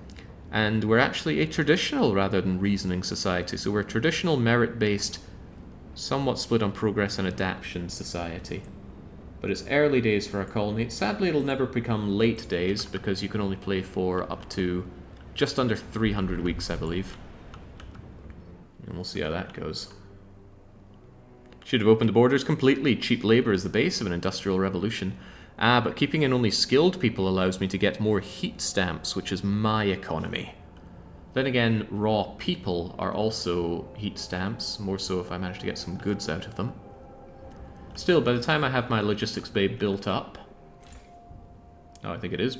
And we're actually a traditional rather than reasoning society. So we're a traditional merit-based, somewhat split on progress and adaptation society. But it's early days for our colony. Sadly, it'll never become late days because you can only play for up to just under 300 weeks, I believe. And we'll see how that goes. Should have opened the borders completely. Cheap labour is the base of an industrial revolution. But keeping in only skilled people allows me to get more heat stamps, which is my economy. Then again, raw people are also heat stamps, more so if I manage to get some goods out of them. Still, by the time I have my logistics bay built up... Oh, I think it is.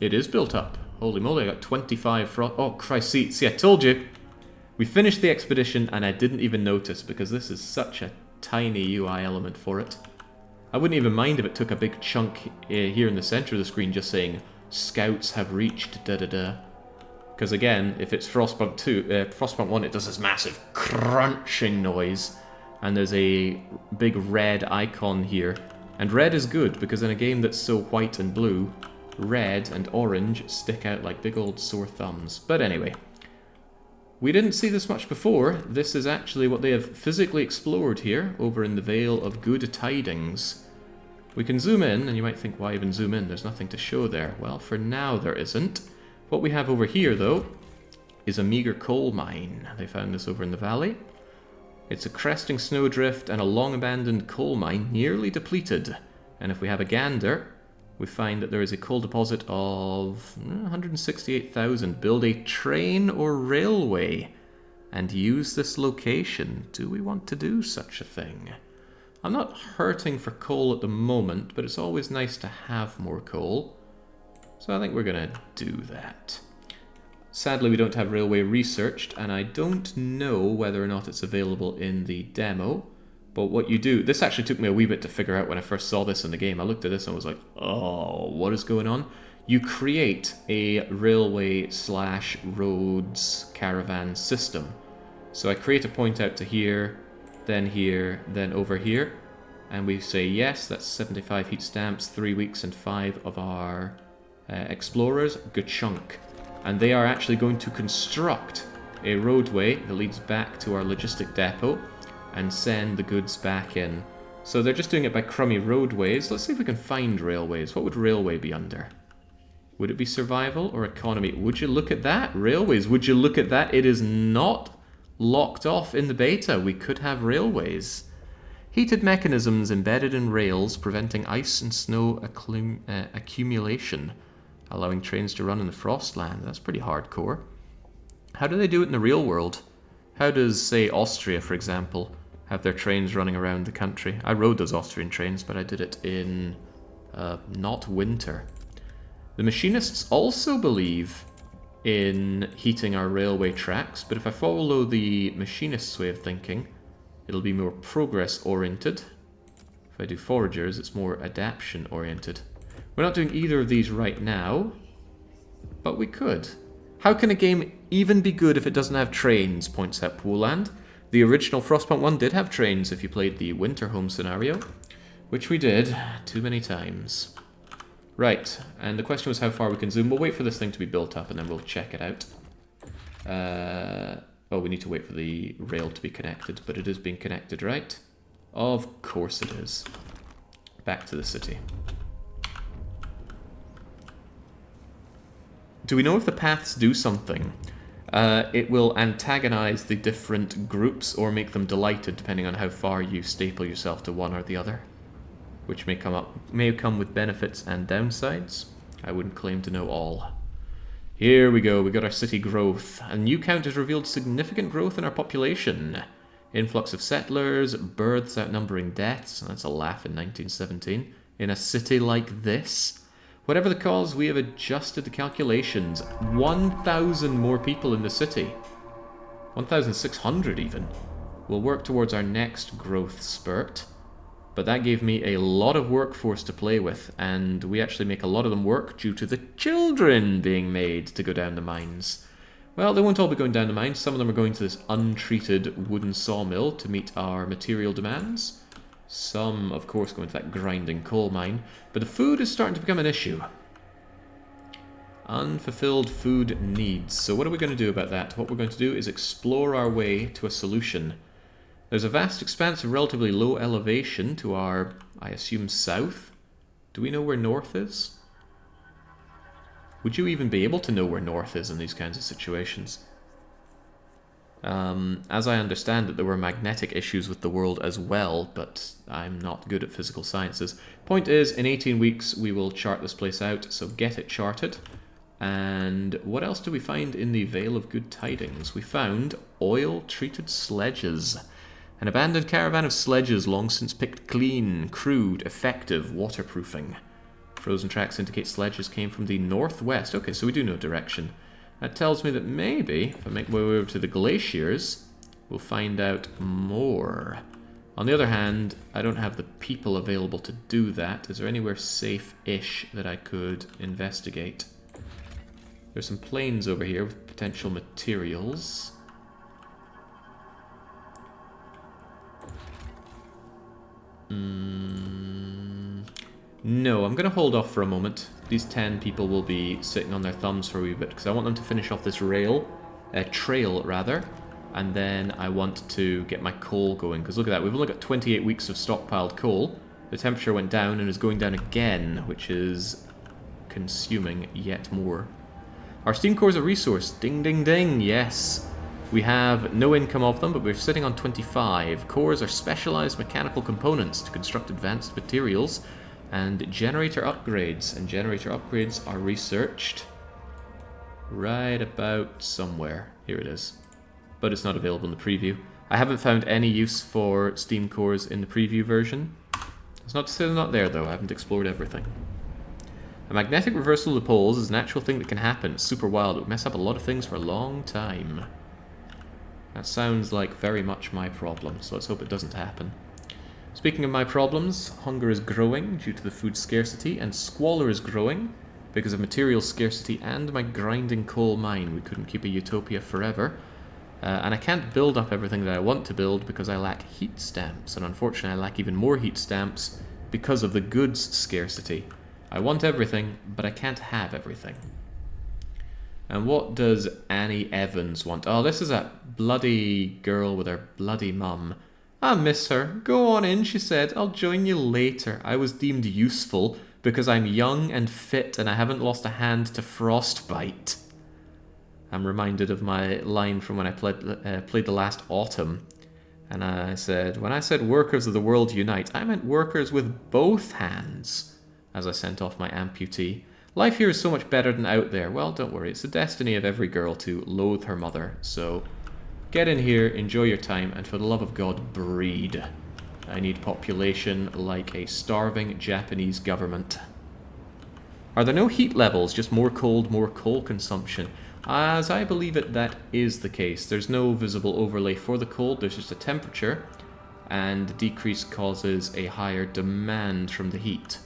It is built up. Holy moly, I got 25 frost... Oh, Christ, see, I told you! We finished the expedition and I didn't even notice because this is such a tiny UI element for it. I wouldn't even mind if it took a big chunk here in the center of the screen just saying, Scouts have reached da-da-da. Because again, if it's Frostpunk 2, Frostpunk 1, it does this massive crunching noise. And there's a big red icon here. And red is good, because in a game that's so white and blue, red and orange stick out like big old sore thumbs. But anyway, we didn't see this much before. This is actually what they have physically explored here, over in the Vale of Good Tidings. We can zoom in, and you might think, why even zoom in? There's nothing to show there. Well, for now there isn't. What we have over here, though, is a meager coal mine. They found this over in the valley. It's a cresting snowdrift and a long-abandoned coal mine, nearly depleted. And if we have a gander, we find that there is a coal deposit of 168,000. Build a train or railway and use this location. Do we want to do such a thing? I'm not hurting for coal at the moment, but it's always nice to have more coal. So I think we're going to do that. Sadly, we don't have railway researched, and I don't know whether or not it's available in the demo. But what you do... This actually took me a wee bit to figure out when I first saw this in the game. I looked at this and was like, oh, what is going on? You create a railway/roads caravan system. So I create a point out to here, then over here. And we say, yes, that's 75 heat stamps, 3 weeks and 5 of our explorers. Good chunk. And they are actually going to construct a roadway that leads back to our logistic depot and send the goods back in. So they're just doing it by crummy roadways. Let's see if we can find railways. What would railway be under? Would it be survival or economy? Would you look at that? Railways, would you look at that? It is not locked off in the beta. We could have railways. Heated mechanisms embedded in rails preventing ice and snow accumulation, allowing trains to run in the Frostlands. That's pretty hardcore. How do they do it in the real world? How does, say, Austria, for example, have their trains running around the country? I rode those Austrian trains, but I did it in not winter. The machinists also believe in heating our railway tracks, but if I follow the machinists' way of thinking, it'll be more progress-oriented. If I do foragers, it's more adaption-oriented. We're not doing either of these right now, but we could. How can a game even be good if it doesn't have trains, points out Pooland. The original Frostpunk 1 did have trains if you played the winter home scenario, which we did too many times. Right, and the question was how far we can zoom. We'll wait for this thing to be built up and then we'll check it out. Oh, we need to wait for the rail to be connected, but it is being connected, right? Of course it is. Back to the city. Do we know if the paths do something? It will antagonize the different groups or make them delighted depending on how far you staple yourself to one or the other, which may come with benefits and downsides. I wouldn't claim to know all. Here we go, we got our city growth. A new count has revealed significant growth in our population. Influx of settlers, births outnumbering deaths. That's a laugh in 1917. In a city like this. Whatever the cause, we have adjusted the calculations. 1,000 more people in the city. 1,600 even. We'll work towards our next growth spurt. But that gave me a lot of workforce to play with, and we actually make a lot of them work due to the children being made to go down the mines. Well, they won't all be going down the mines. Some of them are going to this untreated wooden sawmill to meet our material demands. Some, of course, go into that grinding coal mine. But the food is starting to become an issue. Unfulfilled food needs. So what are we going to do about that? What we're going to do is explore our way to a solution. There's a vast expanse of relatively low elevation to our, I assume, south. Do we know where north is? Would you even be able to know where north is in these kinds of situations? As I understand it, there were magnetic issues with the world as well, but I'm not good at physical sciences. Point is, in 18 weeks we will chart this place out, so get it charted. And what else do we find in the Vale of Good Tidings? We found oil-treated sledges. An abandoned caravan of sledges long since picked clean, crude, effective waterproofing. Frozen tracks indicate sledges came from the northwest. Okay, so we do know direction. That tells me that maybe, if I make my way over to the glaciers, we'll find out more. On the other hand, I don't have the people available to do that. Is there anywhere safe-ish that I could investigate? There's some planes over here with potential materials. No, I'm going to hold off for a moment. These 10 people will be sitting on their thumbs for a wee bit, because I want them to finish off this trail, and then I want to get my coal going, because look at that, we've only got 28 weeks of stockpiled coal. The temperature went down and is going down again, which is consuming yet more. Our steam core is a resource. Ding, ding, ding, yes. We have no income of them, but we're sitting on 25. Cores are specialized mechanical components to construct advanced materials and generator upgrades. And generator upgrades are researched right about somewhere. Here it is. But it's not available in the preview. I haven't found any use for steam cores in the preview version. It's not to say they're not there, though. I haven't explored everything. A magnetic reversal of the poles is an actual thing that can happen. It's super wild. It would mess up a lot of things for a long time. That sounds like very much my problem, so let's hope it doesn't happen. Speaking of my problems, hunger is growing due to the food scarcity, and squalor is growing because of material scarcity and my grinding coal mine. We couldn't keep a utopia forever. And I can't build up everything that I want to build because I lack heat stamps, and unfortunately I lack even more heat stamps because of the goods scarcity. I want everything, but I can't have everything. And what does Annie Evans want? Oh, this is that bloody girl with her bloody mum. I miss her. Go on in, she said. I'll join you later. I was deemed useful because I'm young and fit and I haven't lost a hand to frostbite. I'm reminded of my line from when I played the last autumn. And I said, when I said workers of the world unite, I meant workers with both hands, as I sent off my amputee. Life here is so much better than out there. Well, don't worry, it's the destiny of every girl to loathe her mother. So get in here, enjoy your time, and for the love of God, breed. I need population like a starving Japanese government. Are there no heat levels, just more cold, more coal consumption? As I believe it, that is the case. There's no visible overlay for the cold, there's just a temperature, and the decrease causes a higher demand from the heat.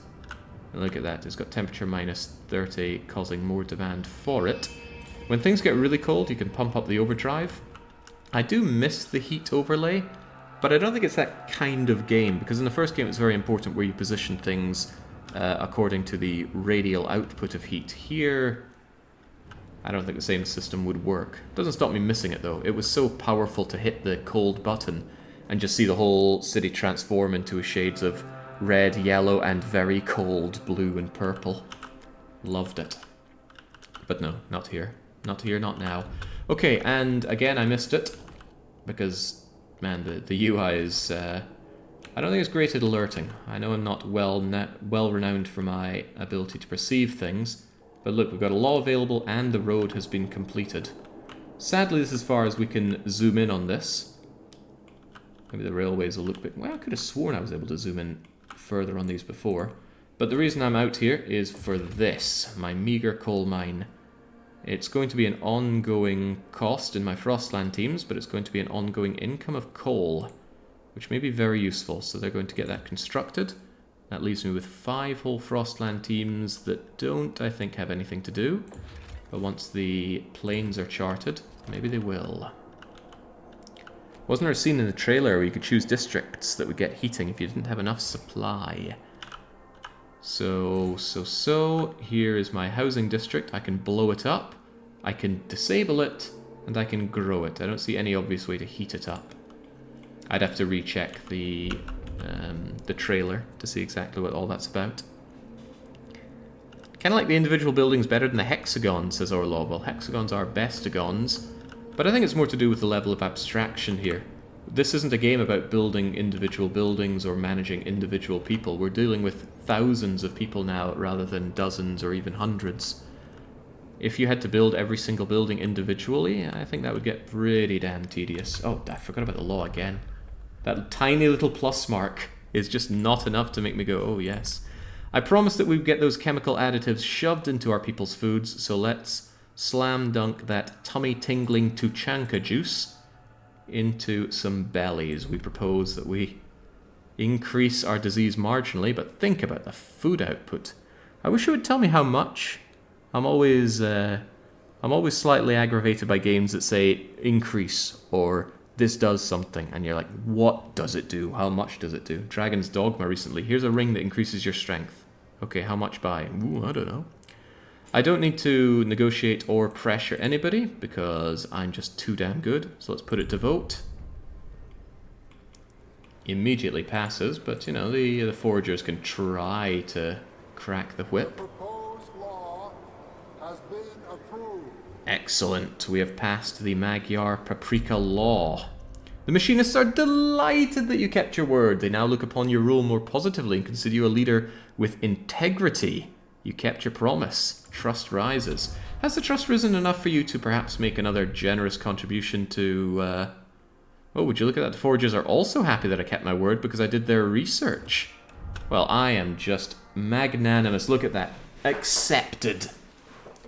And look at that, it's got temperature minus 30, causing more demand for it. When things get really cold, you can pump up the overdrive. I do miss the heat overlay, but I don't think it's that kind of game, because in the first game it's very important where you position things according to the radial output of heat. Here, I don't think the same system would work. Doesn't stop me missing it though. It was so powerful to hit the cold button and just see the whole city transform into shades of red, yellow, and very cold blue and purple. Loved it. But no, not here. Not here, not now. Okay, and again, I missed it. Because, man, the UI is... I don't think it's great at alerting. I know I'm not well renowned for my ability to perceive things. But look, we've got a law available and the road has been completed. Sadly, this is as far as we can zoom in on this. Maybe the railways will look a bit... Well, I could have sworn I was able to zoom in further on these before. But the reason I'm out here is for this, my meager coal mine. It's going to be an ongoing cost in my Frostland teams, but it's going to be an ongoing income of coal, which may be very useful. So they're going to get that constructed. That leaves me with 5 whole Frostland teams that don't, I think, have anything to do. But once the plains are charted, maybe they will. Wasn't there a scene in the trailer where you could choose districts that would get heating if you didn't have enough supply? So, here is my housing district. I can blow it up, I can disable it, and I can grow it. I don't see any obvious way to heat it up. I'd have to recheck the trailer to see exactly what all that's about. Kind of like the individual buildings better than the hexagons, says Orlov. Well, hexagons are bestagons, but I think it's more to do with the level of abstraction here. This isn't a game about building individual buildings or managing individual people. We're dealing with thousands of people now rather than dozens or even hundreds. If you had to build every single building individually, I think that would get pretty damn tedious. Oh, I forgot about the law again. That tiny little plus mark is just not enough to make me go, oh yes. I promised that we'd get those chemical additives shoved into our people's foods, so let's slam dunk that tummy-tingling tuchanka juice into some bellies. We propose that we increase our disease marginally, but think about the food output. I wish you would tell me how much. I'm always slightly aggravated by games that say increase or this does something, and you're like, what does it do? How much does it do? Dragon's Dogma recently. Here's a ring that increases your strength. Okay, how much by? Ooh, I don't know. I don't need to negotiate or pressure anybody because I'm just too damn good. So let's put it to vote. Immediately passes, but you know, the foragers can try to crack the whip. The proposed law has been approved. Excellent. We have passed the Magyar Paprika Law. The machinists are delighted that you kept your word. They now look upon your rule more positively and consider you a leader with integrity. You kept your promise. Trust rises. Has the trust risen enough for you to perhaps make another generous contribution to... Oh, would you look at that? The foragers are also happy that I kept my word because I did their research. Well, I am just magnanimous. Look at that. Accepted.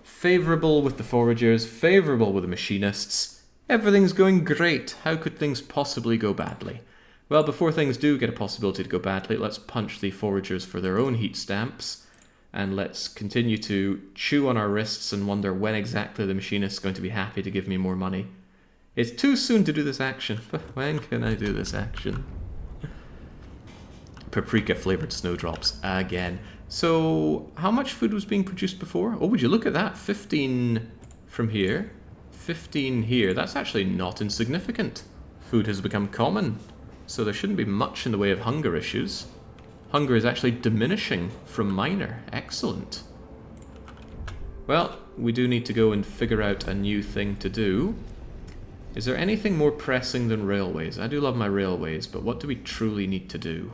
Favorable with the foragers, favorable with the machinists. Everything's going great. How could things possibly go badly? Well, before things do get a possibility to go badly, let's punch the foragers for their own heat stamps. And let's continue to chew on our wrists and wonder when exactly the machinist's going to be happy to give me more money. It's too soon to do this action, but when can I do this action? Paprika flavored snowdrops again. So, how much food was being produced before? Oh, would you look at that? 15 from here, 15 here. That's actually not insignificant. Food has become common, so there shouldn't be much in the way of hunger issues. Hunger is actually diminishing from minor. Excellent. Well, we do need to go and figure out a new thing to do. Is there anything more pressing than railways? I do love my railways, but what do we truly need to do?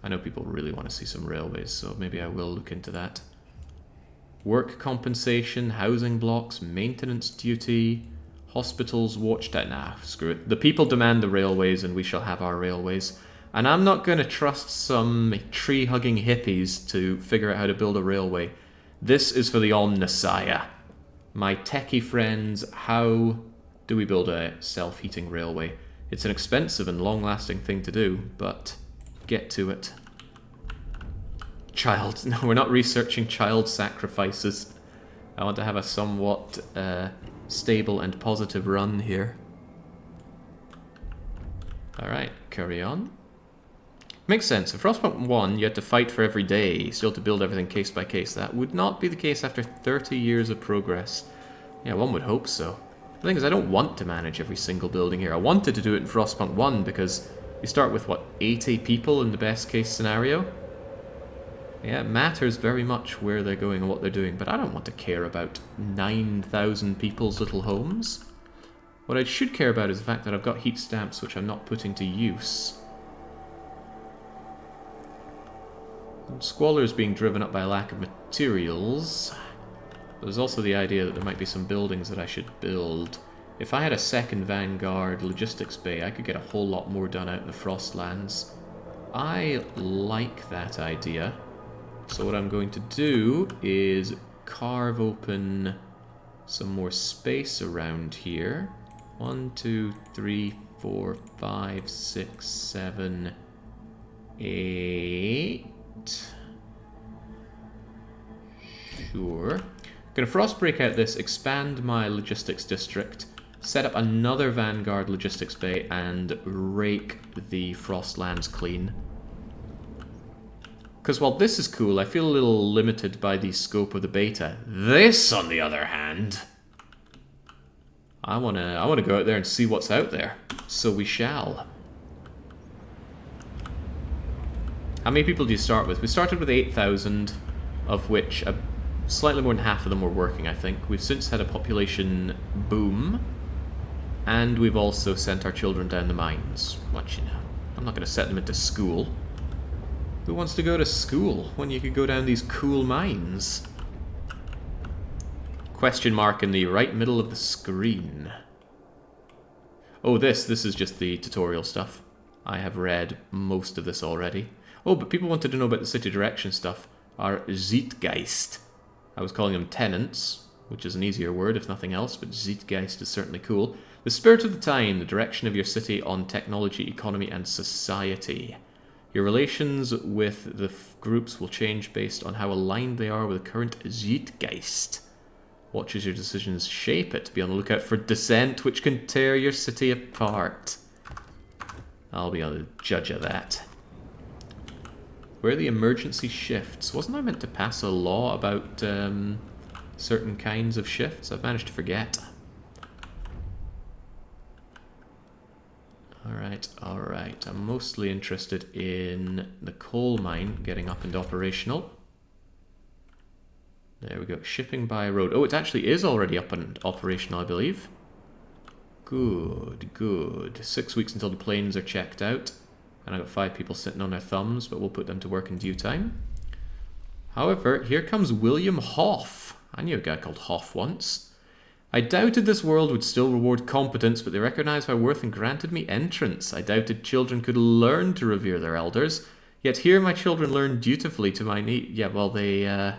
I know people really want to see some railways, so maybe I will look into that. Work compensation, housing blocks, maintenance duty, hospitals, watchtower. Nah, screw it. The people demand the railways and we shall have our railways. And I'm not going to trust some tree-hugging hippies to figure out how to build a railway. This is for the Omnissiah. My techie friends, how do we build a self-heating railway? It's an expensive and long-lasting thing to do, but get to it. Child. No, we're not researching child sacrifices. I want to have a somewhat stable and positive run here. Alright, carry on. Makes sense. In Frostpunk 1, you had to fight for every day, so you had to build everything case by case. That would not be the case after 30 years of progress. Yeah, one would hope so. The thing is, I don't want to manage every single building here. I wanted to do it in Frostpunk 1 because you start with, what, 80 people in the best case scenario? Yeah, it matters very much where they're going and what they're doing, but I don't want to care about 9,000 people's little homes. What I should care about is the fact that I've got heat stamps which I'm not putting to use. Squalor is being driven up by a lack of materials. There's also the idea that there might be some buildings that I should build. If I had a second Vanguard logistics bay, I could get a whole lot more done out in the Frostlands. I like that idea. So what I'm going to do is carve open some more space around here. 1, 2, 3, 4, 5, 6, 7, 8. Sure. I'm going to frost break out this, expand my logistics district, set up another Vanguard logistics bay, and rake the Frostlands clean. Because while this is cool, I feel a little limited by the scope of the beta. This, on the other hand, I wanna go out there and see what's out there. So we shall. How many people do you start with? We started with 8,000, of which slightly more than half of them were working, I think. We've since had a population boom, and we've also sent our children down the mines. What, you know, I'm not going to set them into school. Who wants to go to school when you could go down these cool mines? Question mark in the right middle of the screen. Oh, this is just the tutorial stuff. I have read most of this already. Oh, but people wanted to know about the city direction stuff. Our Zeitgeist. I was calling them tenants, which is an easier word if nothing else, but Zeitgeist is certainly cool. The spirit of the time, the direction of your city on technology, economy, and society. Your relations with the groups will change based on how aligned they are with the current Zeitgeist. Watch as your decisions shape it. Be on the lookout for dissent, which can tear your city apart. I'll be the judge of that. Where are the emergency shifts? Wasn't I meant to pass a law about certain kinds of shifts? I've managed to forget. Alright. I'm mostly interested in the coal mine getting up and operational. There we go. Shipping by road. Oh, it actually is already up and operational, I believe. Good. 6 weeks until the planes are checked out. And I've got 5 people sitting on their thumbs, but we'll put them to work in due time. However, here comes William Hoff. I knew a guy called Hoff once. I doubted this world would still reward competence, but they recognized my worth and granted me entrance. I doubted children could learn to revere their elders, yet here my children learn dutifully to my need. Yeah, well, they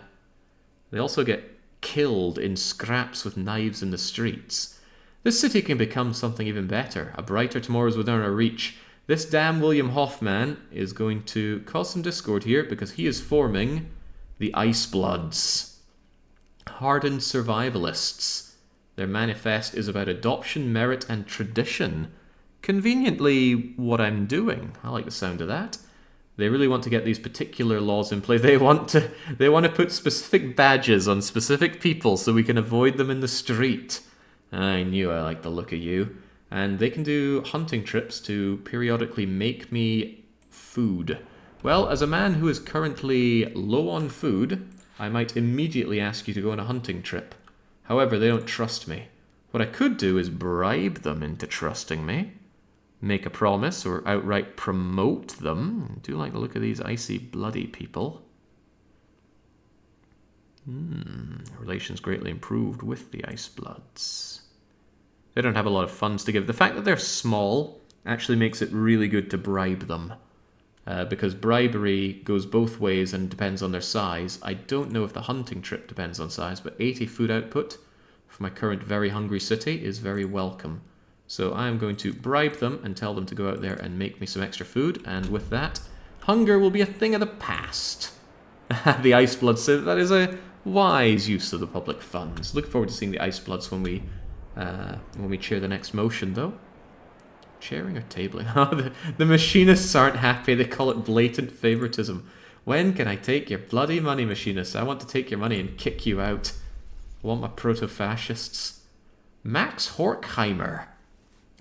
also get killed in scraps with knives in the streets. This city can become something even better. A brighter tomorrow is within our reach. This damn William Hoffman is going to cause some discord here because he is forming the Ice Bloods. Hardened survivalists. Their manifest is about adoption, merit, and tradition. Conveniently, what I'm doing. I like the sound of that. They really want to get these particular laws in place. They want to put specific badges on specific people so we can avoid them in the street. I knew I liked the look of you. And they can do hunting trips to periodically make me food. Well, as a man who is currently low on food, I might immediately ask you to go on a hunting trip. However, they don't trust me. What I could do is bribe them into trusting me, make a promise, or outright promote them. I do like the look of these icy, bloody people. Relations greatly improved with the Ice Bloods. They don't have a lot of funds to give. The fact that they're small actually makes it really good to bribe them. Because bribery goes both ways and depends on their size. I don't know if the hunting trip depends on size, but 80 food output for my current very hungry city is very welcome. So I'm going to bribe them and tell them to go out there and make me some extra food, and with that, hunger will be a thing of the past. The Ice Bloods say that is a wise use of the public funds. Look forward to seeing the Ice Bloods when we chair the next motion, though. Chairing or tabling? Oh, the machinists aren't happy. They call it blatant favoritism. When can I take your bloody money, machinists? I want to take your money and kick you out. I want my proto-fascists. Max Horkheimer.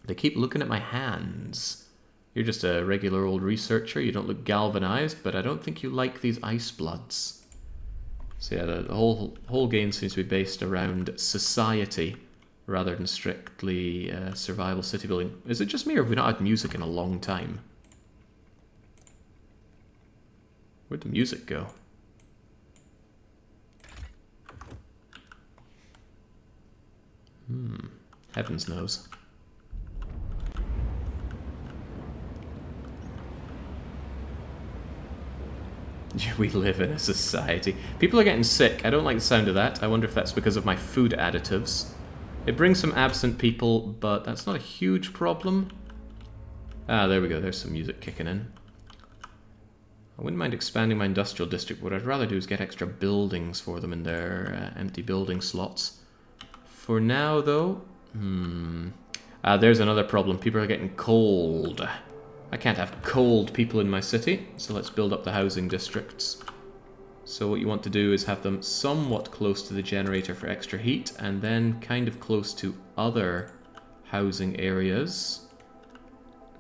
They keep looking at my hands. You're just a regular old researcher. You don't look galvanized, but I don't think you like these Ice Bloods. So yeah, the whole game seems to be based around society rather than strictly survival city building. Is it just me, or have we not had music in a long time? Where'd the music go? Heavens knows. We live in a society. People are getting sick. I don't like the sound of that. I wonder if that's because of my food additives. It brings some absent people, but that's not a huge problem. Ah, there we go. There's some music kicking in. I wouldn't mind expanding my industrial district. What I'd rather do is get extra buildings for them in their empty building slots. For now, though... there's another problem. People are getting cold. I can't have cold people in my city, so let's build up the housing districts. So what you want to do is have them somewhat close to the generator for extra heat, and then kind of close to other housing areas.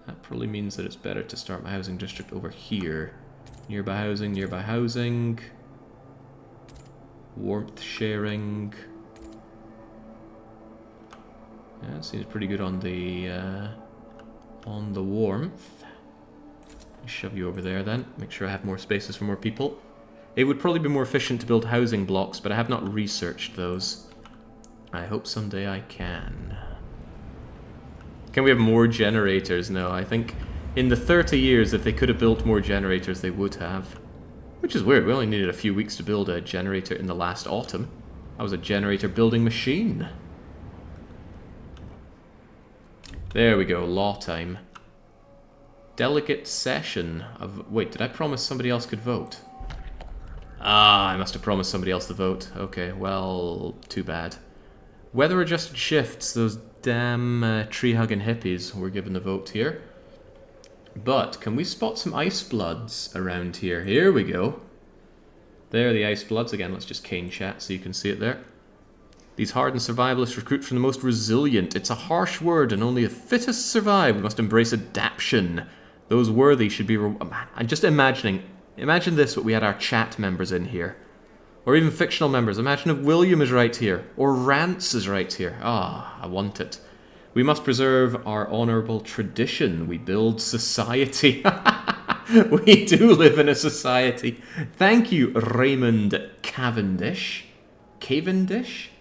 That probably means that it's better to start my housing district over here. Nearby housing, nearby housing. Warmth sharing. Yeah, it seems pretty good on the warmth. Shove you over there then. Make sure I have more spaces for more people. It would probably be more efficient to build housing blocks, but I have not researched those. I hope someday I can. Can we have more generators? No, I think In the 30 years, if they could have built more generators, they would have. Which is weird, we only needed a few weeks to build a generator in the last autumn. I was a generator building machine. There we go, law time. Delegate session of... Wait, did I promise somebody else could vote? Ah, I must have promised somebody else the vote. Okay, well, too bad. Weather-adjusted shifts, those damn tree-hugging hippies were given the vote here. But, can we spot some ice bloods around here? Here we go. There are the ice bloods. Again, let's just cane chat so you can see it there. These hardened survivalists recruit from the most resilient. It's a harsh word, and only the fittest survive. We must embrace adaption. Those worthy should be... I'm just imagining... Imagine this, what we had our chat members in here. Or even fictional members. Imagine if William is right here. Or Rance is right here. Ah, I want it. We must preserve our honourable tradition. We build society. We do live in a society. Thank you, Raymond Cavendish. Cavendish?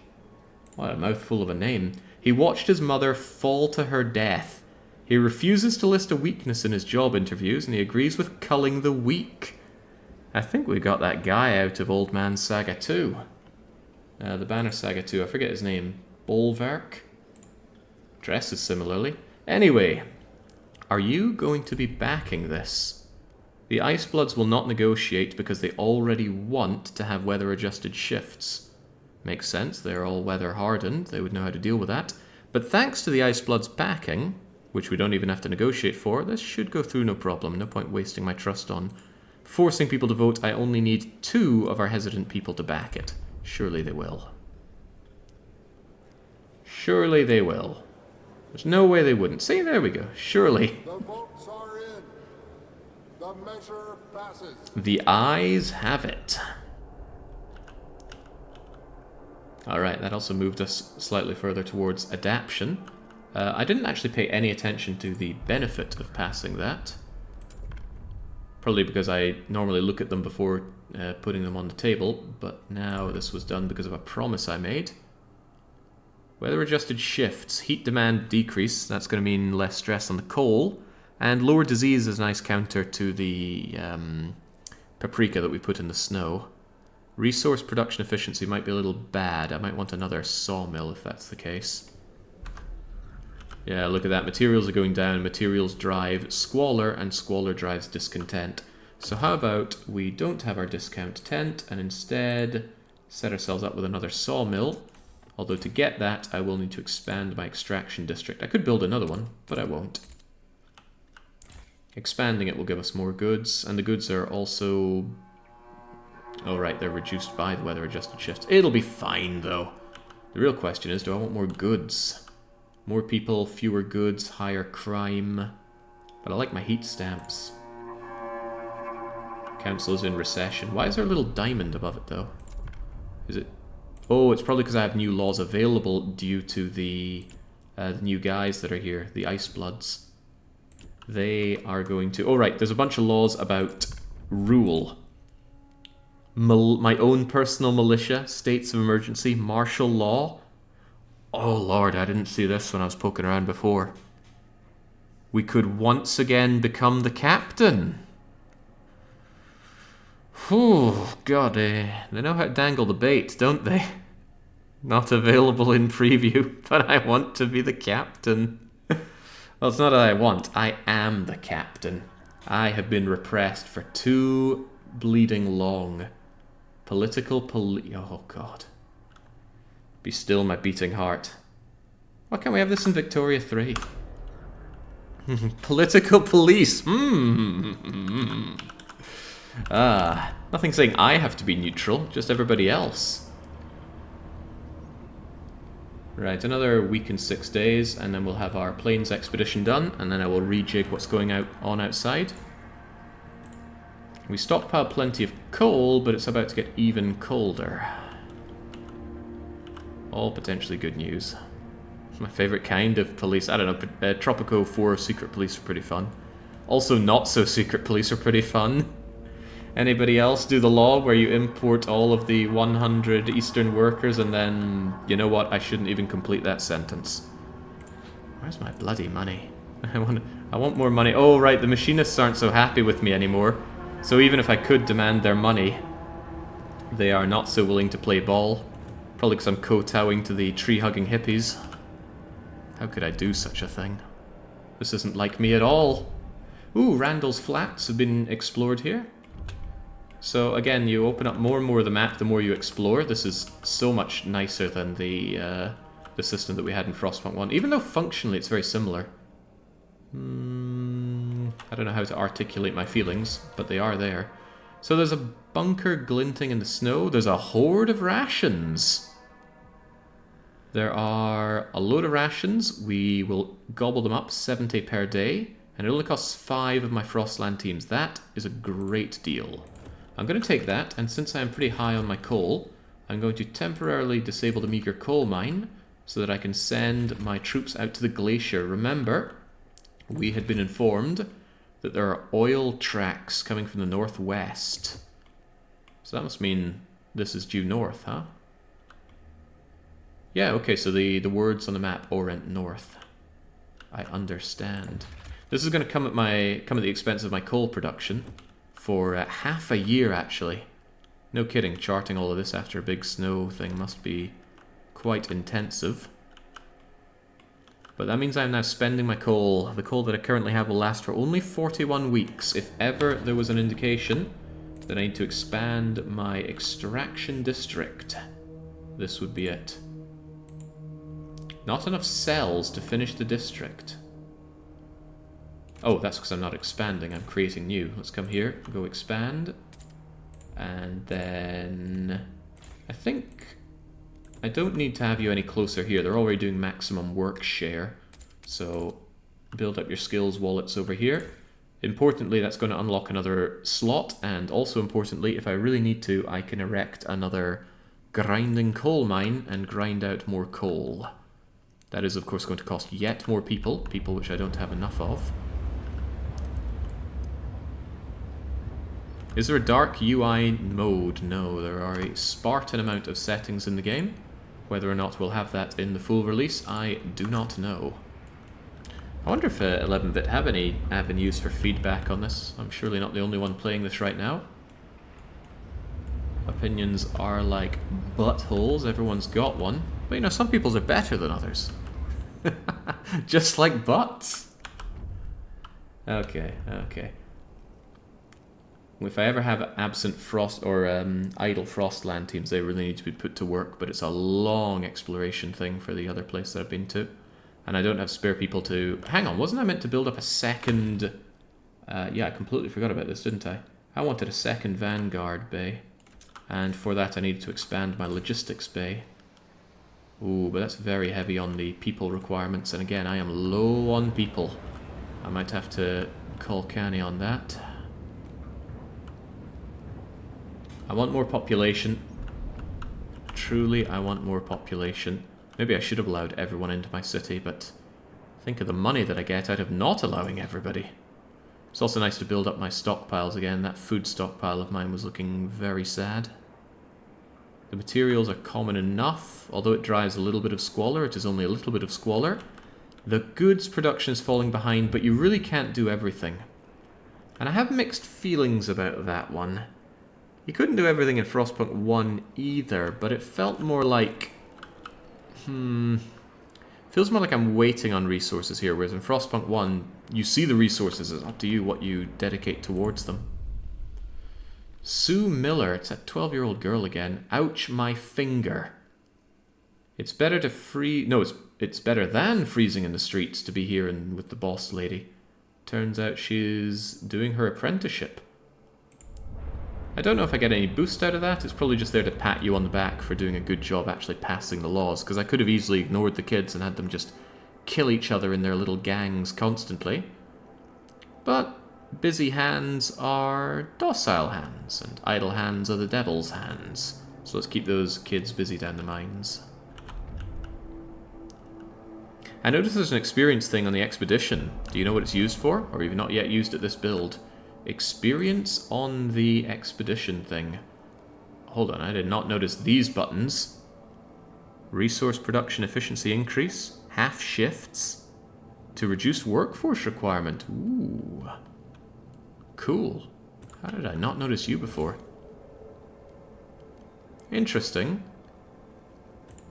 What a mouthful of a name. He watched his mother fall to her death. He refuses to list a weakness in his job interviews, and he agrees with culling the weak. I think we got that guy out of Old Man Saga 2. The Banner Saga 2, I forget his name. Bolverk? Dresses similarly. Anyway, are you going to be backing this? The Icebloods will not negotiate because they already want to have weather-adjusted shifts. Makes sense, they're all weather-hardened, they would know how to deal with that. But thanks to the Icebloods backing, which we don't even have to negotiate for, this should go through no problem. No point wasting my trust on forcing people to vote. I only need 2 of our hesitant people to back it. Surely they will. Surely they will. There's no way they wouldn't. See, there we go. Surely. The votes are in. The measure passes. The ayes have it. Alright, that also moved us slightly further towards adaption. I didn't actually pay any attention to the benefit of passing that. Probably because I normally look at them before putting them on the table, but now this was done because of a promise I made. Weather-adjusted shifts. Heat demand decrease. That's going to mean less stress on the coal. And lower disease is a nice counter to the paprika that we put in the snow. Resource production efficiency might be a little bad. I might want another sawmill if that's the case. Yeah, look at that. Materials are going down. Materials drive squalor, and squalor drives discontent. So how about we don't have our discount tent, and instead set ourselves up with another sawmill. Although to get that, I will need to expand my extraction district. I could build another one, but I won't. Expanding it will give us more goods, and the goods are also... Oh right, they're reduced by the weather-adjusted shifts. It'll be fine, though. The real question is, do I want more goods? More people, fewer goods, higher crime. But I like my heat stamps. Council is in recession. Why is there a little diamond above it, though? Is it... Oh, it's probably because I have new laws available due to the new guys that are here, the Icebloods. They are going to... Oh, right, there's a bunch of laws about rule. My own personal militia, states of emergency, martial law. Oh, Lord, I didn't see this when I was poking around before. We could once again become the captain. Whew, God, they know how to dangle the bait, don't they? Not available in preview, but I want to be the captain. Well, it's not that I want, I am the captain. I have been repressed for too bleeding long. Oh, God. Be still, my beating heart. Why can't we have this in Victoria 3? Political police. Nothing saying I have to be neutral, just everybody else. Right, another week and 6 days, and then we'll have our plains expedition done, and then I will rejig what's going on outside. We stockpiled plenty of coal, but it's about to get even colder. All potentially good news. My favourite kind of police. I don't know, Tropico 4 secret police are pretty fun. Also not so secret police are pretty fun. Anybody else do the law where you import all of the 100 Eastern workers and then... You know what, I shouldn't even complete that sentence. Where's my bloody money? I want more money. Oh, right, the machinists aren't so happy with me anymore. So even if I could demand their money, they are not so willing to play ball. Probably because I'm kowtowing to the tree-hugging hippies. How could I do such a thing? This isn't like me at all. Ooh, Randall's Flats have been explored here. So again, you open up more and more of the map the more you explore. This is so much nicer than the system that we had in Frostpunk 1, even though functionally it's very similar. I don't know how to articulate my feelings, but they are there. So there's a bunker glinting in the snow. There's a horde of rations. There are a load of rations. We will gobble them up, 70 per day, and it only costs 5 of my Frostland teams. That is a great deal. I'm going to take that, and since I am pretty high on my coal, I'm going to temporarily disable the meager coal mine so that I can send my troops out to the glacier. Remember, we had been informed that there are oil tracks coming from the northwest. So that must mean this is due north, huh? Yeah, okay, so the words on the map orient north. I understand. This is going to come at the expense of my coal production for half a year, actually. No kidding, charting all of this after a big snow thing must be quite intensive. But that means I'm now spending my coal. The coal that I currently have will last for only 41 weeks. If ever there was an indication that I need to expand my extraction district, this would be it. Not enough cells to finish the district. Oh, that's because I'm not expanding, I'm creating new. Let's come here, go expand. And then I think I don't need to have you any closer here. They're already doing maximum work share. So build up your skills wallets over here. Importantly, that's going to unlock another slot. And also importantly, if I really need to, I can erect another grinding coal mine and grind out more coal. That is, of course, going to cost yet more people which I don't have enough of. Is there a dark UI mode? No, there are a Spartan amount of settings in the game. Whether or not we'll have that in the full release, I do not know. I wonder if 11-bit have any avenues for feedback on this. I'm surely not the only one playing this right now. Opinions are like buttholes, everyone's got one. But you know, some people's are better than others. Just like butts. Okay, okay. If I ever have absent frost or idle Frostland teams, they really need to be put to work, but it's a long exploration thing for the other place that I've been to. And I don't have spare people to... Hang on, wasn't I meant to build up a second... yeah, I completely forgot about this, didn't I? I wanted a second Vanguard bay. And for that I needed to expand my logistics bay. Ooh, but that's very heavy on the people requirements, and again, I am low on people. I might have to call Canny on that. I want more population. Truly, I want more population. Maybe I should have allowed everyone into my city, but think of the money that I get out of not allowing everybody. It's also nice to build up my stockpiles again. That food stockpile of mine was looking very sad. The materials are common enough, although it drives a little bit of squalor. It is only a little bit of squalor. The goods production is falling behind, but you really can't do everything. And I have mixed feelings about that one. You couldn't do everything in Frostpunk 1 either, but it felt more like... feels more like I'm waiting on resources here, whereas in Frostpunk 1, you see the resources, it's up to you what you dedicate towards them. Sue Miller, it's that 12-year-old girl again. Ouch, my finger. It's better to freeze... No, it's better than freezing in the streets to be here and with the boss lady. Turns out she's doing her apprenticeship. I don't know if I get any boost out of that. It's probably just there to pat you on the back for doing a good job actually passing the laws, because I could have easily ignored the kids and had them just kill each other in their little gangs constantly. But busy hands are docile hands, and idle hands are the devil's hands. So let's keep those kids busy down the mines. I noticed there's an experience thing on the expedition. Do you know what it's used for? Or have you not yet used it this build? Experience on the expedition thing. Hold on, I did not notice these buttons. Resource production efficiency increase, half shifts, to reduce workforce requirement. Ooh. Cool. How did I not notice you before? Interesting.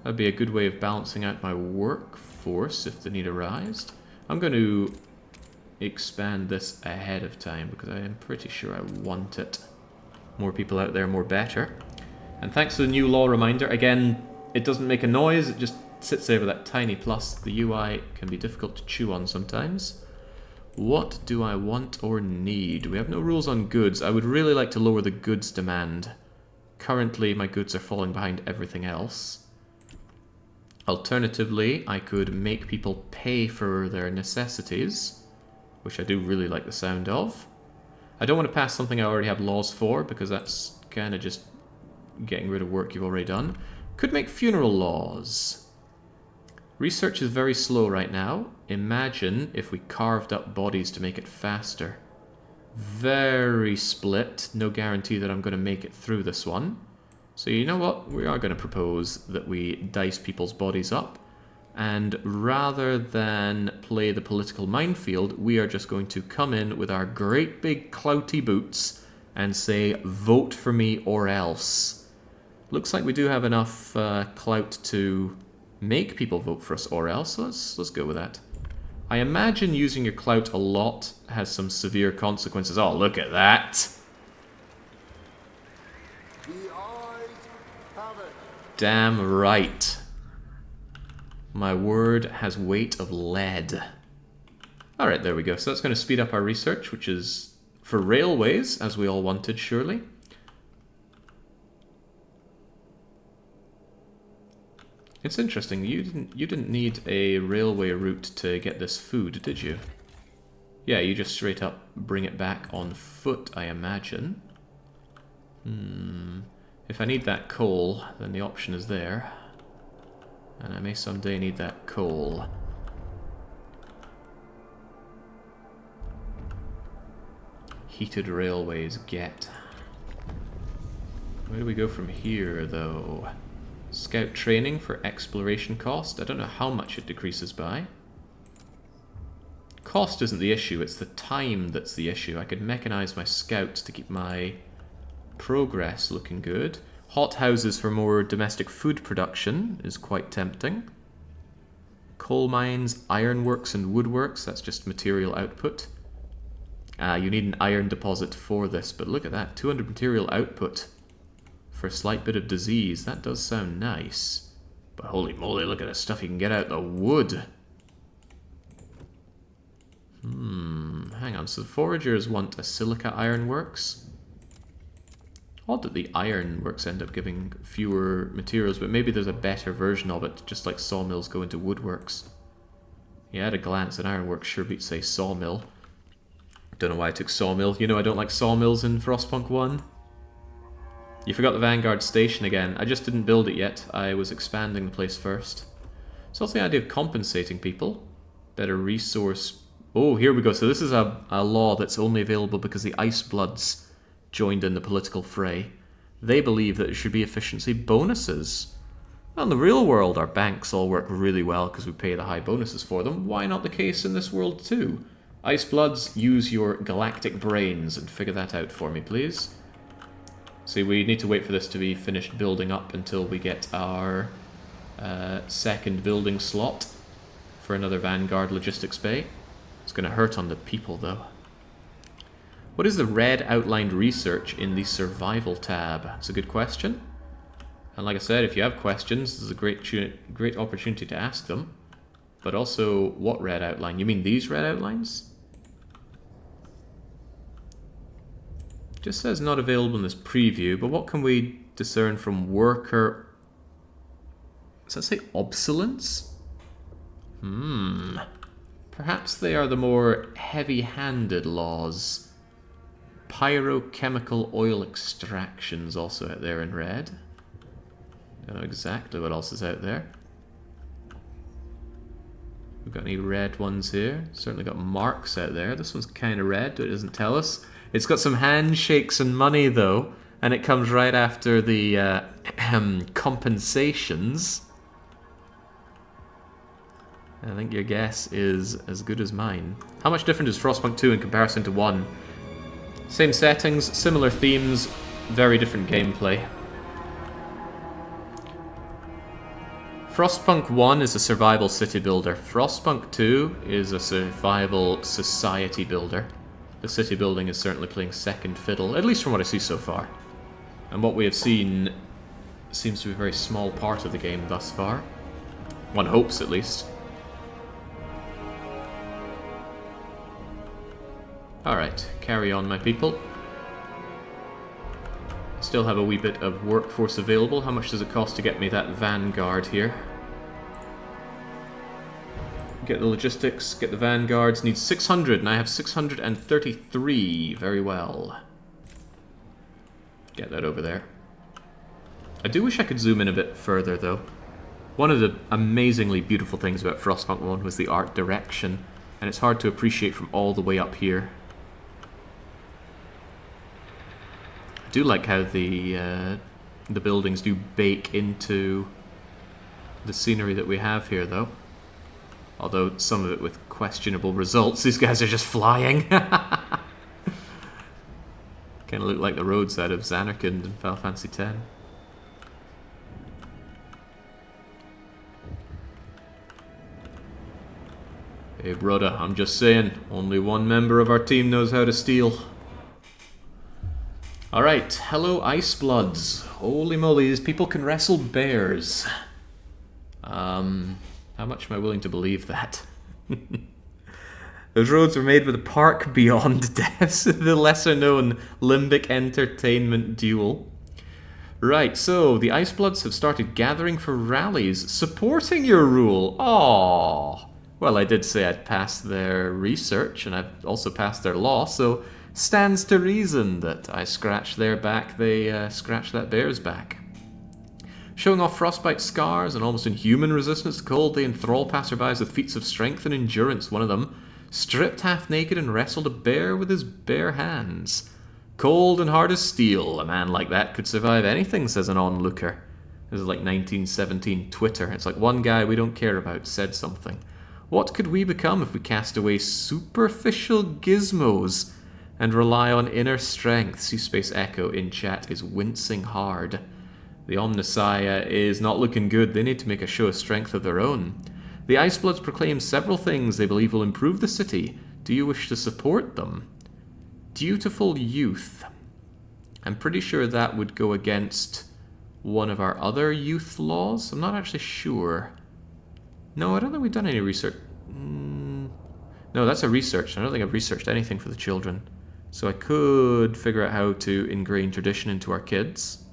That'd be a good way of balancing out my workforce if the need arised. I'm going to expand this ahead of time because I am pretty sure I want it. More people out there, more better. And thanks to the new law reminder, again, it doesn't make a noise, it just sits there with that tiny plus. The UI can be difficult to chew on sometimes. What do I want or need? We have no rules on goods. I would really like to lower the goods demand. Currently, my goods are falling behind everything else. Alternatively, I could make people pay for their necessities, which I do really like the sound of. I don't want to pass something I already have laws for, because that's kind of just getting rid of work you've already done. Could make funeral laws. Research is very slow right now. Imagine if we carved up bodies to make it faster. Very split. No guarantee that I'm going to make it through this one. So you know what? We are going to propose that we dice people's bodies up. And rather than play the political minefield, we are just going to come in with our great big clouty boots and say, vote for me or else. Looks like we do have enough clout to make people vote for us or else. So let's go with that. I imagine using your clout a lot has some severe consequences. Oh, look at that. The eyes have it. Damn right. My word has weight of lead. Alright, there we go. So that's going to speed up our research, which is for railways, as we all wanted, surely. It's interesting, you didn't need a railway route to get this food, did you? Yeah, you just straight up bring it back on foot, I imagine. If I need that coal, then the option is there. And I may someday need that coal. Heated railways, get. Where do we go from here, though? Scout training for exploration cost. I don't know how much it decreases by. Cost isn't the issue, it's the time that's the issue. I could mechanize my scouts to keep my progress looking good. Hot houses for more domestic food production is quite tempting. Coal mines, ironworks and woodworks, that's just material output. You need an iron deposit for this, but look at that, 200 material output for a slight bit of disease. That does sound nice. But holy moly, look at the stuff you can get out the wood. Hang on, so the foragers want a silica ironworks. Odd that the ironworks end up giving fewer materials, but maybe there's a better version of it, just like sawmills go into woodworks. Yeah, at a glance, an ironworks sure beats a sawmill. Don't know why I took sawmill. You know I don't like sawmills in Frostpunk 1. You forgot the Vanguard station again. I just didn't build it yet. I was expanding the place first. So what's the idea of compensating people? Better resource... Oh, here we go. So this is a law that's only available because the Ice Bloods joined in the political fray. They believe that there should be efficiency bonuses. Well, in the real world, our banks all work really well because we pay the high bonuses for them. Why not the case in this world too? Ice Bloods, use your galactic brains and figure that out for me, please. See, we need to wait for this to be finished building up until we get our second building slot for another Vanguard logistics bay. It's going to hurt on the people, though. What is the red outlined research in the survival tab? It's a good question. And like I said, if you have questions, this is a great opportunity to ask them. But also, what red outline? You mean these red outlines? Just says not available in this preview, but what can we discern from worker... Does that say obsolence? Perhaps they are the more heavy-handed laws. Pyrochemical oil extractions also out there in red. Don't know exactly what else is out there. We've got any red ones here? Certainly got marks out there. This one's kind of red, but it doesn't tell us. It's got some handshakes and money, though, and it comes right after the compensations. I think your guess is as good as mine. How much different is Frostpunk 2 in comparison to 1? Same settings, similar themes, very different gameplay. Frostpunk 1 is a survival city builder. Frostpunk 2 is a survival society builder. The city building is certainly playing second fiddle, at least from what I see so far. And what we have seen seems to be a very small part of the game thus far. One hopes, at least. Alright, carry on, my people. Still have a wee bit of workforce available. How much does it cost to get me that vanguard here? Get the logistics, get the vanguards. Need 600, and I have 633. Very well. Get that over there. I do wish I could zoom in a bit further, though. One of the amazingly beautiful things about Frostpunk 1 was the art direction, and it's hard to appreciate from all the way up here. I do like how the buildings do bake into the scenery that we have here, though. Although some of it with questionable results. These guys are just flying. Kind of look like the roads out of Zanarkand in Final Fantasy X. Hey brother, I'm just saying, only one member of our team knows how to steal. Alright, hello Icebloods. Holy moly, these people can wrestle bears. How much am I willing to believe that? Those roads were made with a park beyond deaths, the lesser known Limbic Entertainment duel. Right, so the Icebloods have started gathering for rallies, supporting your rule. Aww. Well, I did say I'd passed their research, and I've also passed their law, so stands to reason that I scratch their back, they scratch that bear's back. Showing off frostbite scars and almost inhuman resistance to cold, they enthrall passerbys with feats of strength and endurance. One of them stripped half naked and wrestled a bear with his bare hands. Cold and hard as steel, a man like that could survive anything, says an onlooker. This is like 1917 Twitter. It's like one guy we don't care about said something. What could we become if we cast away superficial gizmos and rely on inner strength? C-Space Echo in chat is wincing hard. The Omnissiah is not looking good. They need to make a show of strength of their own. The Icebloods proclaim several things they believe will improve the city. Do you wish to support them? Dutiful youth. I'm pretty sure that would go against one of our other youth laws. I'm not actually sure. No, I don't think we've done any research. No, that's a research. I don't think I've researched anything for the children. So I could figure out how to ingrain tradition into our kids.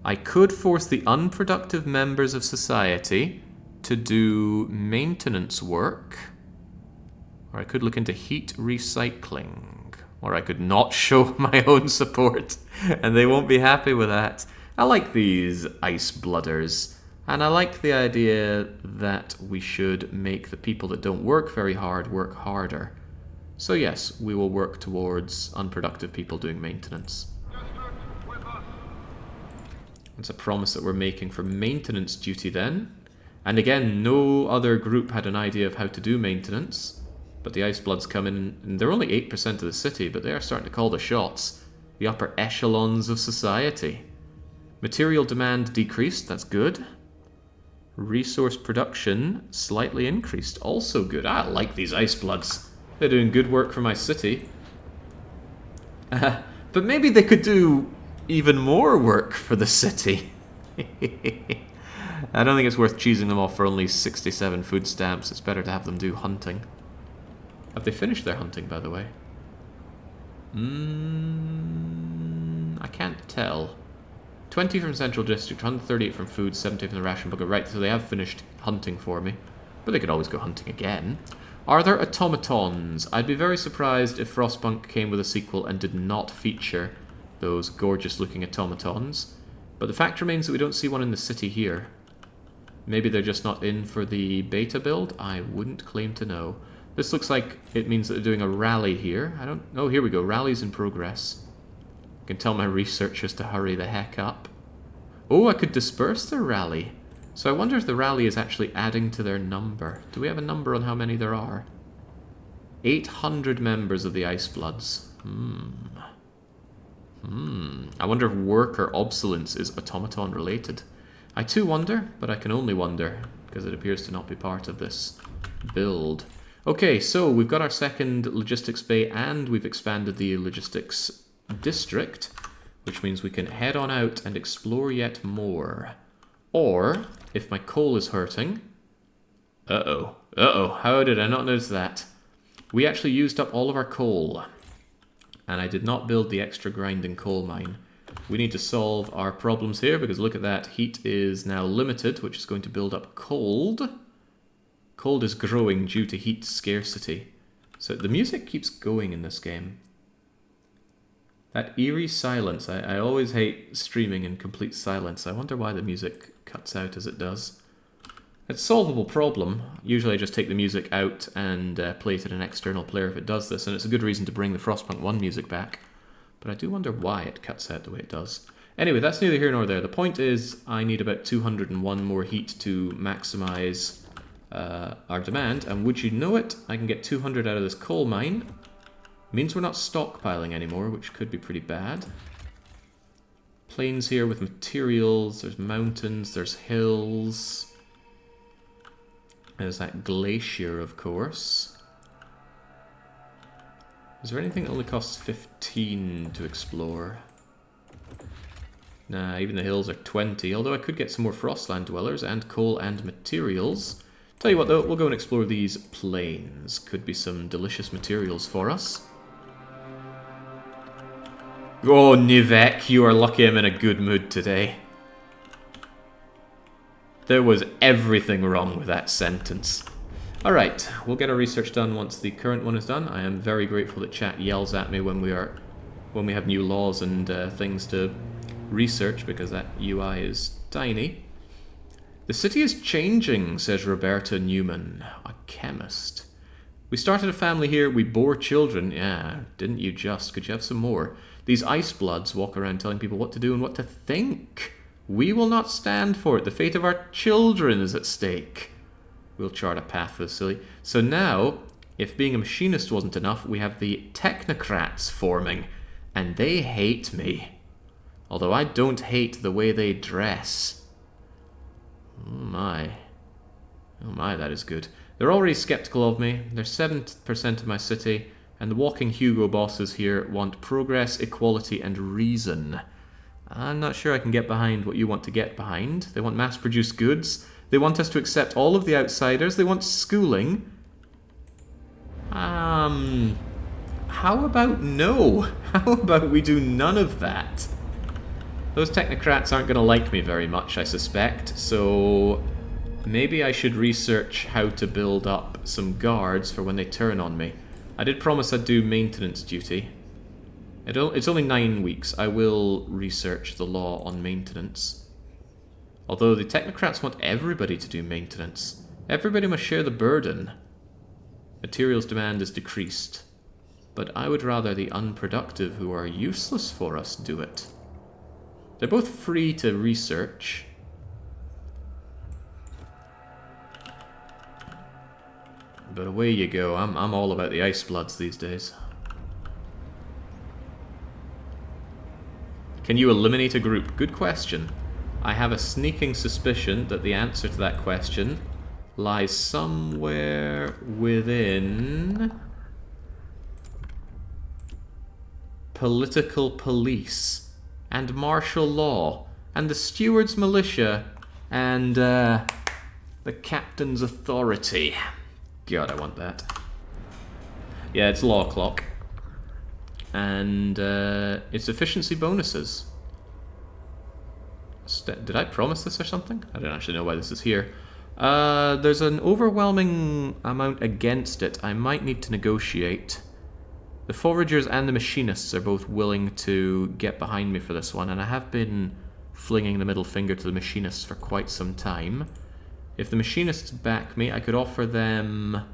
I could force the unproductive members of society to do maintenance work. Or I could look into heat recycling. Or I could not show my own support. And they won't be happy with that. I like these Iceblooders. And I like the idea that we should make the people that don't work very hard work harder. So yes, we will work towards unproductive people doing maintenance. It's a promise that we're making for maintenance duty then. And again, no other group had an idea of how to do maintenance. But the Icebloods come in, and they're only 8% of the city, but they are starting to call the shots. The upper echelons of society. Material demand decreased, that's good. Resource production slightly increased, also good. I like these Icebloods. They're doing good work for my city. But maybe they could do even more work for the city. I don't think it's worth cheesing them off for only 67 food stamps. It's better to have them do hunting. Have they finished their hunting, by the way? I can't tell. 20 from Central District, 138 from food, 70 from the ration book. Right, so they have finished hunting for me. But they could always go hunting again. Are there automatons? I'd be very surprised if Frostpunk came with a sequel and did not feature those gorgeous-looking automatons. But the fact remains that we don't see one in the city here. Maybe they're just not in for the beta build? I wouldn't claim to know. This looks like it means that they're doing a rally here. I don't... Oh, here we go. Rally's in progress. I can tell my researchers to hurry the heck up. Oh, I could disperse their rally. So I wonder if the rally is actually adding to their number. Do we have a number on how many there are? 800 members of the Icebloods. I wonder if worker obsolence is automaton related. I too wonder, but I can only wonder, because it appears to not be part of this build. Okay, so we've got our second logistics bay and we've expanded the logistics district, which means we can head on out and explore yet more. Or, if my coal is hurting... Uh-oh, how did I not notice that? We actually used up all of our coal, and I did not build the extra grinding coal mine. We need to solve our problems here, because look at that, heat is now limited, which is going to build up cold. Cold is growing due to heat scarcity. So the music keeps going in this game. That eerie silence, I always hate streaming in complete silence. I wonder why the music cuts out as it does. It's a solvable problem. Usually I just take the music out and play it in an external player if it does this, and it's a good reason to bring the Frostpunk 1 music back. But I do wonder why it cuts out the way it does. Anyway, that's neither here nor there. The point is, I need about 201 more heat to maximize our demand, and would you know it, I can get 200 out of this coal mine. Means we're not stockpiling anymore, which could be pretty bad. Plains here with materials, there's mountains, there's hills. There's that glacier, of course. Is there anything that only costs 15 to explore? Nah, even the hills are 20, although I could get some more Frostland dwellers and coal and materials. Tell you what though, we'll go and explore these plains. Could be some delicious materials for us. Oh, Nivek, you are lucky I'm in a good mood today. There was everything wrong with that sentence. Alright, we'll get our research done once the current one is done. I am very grateful that chat yells at me when we have new laws and things to research, because that UI is tiny. The city is changing, says Roberta Newman, a chemist. We started a family here, we bore children. Yeah, didn't you just? Could you have some more? These Icebloods walk around telling people what to do and what to think. We will not stand for it. The fate of our children is at stake. We'll chart a path for the silly. So now, if being a machinist wasn't enough, we have the technocrats forming, and they hate me. Although I don't hate the way they dress. Oh my, that is good. They're already skeptical of me. They're 7% of my city, and the walking Hugo bosses here want progress, equality, and reason. I'm not sure I can get behind what you want to get behind. They want mass-produced goods. They want us to accept all of the outsiders. They want schooling. How about no? How about we do none of that? Those technocrats aren't going to like me very much, I suspect, so maybe I should research how to build up some guards for when they turn on me. I did promise I'd do maintenance duty. It's only 9 weeks. I will research the law on maintenance. Although the technocrats want everybody to do maintenance. Everybody must share the burden. Materials demand is decreased. But I would rather the unproductive who are useless for us do it. They're both free to research. But away you go. I'm all about the Icebloods these days. Can you eliminate a group? Good question. I have a sneaking suspicion that the answer to that question lies somewhere within political police and martial law and the steward's militia and the captain's authority. God, I want that. Yeah, it's law clock. And it's efficiency bonuses. Did I promise this or something? I don't actually know why this is here. There's an overwhelming amount against it. I might need to negotiate. The foragers and the machinists are both willing to get behind me for this one, and I have been flinging the middle finger to the machinists for quite some time. If the machinists back me, I could offer them...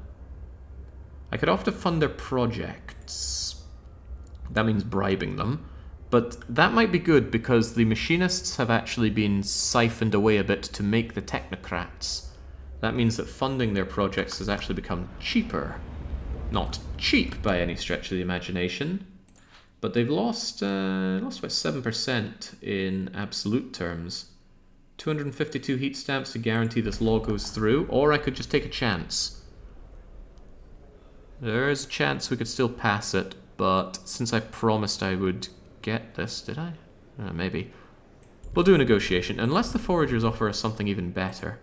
I could offer to fund their projects. That means bribing them. But that might be good because the machinists have actually been siphoned away a bit to make the technocrats. That means that funding their projects has actually become cheaper. Not cheap by any stretch of the imagination, but they've lost about 7% in absolute terms. 252 heat stamps to guarantee this law goes through, or I could just take a chance. There is a chance we could still pass it, but since I promised I would get this, did I? Maybe. We'll do a negotiation, unless the foragers offer us something even better.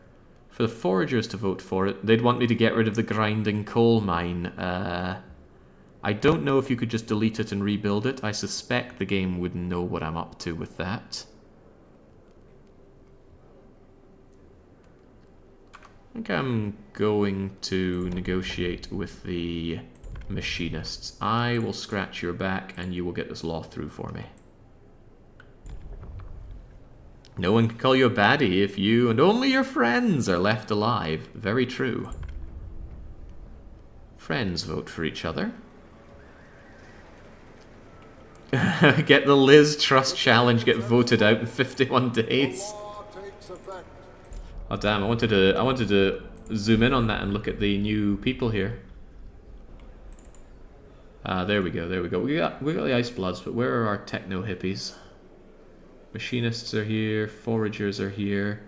For the foragers to vote for it, they'd want me to get rid of the grinding coal mine. I don't know if you could just delete it and rebuild it. I suspect the game would know what I'm up to with that. I think I'm going to negotiate with the machinists. I will scratch your back and you will get this law through for me. No one can call you a baddie if you and only your friends are left alive. Very true. Friends vote for each other. Get the Liz Trust Challenge, get voted out in 51 days. Law takes effect. Oh damn, I wanted to zoom in on that and look at the new people here. There we go, there we go. We got the Ice Bloods, but where are our techno hippies? Machinists are here, foragers are here.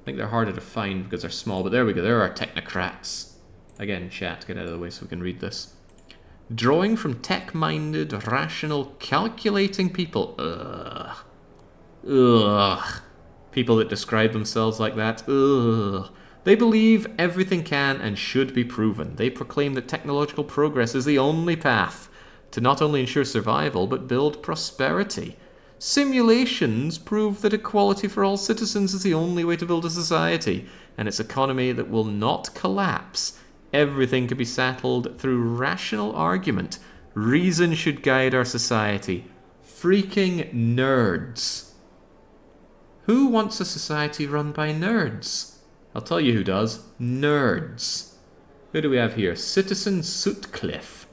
I think they're harder to find because they're small, but there we go, there are our technocrats. Again, chat, get out of the way so we can read this. Drawing from tech-minded, rational, calculating people. Ugh. Ugh. People that describe themselves like that. Ugh. They believe everything can and should be proven. They proclaim that technological progress is the only path to not only ensure survival, but build prosperity. Simulations prove that equality for all citizens is the only way to build a society, and its economy that will not collapse. Everything can be settled through rational argument. Reason should guide our society. Freaking nerds. Who wants a society run by nerds? I'll tell you who does. Nerds. Who do we have here? Citizen Sutcliffe.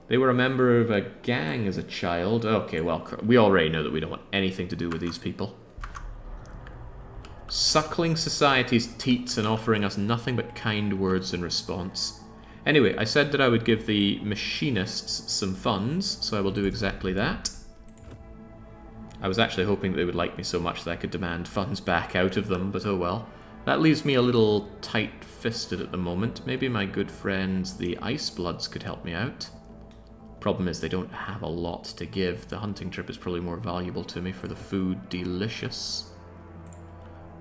They were a member of a gang as a child. Okay, well, we already know that we don't want anything to do with these people. Suckling society's teats and offering us nothing but kind words in response. Anyway, I said that I would give the machinists some funds, so I will do exactly that. I was actually hoping that they would like me so much that I could demand funds back out of them, but oh well. That leaves me a little tight-fisted at the moment. Maybe my good friends, the Ice Bloods, could help me out. Problem is they don't have a lot to give. The hunting trip is probably more valuable to me for the food. Delicious.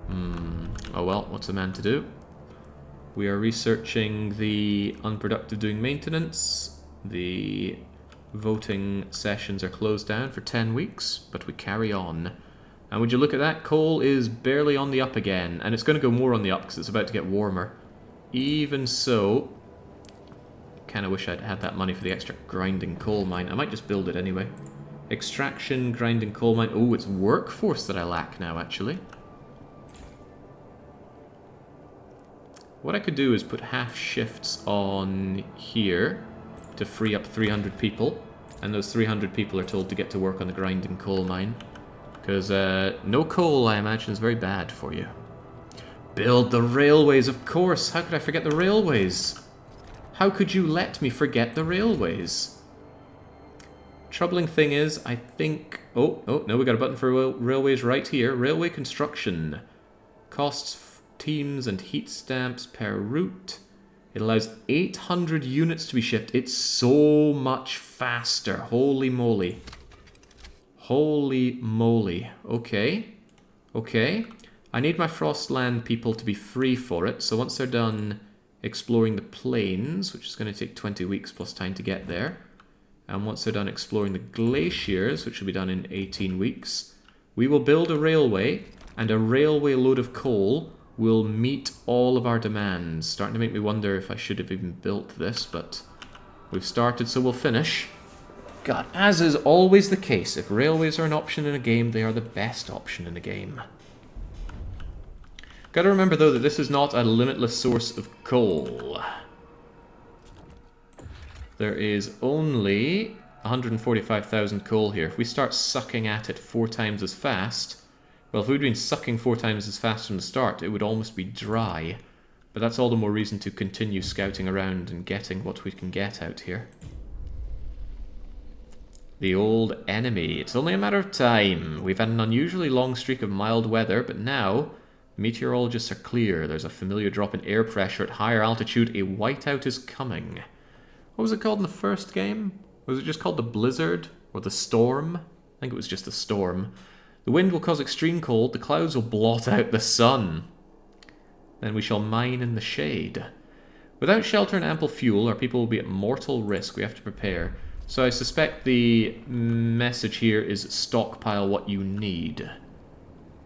Oh well, what's a man to do? We are researching the unproductive doing maintenance. The voting sessions are closed down for 10 weeks, but we carry on. And would you look at that? Coal is barely on the up again, and it's going to go more on the up because it's about to get warmer. Even so, kind of wish I'd had that money for the extra grinding coal mine. I might just build it anyway. Extraction, grinding coal mine. Oh, it's workforce that I lack now, actually. What I could do is put half shifts on here to free up 300 people. And those 300 people are told to get to work on the grinding coal mine. Because no coal, I imagine, is very bad for you. Build the railways, of course. How could I forget the railways? How could you let me forget the railways? Troubling thing is, I think... Oh, no, we got a button for railways right here. Railway construction. Costs teams and heat stamps per route. It allows 800 units to be shipped. It's so much faster. Holy moly. Holy moly. Okay. Okay. I need my Frostland people to be free for it. So once they're done exploring the plains, which is going to take 20 weeks plus time to get there, and once they're done exploring the glaciers, which will be done in 18 weeks, we will build a railway, and a railway load of coal will meet all of our demands. Starting to make me wonder if I should have even built this, but we've started, so we'll finish. God, as is always the case, if railways are an option in a game, they are the best option in a game. Gotta remember, though, that this is not a limitless source of coal. There is only 145,000 coal here. If we start sucking at it 4 times as fast... Well, if we'd been sucking 4 times as fast from the start, it would almost be dry. But that's all the more reason to continue scouting around and getting what we can get out here. The old enemy. It's only a matter of time. We've had an unusually long streak of mild weather, but now meteorologists are clear. There's a familiar drop in air pressure at higher altitude. A whiteout is coming. What was it called in the first game? Was it just called the blizzard? Or the storm? I think it was just the storm. The wind will cause extreme cold. The clouds will blot out the sun. Then we shall mine in the shade. Without shelter and ample fuel, our people will be at mortal risk. We have to prepare. So I suspect the message here is stockpile what you need.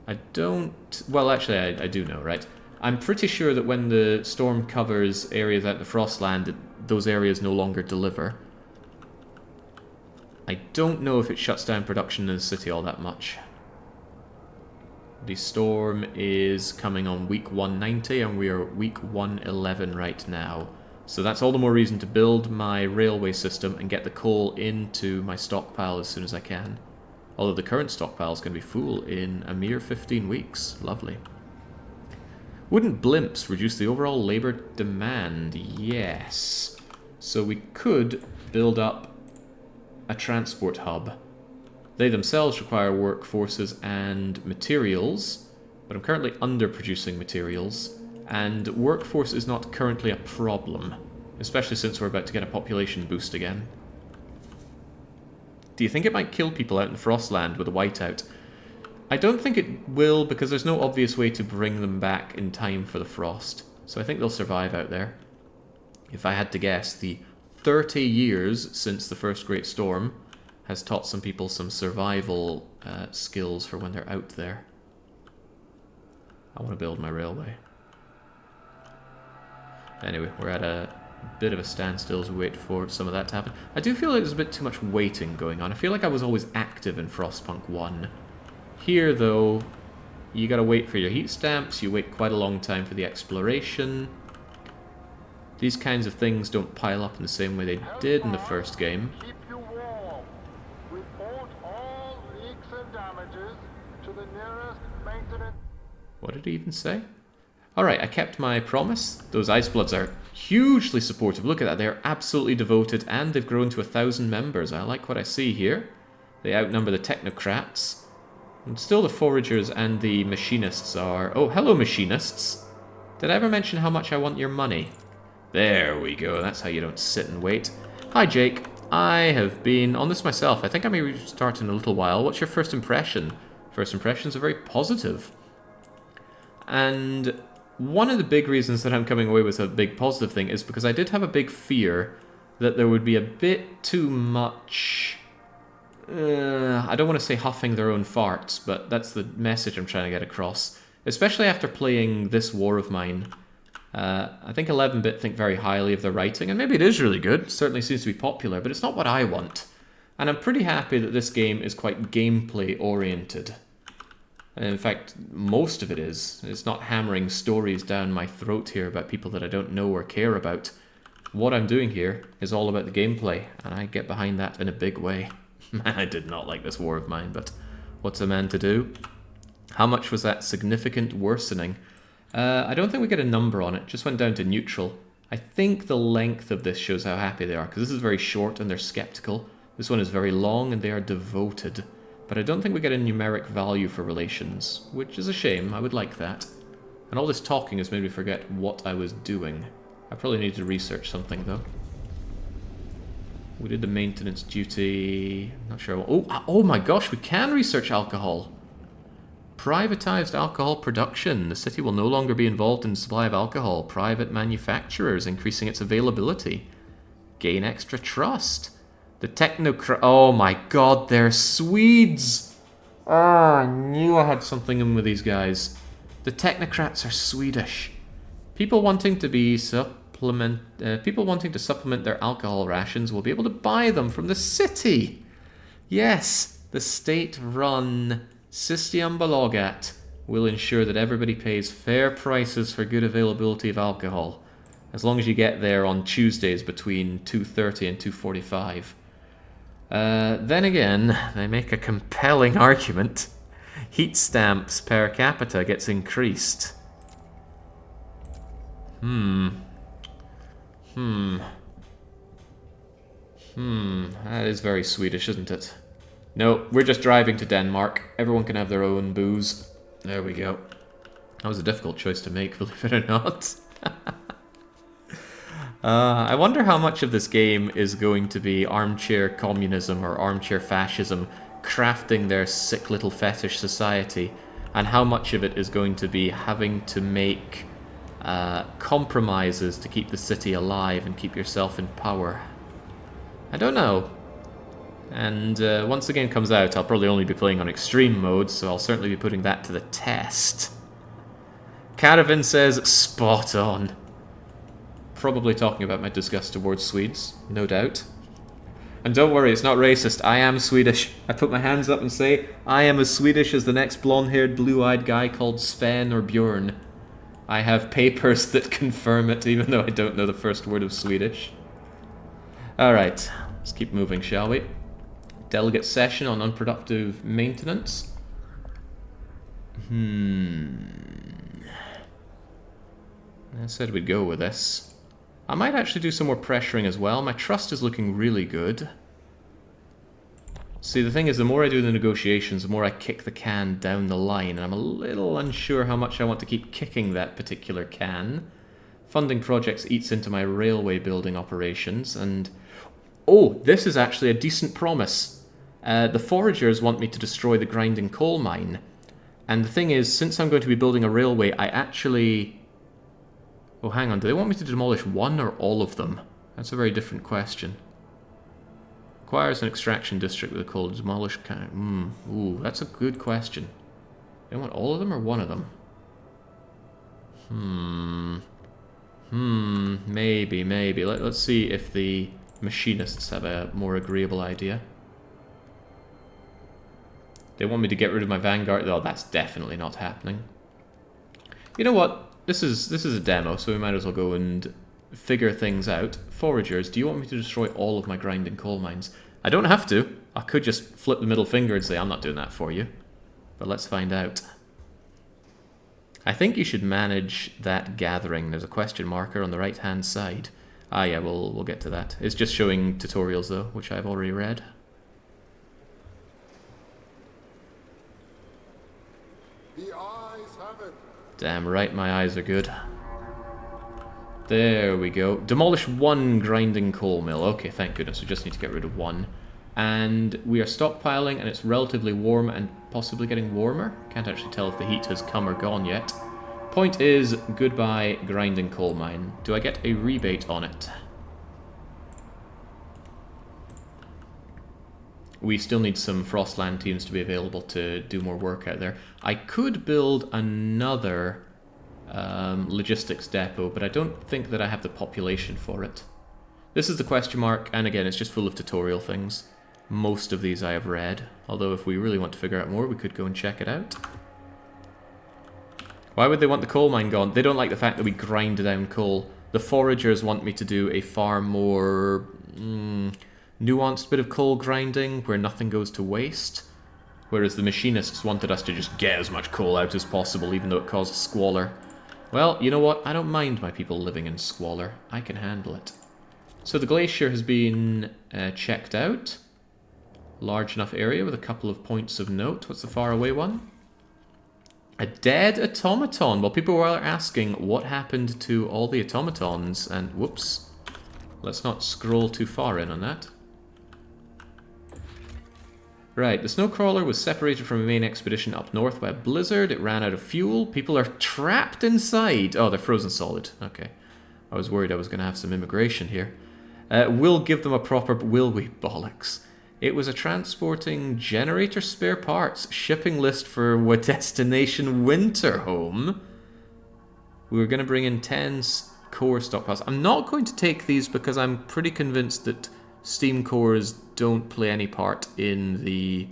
I don't... Well, actually, I do know, right? I'm pretty sure that when the storm covers areas out in the Frostland, those areas no longer deliver. I don't know if it shuts down production in the city all that much. The storm is coming on week 190, and we are week 111 right now. So that's all the more reason to build my railway system and get the coal into my stockpile as soon as I can. Although the current stockpile is going to be full in a mere 15 weeks. Lovely. Wouldn't blimps reduce the overall labour demand? Yes. So we could build up a transport hub. They themselves require workforces and materials, but I'm currently underproducing materials. And workforce is not currently a problem, especially since we're about to get a population boost again. Do you think it might kill people out in Frostland with a whiteout? I don't think it will, because there's no obvious way to bring them back in time for the frost. So I think they'll survive out there. If I had to guess, the 30 years since the first Great Storm has taught some people some survival skills for when they're out there. I want to build my railway. Anyway, we're at a bit of a standstill as we wait for some of that to happen. I do feel like there's a bit too much waiting going on. I feel like I was always active in Frostpunk 1. Here, though, you gotta wait for your heat stamps, you wait quite a long time for the exploration. These kinds of things don't pile up in the same way they did in the first game. Keep you warm. Report all leaks and damages to the nearest maintenance. What did he even say? Alright, I kept my promise. Those Icebloods are hugely supportive. Look at that, they're absolutely devoted, and they've grown to 1,000 members. I like what I see here. They outnumber the technocrats. And still the foragers and the machinists are... Oh, hello machinists. Did I ever mention how much I want your money? There we go, that's how you don't sit and wait. Hi Jake, I have been on this myself. I think I may restart in a little while. What's your first impression? First impressions are very positive. And one of the big reasons that I'm coming away with a big positive thing is because I did have a big fear that there would be a bit too much... I don't want to say huffing their own farts, but that's the message I'm trying to get across. Especially after playing this war of mine. I think 11-bit think very highly of the writing, and maybe it is really good. It certainly seems to be popular, but it's not what I want. And I'm pretty happy that this game is quite gameplay-oriented. In fact, most of it is. It's not hammering stories down my throat here about people that I don't know or care about. What I'm doing here is all about the gameplay, and I get behind that in a big way. I did not like this war of mine, but what's a man to do? How much was that significant worsening? I don't think we get a number on it, just went down to neutral. I think the length of this shows how happy they are, because this is very short and they're skeptical. This one is very long and they are devoted. But I don't think we get a numeric value for relations, which is a shame. I would like that. And all this talking has made me forget what I was doing. I probably need to research something, though. We did the maintenance duty... Not sure. Oh my gosh, we can research alcohol. Privatized alcohol production. The city will no longer be involved in the supply of alcohol. Private manufacturers, increasing its availability. Gain extra trust. The technocrat... Oh my god, they're Swedes! Oh, I knew I had something in with these guys. The technocrats are Swedish. People wanting to supplement their alcohol rations will be able to buy them from the city. Yes, the state-run Systembolaget will ensure that everybody pays fair prices for good availability of alcohol, as long as you get there on Tuesdays between 2:30 and 2:45. Then again, they make a compelling argument. Heat stamps per capita gets increased. That is very Swedish, isn't it? No, we're just driving to Denmark. Everyone can have their own booze. There we go. That was a difficult choice to make, believe it or not. I wonder how much of this game is going to be armchair communism or armchair fascism crafting their sick little fetish society, and how much of it is going to be having to make compromises to keep the city alive and keep yourself in power. I don't know. And once the game comes out, I'll probably only be playing on extreme mode, so I'll certainly be putting that to the test. Caravan says, spot on. Probably talking about my disgust towards Swedes, no doubt. And don't worry, it's not racist. I am Swedish. I put my hands up and say, I am as Swedish as the next blonde-haired, blue-eyed guy called Sven or Björn. I have papers that confirm it, even though I don't know the first word of Swedish. Alright, let's keep moving, shall we? Delegate session on unproductive maintenance. I said we'd go with this. I might actually do some more pressuring as well. My trust is looking really good. See, the thing is, the more I do the negotiations, the more I kick the can down the line, and I'm a little unsure how much I want to keep kicking that particular can. Funding projects eats into my railway building operations, and... oh, this is actually a decent promise. The foragers want me to destroy the grinding coal mine. And the thing is, since I'm going to be building a railway, I actually... oh, hang on, do they want me to demolish one or all of them? That's a very different question. Requires an extraction district with a coal to demolish... ooh, that's a good question. They want all of them or one of them? Maybe. Let's see if the machinists have a more agreeable idea. They want me to get rid of my vanguard. Oh, that's definitely not happening. You know what? This is a demo, so we might as well go and figure things out. Foragers, do you want me to destroy all of my grinding coal mines? I don't have to. I could just flip the middle finger and say, I'm not doing that for you. But let's find out. I think you should manage that gathering. There's a question marker on the right-hand side. Ah, yeah, we'll get to that. It's just showing tutorials, though, which I've already read. The eyes have it. Damn right, my eyes are good. There we go. Demolish one grinding coal mill. Okay, thank goodness. We just need to get rid of one. And we are stockpiling, and it's relatively warm and possibly getting warmer. Can't actually tell if the heat has come or gone yet. Point is, goodbye grinding coal mine. Do I get a rebate on it? We still need some Frostland teams to be available to do more work out there. I could build another logistics depot, but I don't think that I have the population for it. This is the question mark, and again, it's just full of tutorial things. Most of these I have read, although if we really want to figure out more, we could go and check it out. Why would they want the coal mine gone? They don't like the fact that we grind down coal. The foragers want me to do a far more nuanced bit of coal grinding, where nothing goes to waste. Whereas the machinists wanted us to just get as much coal out as possible, even though it caused squalor. Well, you know what? I don't mind my people living in squalor. I can handle it. So the glacier has been checked out. Large enough area with a couple of points of note. What's the faraway one? A dead automaton. Well, people were asking what happened to all the automatons, and whoops. Let's not scroll too far in on that. Right, the snowcrawler was separated from a main expedition up north by a blizzard. It ran out of fuel. People are trapped inside. Oh, they're frozen solid. Okay. I was worried I was going to have some immigration here. We'll give them a proper... will we? Bollocks. It was a transporting generator spare parts. Shipping list for what destination Winterhome. We were going to bring in 10 core stockpiles. I'm not going to take these because I'm pretty convinced that steam cores don't play any part in the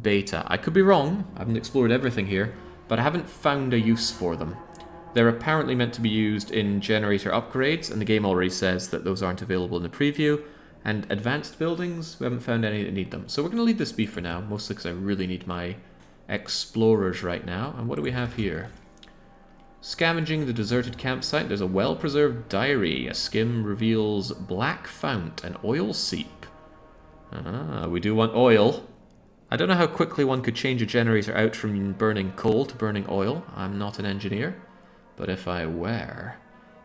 beta. I could be wrong. I haven't explored everything here, but I haven't found a use for them. They're apparently meant to be used in generator upgrades, and the game already says that those aren't available in the preview. And advanced buildings, we haven't found any that need them. So we're going to leave this be for now, mostly because I really need my explorers right now. And what do we have here? Scavenging the deserted campsite, there's a well-preserved diary. A skim reveals black fount and oil seep. Ah, we do want oil. I don't know how quickly one could change a generator out from burning coal to burning oil. I'm not an engineer. But if I were...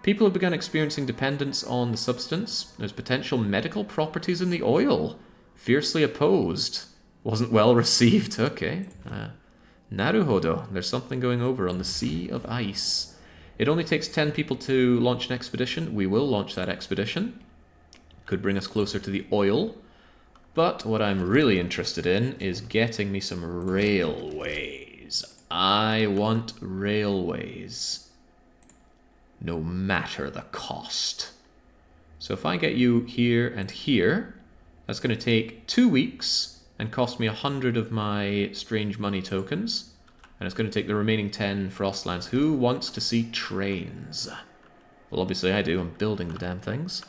People have begun experiencing dependence on the substance. There's potential medical properties in the oil. Fiercely opposed. Wasn't well received. Okay. Naruhodo. There's something going over on the Sea of Ice. It only takes 10 people to launch an expedition. We will launch that expedition. Could bring us closer to the oil. But what I'm really interested in is getting me some railways. I want railways. No matter the cost. So if I get you here and here, that's going to take 2 weeks and cost me 100 of my strange money tokens. And it's going to take the remaining 10 Frostlands. Who wants to see trains? Well, obviously I do. I'm building the damn things.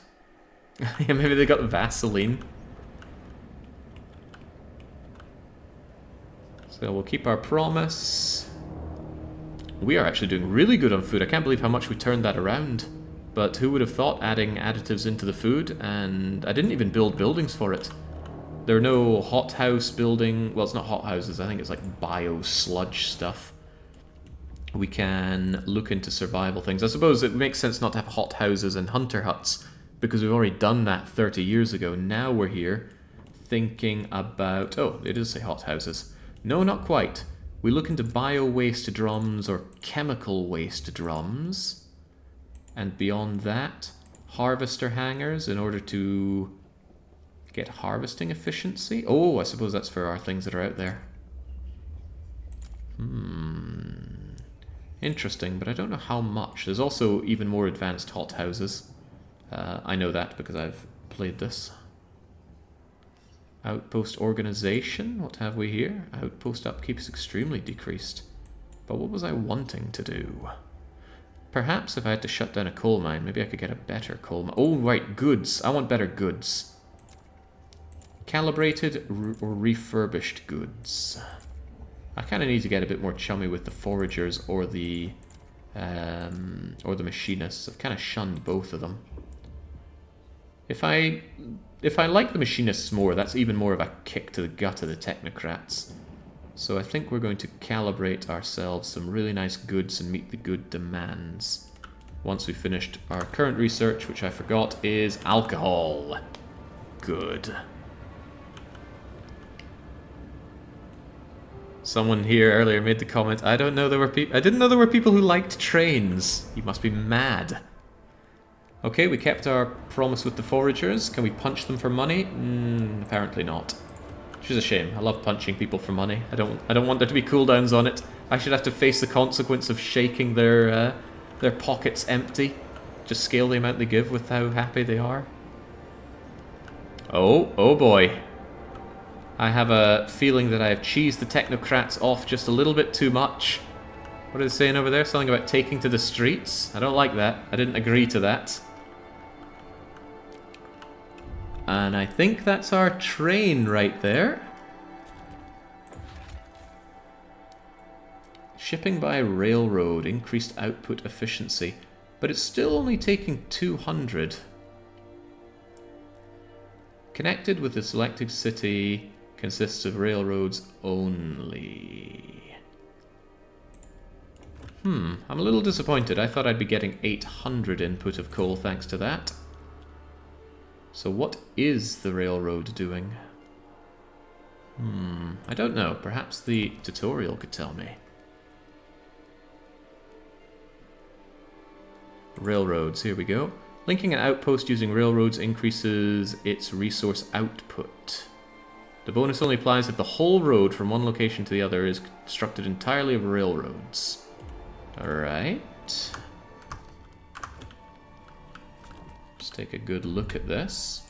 Yeah, maybe they got Vaseline. So we'll keep our promise. We are actually doing really good on food. I can't believe how much we turned that around. But who would have thought adding additives into the food? And I didn't even build buildings for it. There are no hothouse building... Well, it's not hothouses. I think it's like bio-sludge stuff. We can look into survival things. I suppose it makes sense not to have hothouses and hunter huts, because we've already done that 30 years ago. Now we're here thinking about... Oh, it does say hothouses. No, not quite. We look into bio-waste drums or chemical waste drums. And beyond that, harvester hangars in order to get harvesting efficiency. Oh, I suppose that's for our things that are out there. Interesting, but I don't know how much. There's also even more advanced hothouses. I know that because I've played this. Outpost organization, what have we here? Outpost upkeep is extremely decreased. But what was I wanting to do? Perhaps if I had to shut down a coal mine, maybe I could get a better coal mine. Oh, right, goods. I want better goods. Calibrated or refurbished goods. I kind of need to get a bit more chummy with the foragers or the machinists. I've kind of shunned both of them. If I like the machinists more, that's even more of a kick to the gut of the technocrats. So I think we're going to calibrate ourselves some really nice goods and meet the good demands. Once we've finished our current research, which I forgot, is alcohol. Good. Someone here earlier made the comment, I didn't know there were people who liked trains. You must be mad. Okay, we kept our promise with the foragers. Can we punch them for money? Apparently not. Which is a shame. I love punching people for money. I don't want there to be cooldowns on it. I should have to face the consequence of shaking their pockets empty. Just scale the amount they give with how happy they are. Oh boy. I have a feeling that I have cheesed the technocrats off just a little bit too much. What are they saying over there? Something about taking to the streets? I don't like that. I didn't agree to that. And I think that's our train right there. Shipping by railroad, increased output efficiency. But it's still only taking 200. Connected with the selected city consists of railroads only. I'm a little disappointed. I thought I'd be getting 800 input of coal thanks to that. So what is the railroad doing? I don't know. Perhaps the tutorial could tell me. Railroads, here we go. Linking an outpost using railroads increases its resource output. The bonus only applies if the whole road from one location to the other is constructed entirely of railroads. Alright. Let's take a good look at this.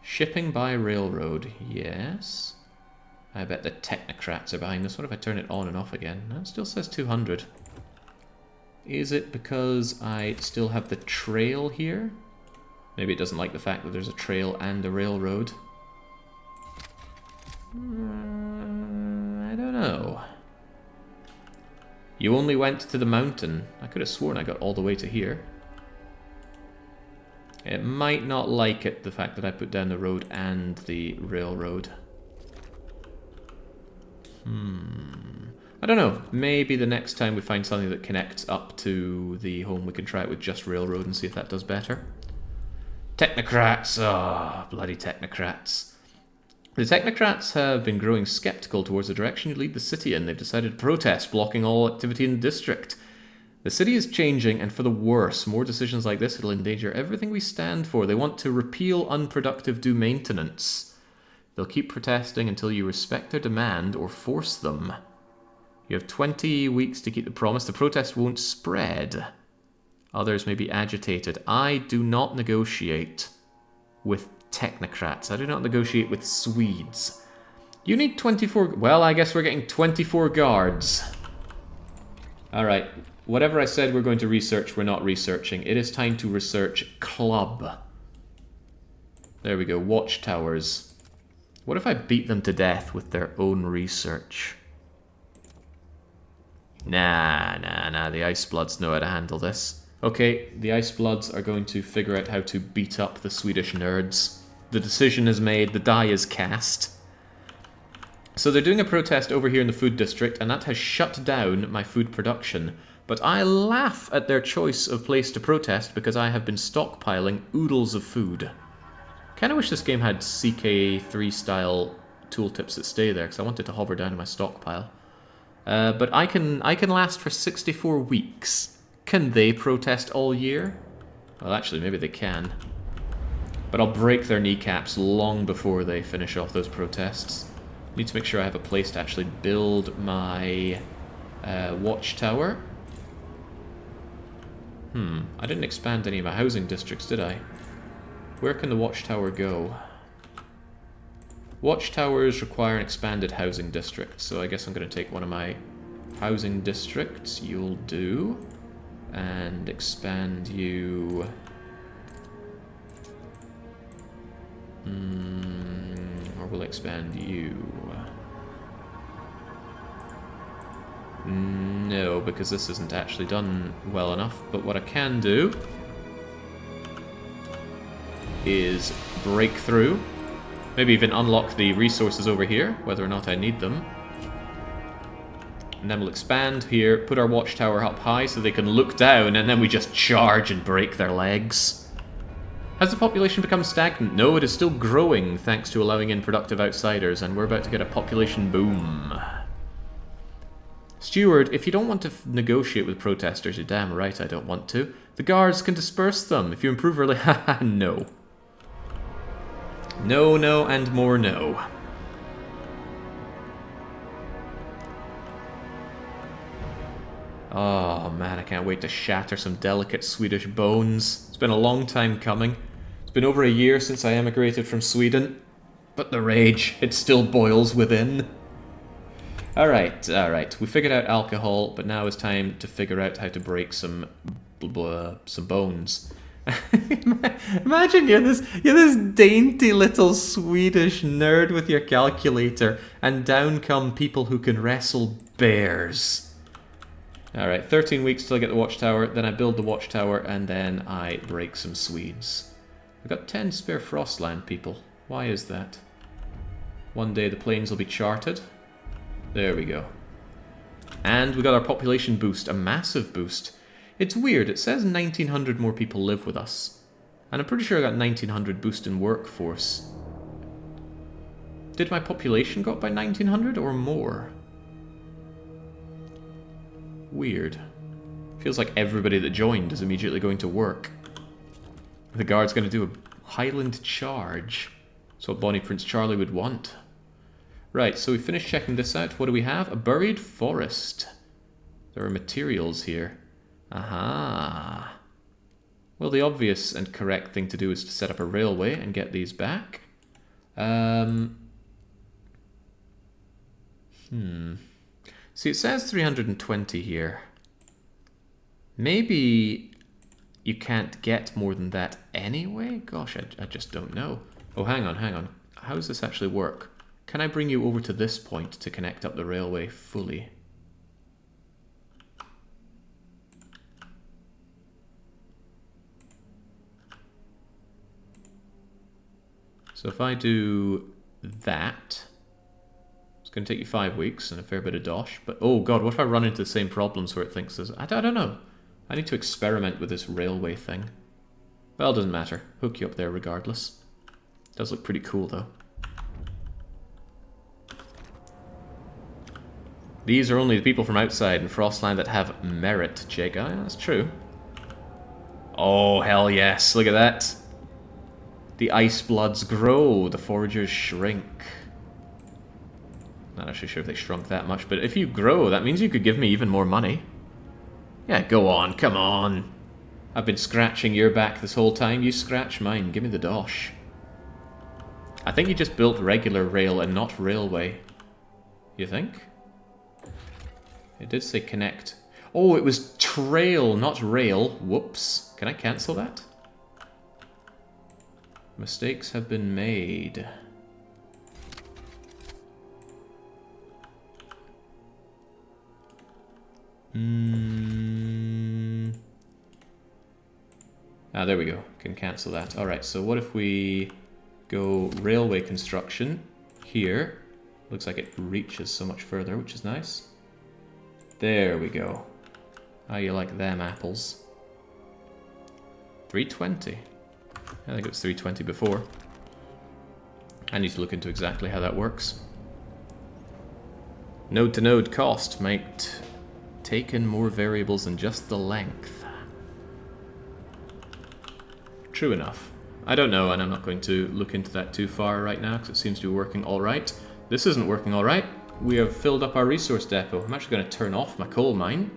Shipping by railroad, yes. I bet the technocrats are behind this. What if I turn it on and off again? No, it still says 200. Is it because I still have the trail here? Maybe it doesn't like the fact that there's a trail and a railroad. I don't know. You only went to the mountain. I could have sworn I got all the way to here. It might not like it, the fact that I put down the road and the railroad. I don't know. Maybe the next time we find something that connects up to the home, we can try it with just railroad and see if that does better. Technocrats! Oh, bloody technocrats. The technocrats have been growing skeptical towards the direction you lead the city in. They've decided to protest, blocking all activity in the district. The city is changing, and for the worse. More decisions like this will endanger everything we stand for. They want to repeal unproductive do maintenance. They'll keep protesting until you respect their demand or force them. You have 20 weeks to keep the promise. The protest won't spread. Others may be agitated. I do not negotiate with technocrats. I do not negotiate with Swedes. You need 24... Well, I guess we're getting 24 guards. Alright. Whatever I said we're going to research, we're not researching. It is time to research club. There we go. Watchtowers. What if I beat them to death with their own research? Nah. The Icebloods know how to handle this. Okay, the Icebloods are going to figure out how to beat up the Swedish nerds. The decision is made. The die is cast. So they're doing a protest over here in the food district, and that has shut down my food production. But I laugh at their choice of place to protest because I have been stockpiling oodles of food. Kinda wish this game had CK3 style tooltips that stay there, because I wanted to hover down in my stockpile. But I can last for 64 weeks. Can they protest all year? Well, actually, maybe they can. But I'll break their kneecaps long before they finish off those protests. Need to make sure I have a place to actually build my watchtower. I didn't expand any of my housing districts, did I? Where can the watchtower go? Watchtowers require an expanded housing district, so I guess I'm going to take one of my housing districts. You'll do. And expand you... or we'll expand you. No, because this isn't actually done well enough. But what I can do is break through. Maybe even unlock the resources over here, whether or not I need them. And then we'll expand here, put our watchtower up high so they can look down, and then we just charge and break their legs. Has the population become stagnant? No, it is still growing thanks to allowing in productive outsiders, and we're about to get a population boom. Steward, if you don't want to negotiate with protesters, you're damn right I don't want to. The guards can disperse them. If you improve early... Haha, no. No, no, and more no. Oh man, I can't wait to shatter some delicate Swedish bones. It's been a long time coming. It's been over a year since I emigrated from Sweden. But the rage, it still boils within. Alright. We figured out alcohol, but now it's time to figure out how to break some bones. Imagine you're this dainty little Swedish nerd with your calculator, and down come people who can wrestle bears. Alright, 13 weeks till I get the watchtower, then I build the watchtower, and then I break some Swedes. I've got 10 spare Frostland people. Why is that? One day the plains will be charted. There we go. And we got our population boost, a massive boost. It's weird, it says 1900 more people live with us. And I'm pretty sure I got 1900 boost in workforce. Did my population go up by 1900 or more? Weird. Feels like everybody that joined is immediately going to work. The guard's going to do a Highland charge. That's what Bonnie Prince Charlie would want. Right, so we finished checking this out. What do we have? A buried forest. There are materials here. Aha. Well, the obvious and correct thing to do is to set up a railway and get these back. See, it says 320 here. Maybe you can't get more than that anyway? Gosh, I just don't know. Oh, hang on, hang on. How does this actually work? Can I bring you over to this point to connect up the railway fully? So if I do that, it's going to take you 5 weeks and a fair bit of dosh. But oh god, what if I run into the same problems where it thinks there's... I don't know. I need to experiment with this railway thing. Well, it doesn't matter. Hook you up there regardless. Does look pretty cool though. These are only the people from outside in Frostland that have merit, Jake. Oh, yeah, that's true. Oh, hell yes. Look at that. The ice bloods grow, the foragers shrink. Not actually sure if they shrunk that much, but if you grow, that means you could give me even more money. Yeah, go on, come on. I've been scratching your back this whole time, you scratch mine, give me the dosh. I think you just built regular rail and not railway. You think? It did say connect. Oh, it was trail, not rail. Whoops. Can I cancel that? Mistakes have been made. Ah, there we go. Can cancel that. Alright, so what if we go railway construction here? Looks like it reaches so much further, which is nice. There we go. How you like them apples? 320. I think it was 320 before. I need to look into exactly how that works. Node to node cost might take in more variables than just the length. True enough. I don't know, and I'm not going to look into that too far right now because it seems to be working alright. This isn't working alright. We have filled up our resource depot. I'm actually going to turn off my coal mine.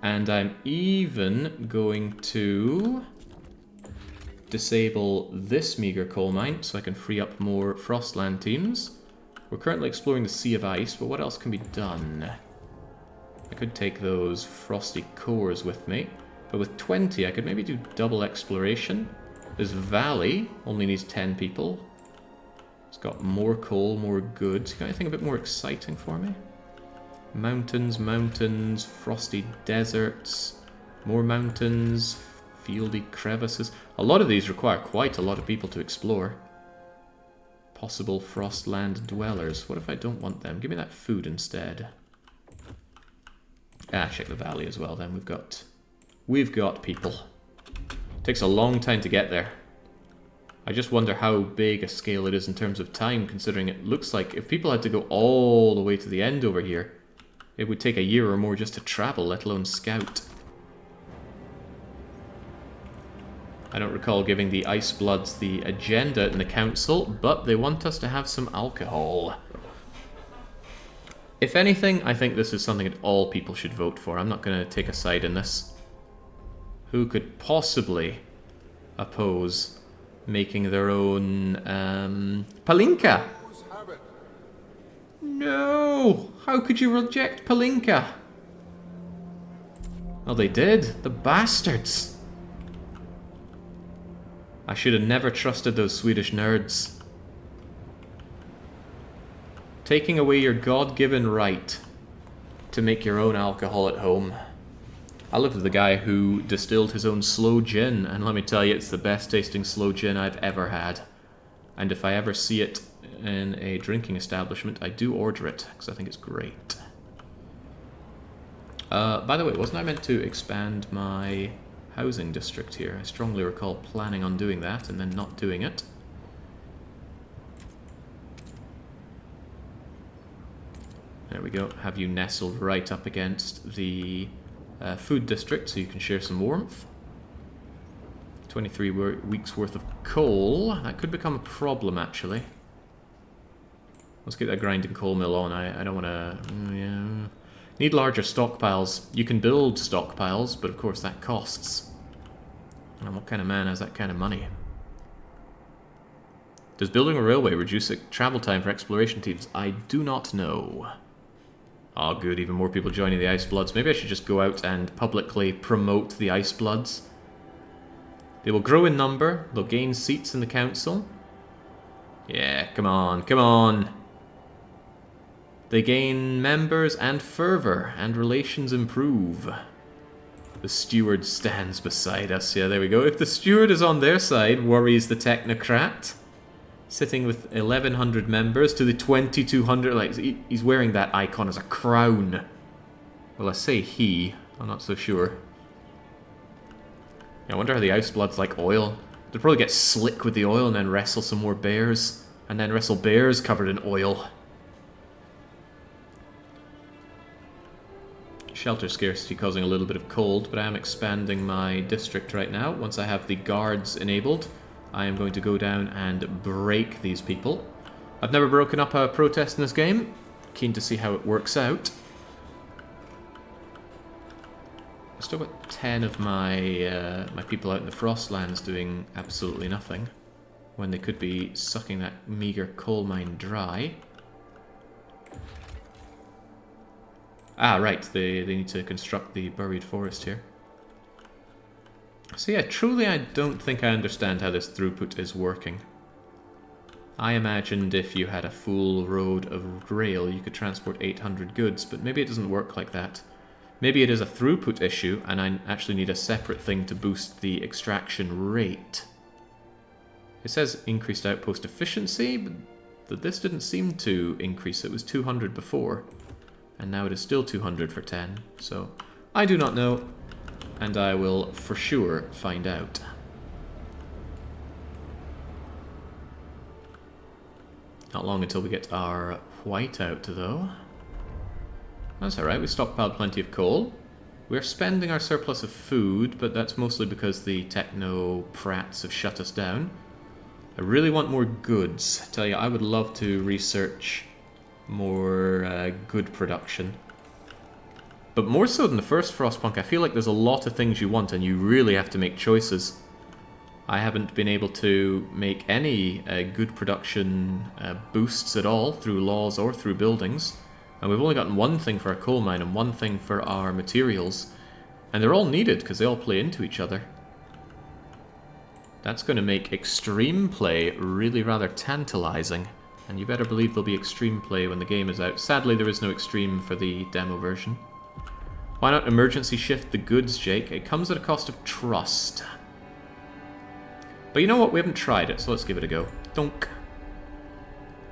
And I'm even going to disable this meager coal mine so I can free up more Frostland teams. We're currently exploring the Sea of Ice, but what else can be done? I could take those frosty cores with me, but with 20 I could maybe do double exploration. This valley only needs 10 people. It's got more coal, more goods. Got anything a bit more exciting for me? Mountains, mountains, frosty deserts, more mountains, fieldy crevices. A lot of these require quite a lot of people to explore. Possible Frostland dwellers. What if I don't want them? Give me that food instead. Ah, check the valley as well then. We've got people. Takes a long time to get there. I just wonder how big a scale it is in terms of time, considering it looks like if people had to go all the way to the end over here, it would take a year or more just to travel, let alone scout. I don't recall giving the Ice Bloods the agenda in the council, but they want us to have some alcohol. If anything, I think this is something that all people should vote for. I'm not going to take a side in this. Who could possibly oppose making their own Palinka? No! How could you reject Palinka? Well, they did. The bastards. I should have never trusted those Swedish nerds. Taking away your God-given right to make your own alcohol at home. I lived with a guy who distilled his own sloe gin, and let me tell you, it's the best tasting sloe gin I've ever had. And if I ever see it in a drinking establishment, I do order it, because I think it's great. By the way, wasn't I meant to expand my housing district here? I strongly recall planning on doing that and then not doing it. There we go. Have you nestled right up against the food district so you can share some warmth. 23 weeks worth of coal. That could become a problem, actually. Let's get that grinding coal mill on. I don't want to... yeah. Need larger stockpiles. You can build stockpiles, but of course that costs. And what kind of man has that kind of money? Does building a railway reduce travel time for exploration teams? I do not know. Oh good, even more people joining the Ice Bloods. Maybe I should just go out and publicly promote the Ice Bloods. They will grow in number. They'll gain seats in the council. Yeah, come on, come on. They gain members and fervor, and relations improve. The steward stands beside us. Yeah, there we go. If the steward is on their side, worries the technocrat. Sitting with 1,100 members to the 2,200. Like, he's wearing that icon as a crown. Well, I say he. I'm not so sure. Yeah, I wonder how the Icebloods like oil. They'll probably get slick with the oil and then wrestle some more bears. And then wrestle bears covered in oil. Shelter scarcity causing a little bit of cold, but I am expanding my district right now. Once I have the guards enabled, I am going to go down and break these people. I've never broken up a protest in this game. Keen to see how it works out. I've still got 10 of my my people out in the Frostlands doing absolutely nothing, when they could be sucking that meager coal mine dry. Ah, right, they need to construct the buried forest here. So yeah, truly I don't think I understand how this throughput is working. I imagined if you had a full road of rail, you could transport 800 goods, but maybe it doesn't work like that. Maybe it is a throughput issue, and I actually need a separate thing to boost the extraction rate. It says increased outpost efficiency, but this didn't seem to increase. It was 200 before, and now it is still 200 for 10. So I do not know, and I will for sure find out. Not long until we get our whiteout, though. That's alright, we stockpiled plenty of coal. We're spending our surplus of food, but that's mostly because the techno-prats have shut us down. I really want more goods. I tell you, I would love to research more good production. But more so than the first Frostpunk, I feel like there's a lot of things you want and you really have to make choices. I haven't been able to make any good production boosts at all through laws or through buildings. And we've only gotten one thing for our coal mine and one thing for our materials. And they're all needed because they all play into each other. That's going to make extreme play really rather tantalizing. And you better believe there'll be extreme play when the game is out. Sadly, there is no extreme for the demo version. Why not emergency shift the goods, Jake? It comes at a cost of trust. But you know what? We haven't tried it, so let's give it a go. Donk.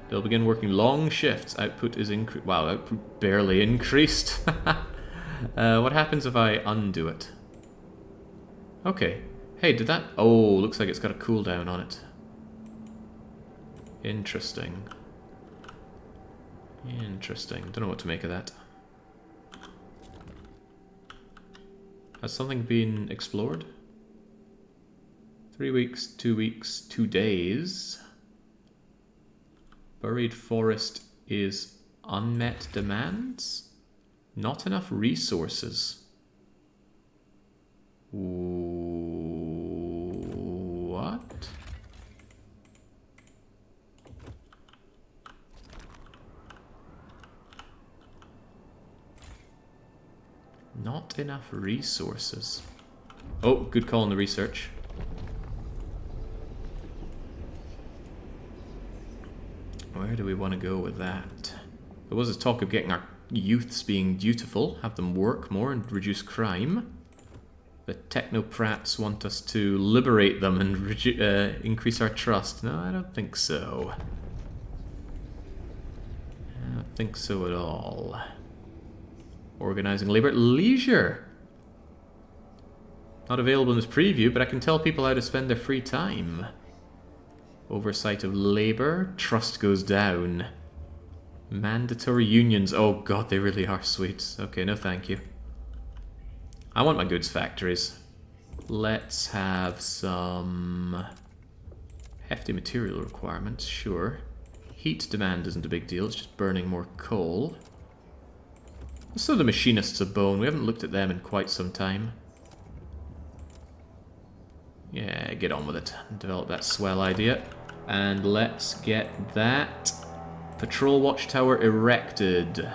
They'll begin working long shifts. Output is increased. Wow, output barely increased. What happens if I undo it? Okay. Hey, did that... Oh, looks like it's got a cooldown on it. Interesting. Interesting. Don't know what to make of that. Has something been explored? 3 weeks, 2 weeks, 2 days. Buried forest is unmet demands? Not enough resources. What? Not enough resources. Oh, good call on the research. Where do we want to go with that? There was a talk of getting our youths being dutiful, have them work more and reduce crime. The technoprats want us to liberate them and increase our trust. No, I don't think so. I don't think so at all. Organizing labor at leisure. Not available in this preview, but I can tell people how to spend their free time. Oversight of labor. Trust goes down. Mandatory unions. Oh god, they really are sweet. Okay, no thank you. I want my goods factories. Let's have some hefty material requirements, sure. Heat demand isn't a big deal, it's just burning more coal. So the machinists of bone, we haven't looked at them in quite some time. Yeah, get on with it. Develop that swell idea. And let's get that patrol watchtower erected.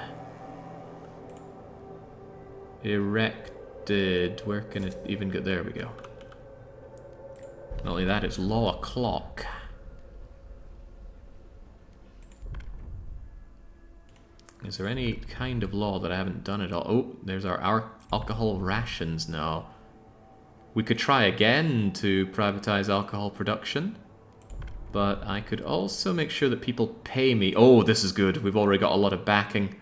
Erected. Where can it even get? There we go. Not only that, it's law o'clock. Is there any kind of law that I haven't done at all? Oh, there's our alcohol rations now. We could try again to privatize alcohol production. But I could also make sure that people pay me. Oh, this is good. We've already got a lot of backing.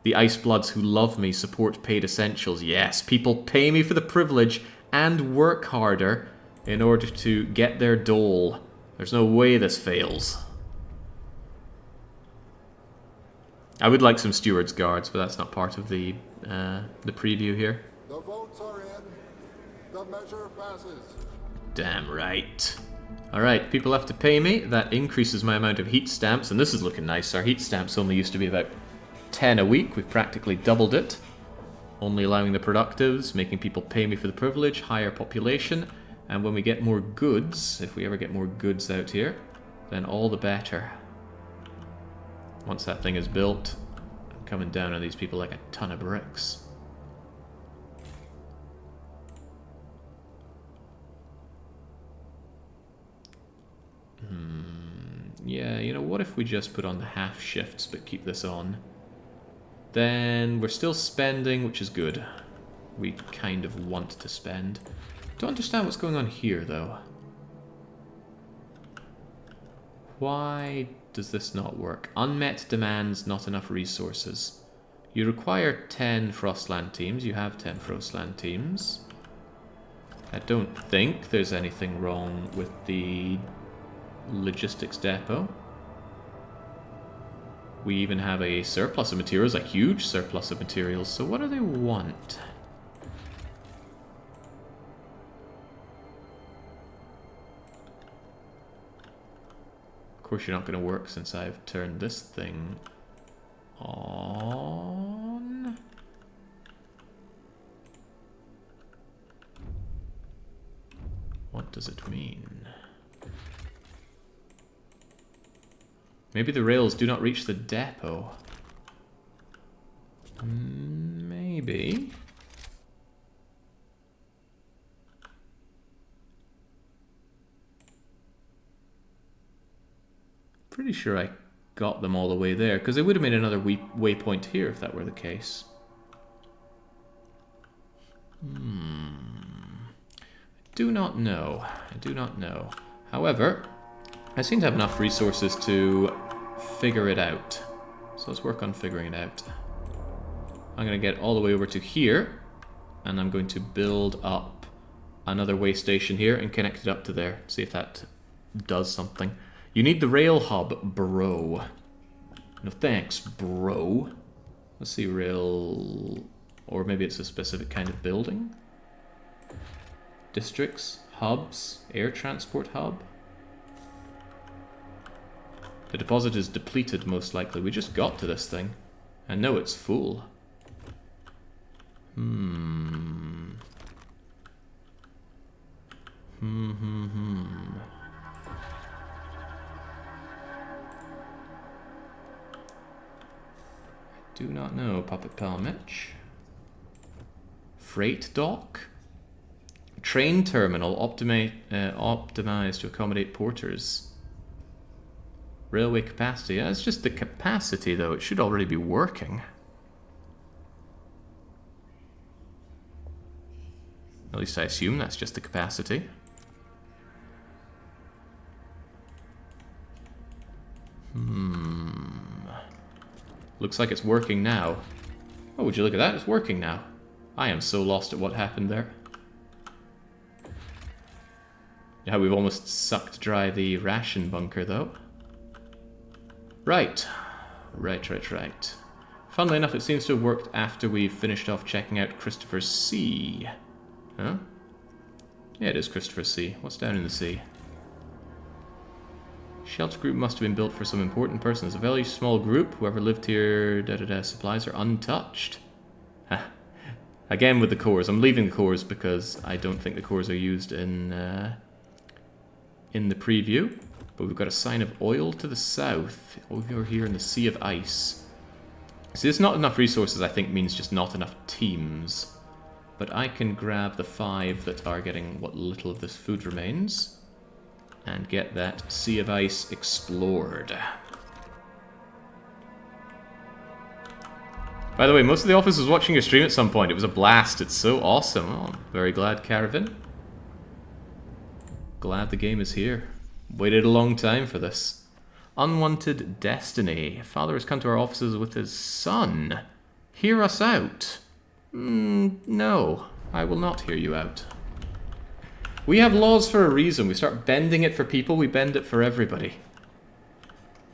The Icebloods who love me support paid essentials. Yes, people pay me for the privilege and work harder in order to get their dole. There's no way this fails. I would like some stewards guards, but that's not part of the preview here. The votes are in. The measure passes. Damn right. Alright, people have to pay me. That increases my amount of heat stamps, and this is looking nice. Our heat stamps only used to be about 10 a week. We've practically doubled it. Only allowing the productives, making people pay me for the privilege, higher population, and when we get more goods, if we ever get more goods out here, then all the better. Once that thing is built, I'm coming down on these people like a ton of bricks. Yeah, you know, what if we just put on the half shifts but keep this on? Then we're still spending, which is good. We kind of want to spend. Don't understand what's going on here, though. Why does this not work? Unmet demands, not enough resources. You require 10 Frostland teams. You have 10 Frostland teams. I don't think there's anything wrong with the logistics depot. We even have a surplus of materials, a huge surplus of materials. So what do they want? Of course you're not going to work since I've turned this thing on. What does it mean? Maybe the rails do not reach the depot. Maybe. Pretty sure I got them all the way there, because they would have made another waypoint here if that were the case. I do not know. I do not know. However, I seem to have enough resources to figure it out. So let's work on figuring it out. I'm going to get all the way over to here, and I'm going to build up another way station here and connect it up to there. See if that does something. You need the rail hub, bro. No thanks, bro. Let's see, rail... Or maybe it's a specific kind of building. Districts, hubs, air transport hub. The deposit is depleted, most likely. We just got to this thing. And no, it's full. Do not know, Puppet Pal Mitch. Freight dock? Train terminal optimized to accommodate porters. Railway capacity. Yeah, it's just the capacity, though. It should already be working. At least I assume that's just the capacity. Looks like it's working now. Oh, would you look at that? It's working now. I am so lost at what happened there. Yeah, we've almost sucked dry the ration bunker, though. Right. Right. Funnily enough, it seems to have worked after we've finished off checking out Christopher C. Huh? Yeah, it is Christopher C. What's down in the sea? Shelter group must have been built for some important person. It's a very small group. Whoever lived here, supplies are untouched. Again with the cores. I'm leaving the cores because I don't think the cores are used in the preview. But we've got a sign of oil to the south, over here in the Sea of Ice. See, there's not enough resources, I think, means just not enough teams. But I can grab the 5 that are getting what little of this food remains. and get that Sea of Ice explored. By the way, most of the office was watching your stream at some point. It was a blast. It's so awesome. Oh, I'm very glad, Caravan. Glad the game is here. Waited a long time for this. Unwanted Destiny. Father has come to our offices with his son. Hear us out. No, I will not hear you out. We have laws for a reason. We start bending it for people, we bend it for everybody.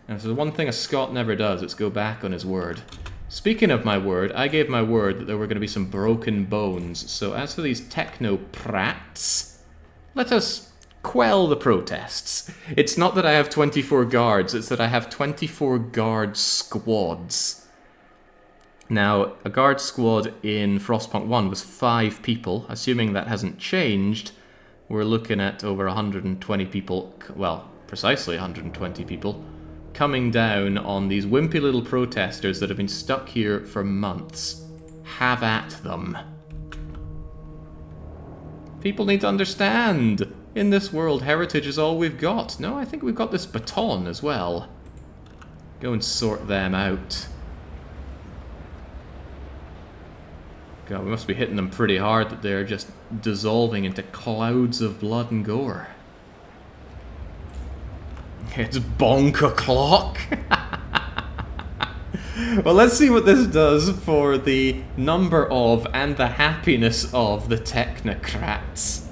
And if there's one thing a Scot never does, it's go back on his word. Speaking of my word, I gave my word that there were going to be some broken bones. So as for these techno-prats, let us quell the protests. It's not that I have 24 guards, it's that I have 24 guard squads. Now, a guard squad in Frostpunk 1 was 5 people. Assuming that hasn't changed, we're looking at over 120 people, well, precisely 120 people, coming down on these wimpy little protesters that have been stuck here for months. Have at them. People need to understand. In this world, heritage is all we've got. No, I think we've got this baton as well. Go and sort them out. God, we must be hitting them pretty hard that they're just dissolving into clouds of blood and gore. It's bonk o'clock. Well, let's see what this does for the number of and the happiness of the technocrats.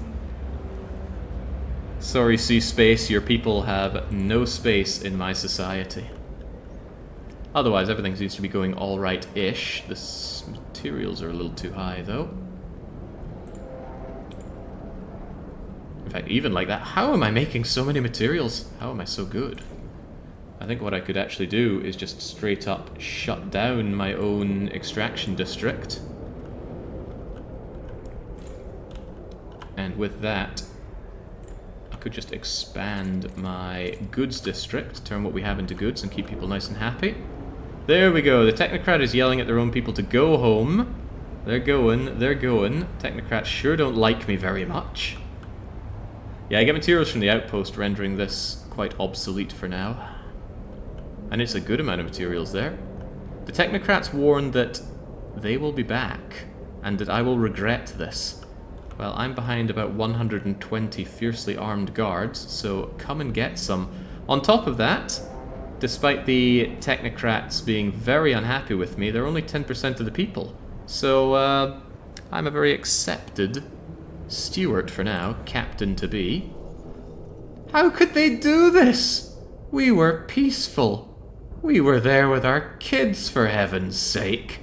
Sorry, C-Space, your people have no space in my society. Otherwise, everything seems to be going alright-ish. The materials are a little too high, though. In fact, even like that, how am I making so many materials? How am I so good? I think what I could actually do is just straight up shut down my own extraction district. And with that, I could just expand my goods district, turn what we have into goods and keep people nice and happy. There we go, the technocrat is yelling at their own people to go home. They're going, they're going. Technocrats sure don't like me very much. Yeah, I get materials from the outpost, rendering this quite obsolete for now. And it's a good amount of materials there. The technocrats warn that they will be back, and that I will regret this. Well, I'm behind about 120 fiercely armed guards, so come and get some. On top of that, despite the technocrats being very unhappy with me, they're only 10% of the people. So, I'm a very accepted steward for now, captain to be. How could they do this? We were peaceful. We were there with our kids, for heaven's sake.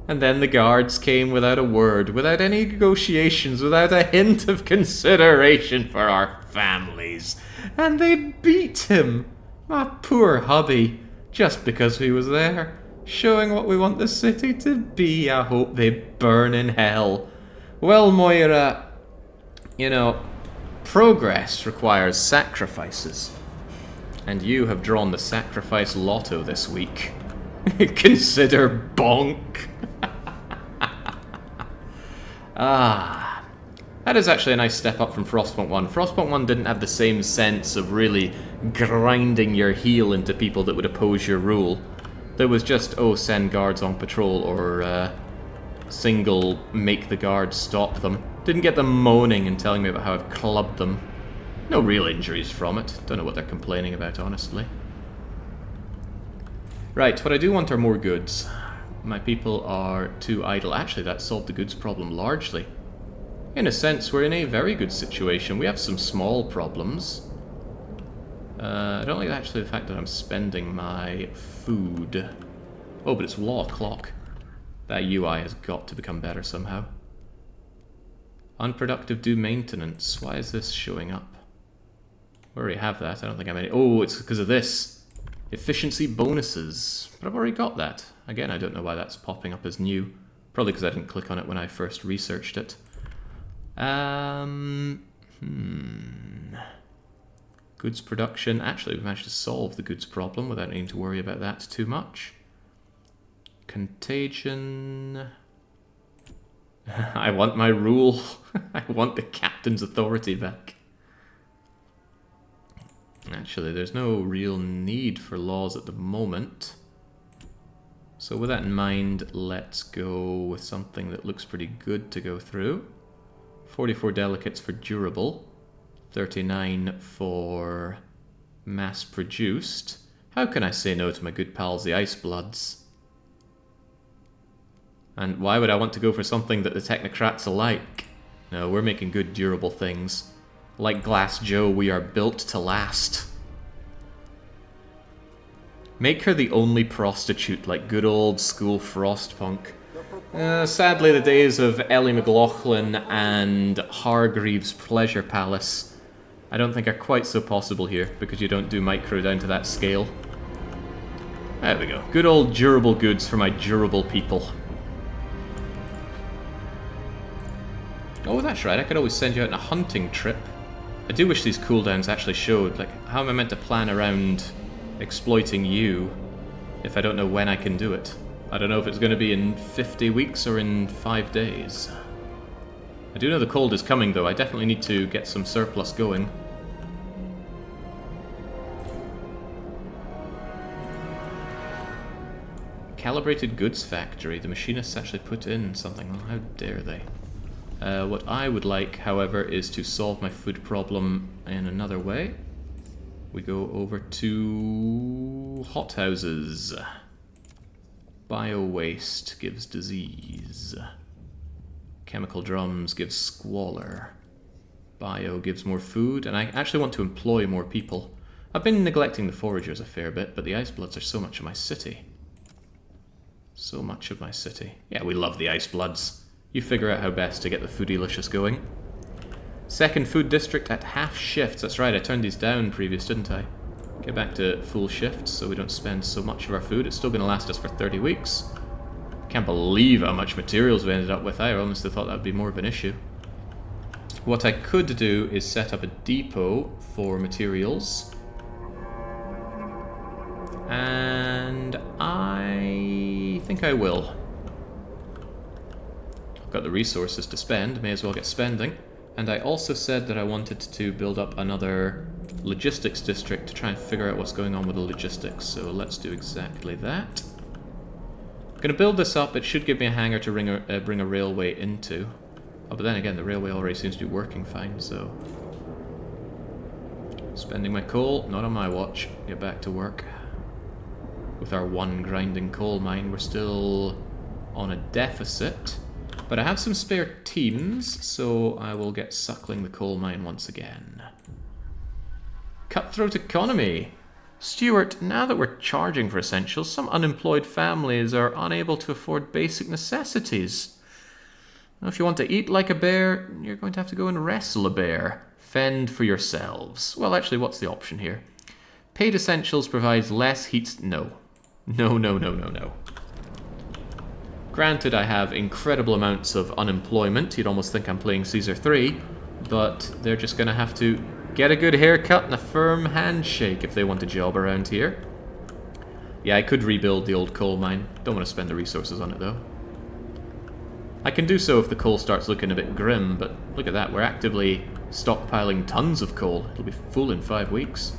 And then the guards came without a word, without any negotiations, without a hint of consideration for our families. And they beat him, my poor hubby, just because he was there, showing what we want the city to be. I hope they burn in hell. Well, Moira, you know, progress requires sacrifices. And you have drawn the sacrifice lotto this week. Consider bonk. Ah, that is actually a nice step up from Frostpunk 1. Frostpunk 1 didn't have the same sense of really grinding your heel into people that would oppose your rule. There was just, oh, send guards on patrol, or single make the guards stop them. Didn't get them moaning and telling me about how I've clubbed them. No real injuries from it. Don't know what they're complaining about, honestly. Right, what I do want are more goods. My people are too idle. Actually, that solved the goods problem largely. In a sense, we're in a very good situation. We have some small problems. I don't like actually the fact that I'm spending my food. Oh, but it's law clock. That UI has got to become better somehow. Unproductive do maintenance. Why is this showing up? We already have that. I don't think I'm any... Oh, it's because of this. Efficiency bonuses. But I've already got that. Again, I don't know why that's popping up as new. Probably because I didn't click on it when I first researched it. Goods production. Actually, we've managed to solve the goods problem without needing to worry about that too much. Contagion. I want my rule. I want the captain's authority back. Actually, there's no real need for laws at the moment. So with that in mind, let's go with something that looks pretty good to go through. 44 delegates for durable, 39 for mass-produced. How can I say no to my good pals, the Ice Bloods? And why would I want to go for something that the technocrats are like? No, we're making good, durable things. Like Glass Joe, we are built to last. Make her the only prostitute, like good old school Frostpunk. Sadly, the days of Ellie McLaughlin and Hargreaves' Pleasure Palace, I don't think are quite so possible here, because you don't do micro down to that scale. There we go. Good old durable goods for my durable people. Oh, that's right, I could always send you out on a hunting trip. I do wish these cooldowns actually showed, like, how am I meant to plan around exploiting you if I don't know when I can do it? I don't know if it's going to be in 50 weeks or in 5 days. I do know the cold is coming, though. I definitely need to get some surplus going. Calibrated goods factory. The machinists actually put in something. Oh, how dare they? What I would like, however, is to solve my food problem in another way. We go over to hothouses. Bio-waste gives disease. Chemical drums gives squalor. Bio gives more food, and I actually want to employ more people. I've been neglecting the foragers a fair bit, but the Ice Bloods are so much of my city. So much of my city. Yeah, we love the Ice Bloods. You figure out how best to get the foodylicious going. Second food district at half shifts. That's right, I turned these down previous, didn't I? Get back to full shifts so we don't spend so much of our food. It's still going to last us for 30 weeks. Can't believe how much materials we ended up with. I honestly thought that would be more of an issue. What I could do is set up a depot for materials. And I think I will. I've got the resources to spend, may as well get spending. And I also said that I wanted to build up another logistics district to try and figure out what's going on with the logistics. So let's do exactly that. I'm going to build this up. It should give me a hangar to bring a railway into. Oh, but then again, the railway already seems to be working fine, so... Spending my coal, not on my watch. Get back to work. With our one grinding coal mine, we're still on a deficit. But I have some spare teams, so I will get suckling the coal mine once again. Cutthroat economy! Stuart, now that we're charging for essentials, some unemployed families are unable to afford basic necessities. Now, if you want to eat like a bear, you're going to have to go and wrestle a bear. Fend for yourselves. Well, actually, what's the option here? Paid essentials provides less heat... No. No, no, no, no, no. Granted, I have incredible amounts of unemployment. You'd almost think I'm playing Caesar 3, but they're just going to have to get a good haircut and a firm handshake if they want a job around here. Yeah, I could rebuild the old coal mine. Don't want to spend the resources on it, though. I can do so if the coal starts looking a bit grim, but look at that. We're actively stockpiling tons of coal. It'll be full in 5 weeks.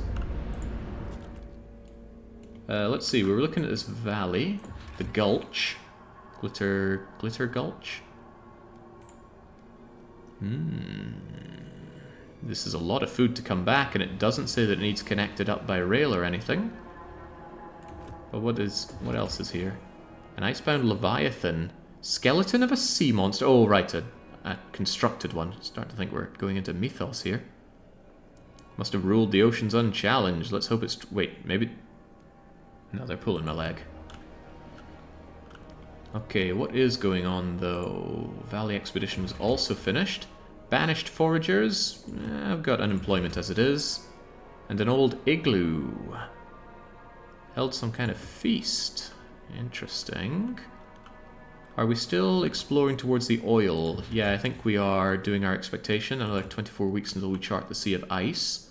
Let's see. We were looking at this valley, the gulch. Glitter Gulch? This is a lot of food to come back, and it doesn't say that it needs connected up by rail or anything. But what else is here? An icebound Leviathan. Skeleton of a sea monster. Oh, right, a constructed one. Starting to think we're going into mythos here. Must have ruled the oceans unchallenged. Let's hope it's... Wait, maybe... No, they're pulling my leg. Okay, what is going on, though? Valley Expedition was also finished. Banished foragers. I've got unemployment as it is. And an old igloo. Held some kind of feast. Interesting. Are we still exploring towards the oil? Yeah, I think we are doing our expectation. Another 24 weeks until we chart the Sea of Ice.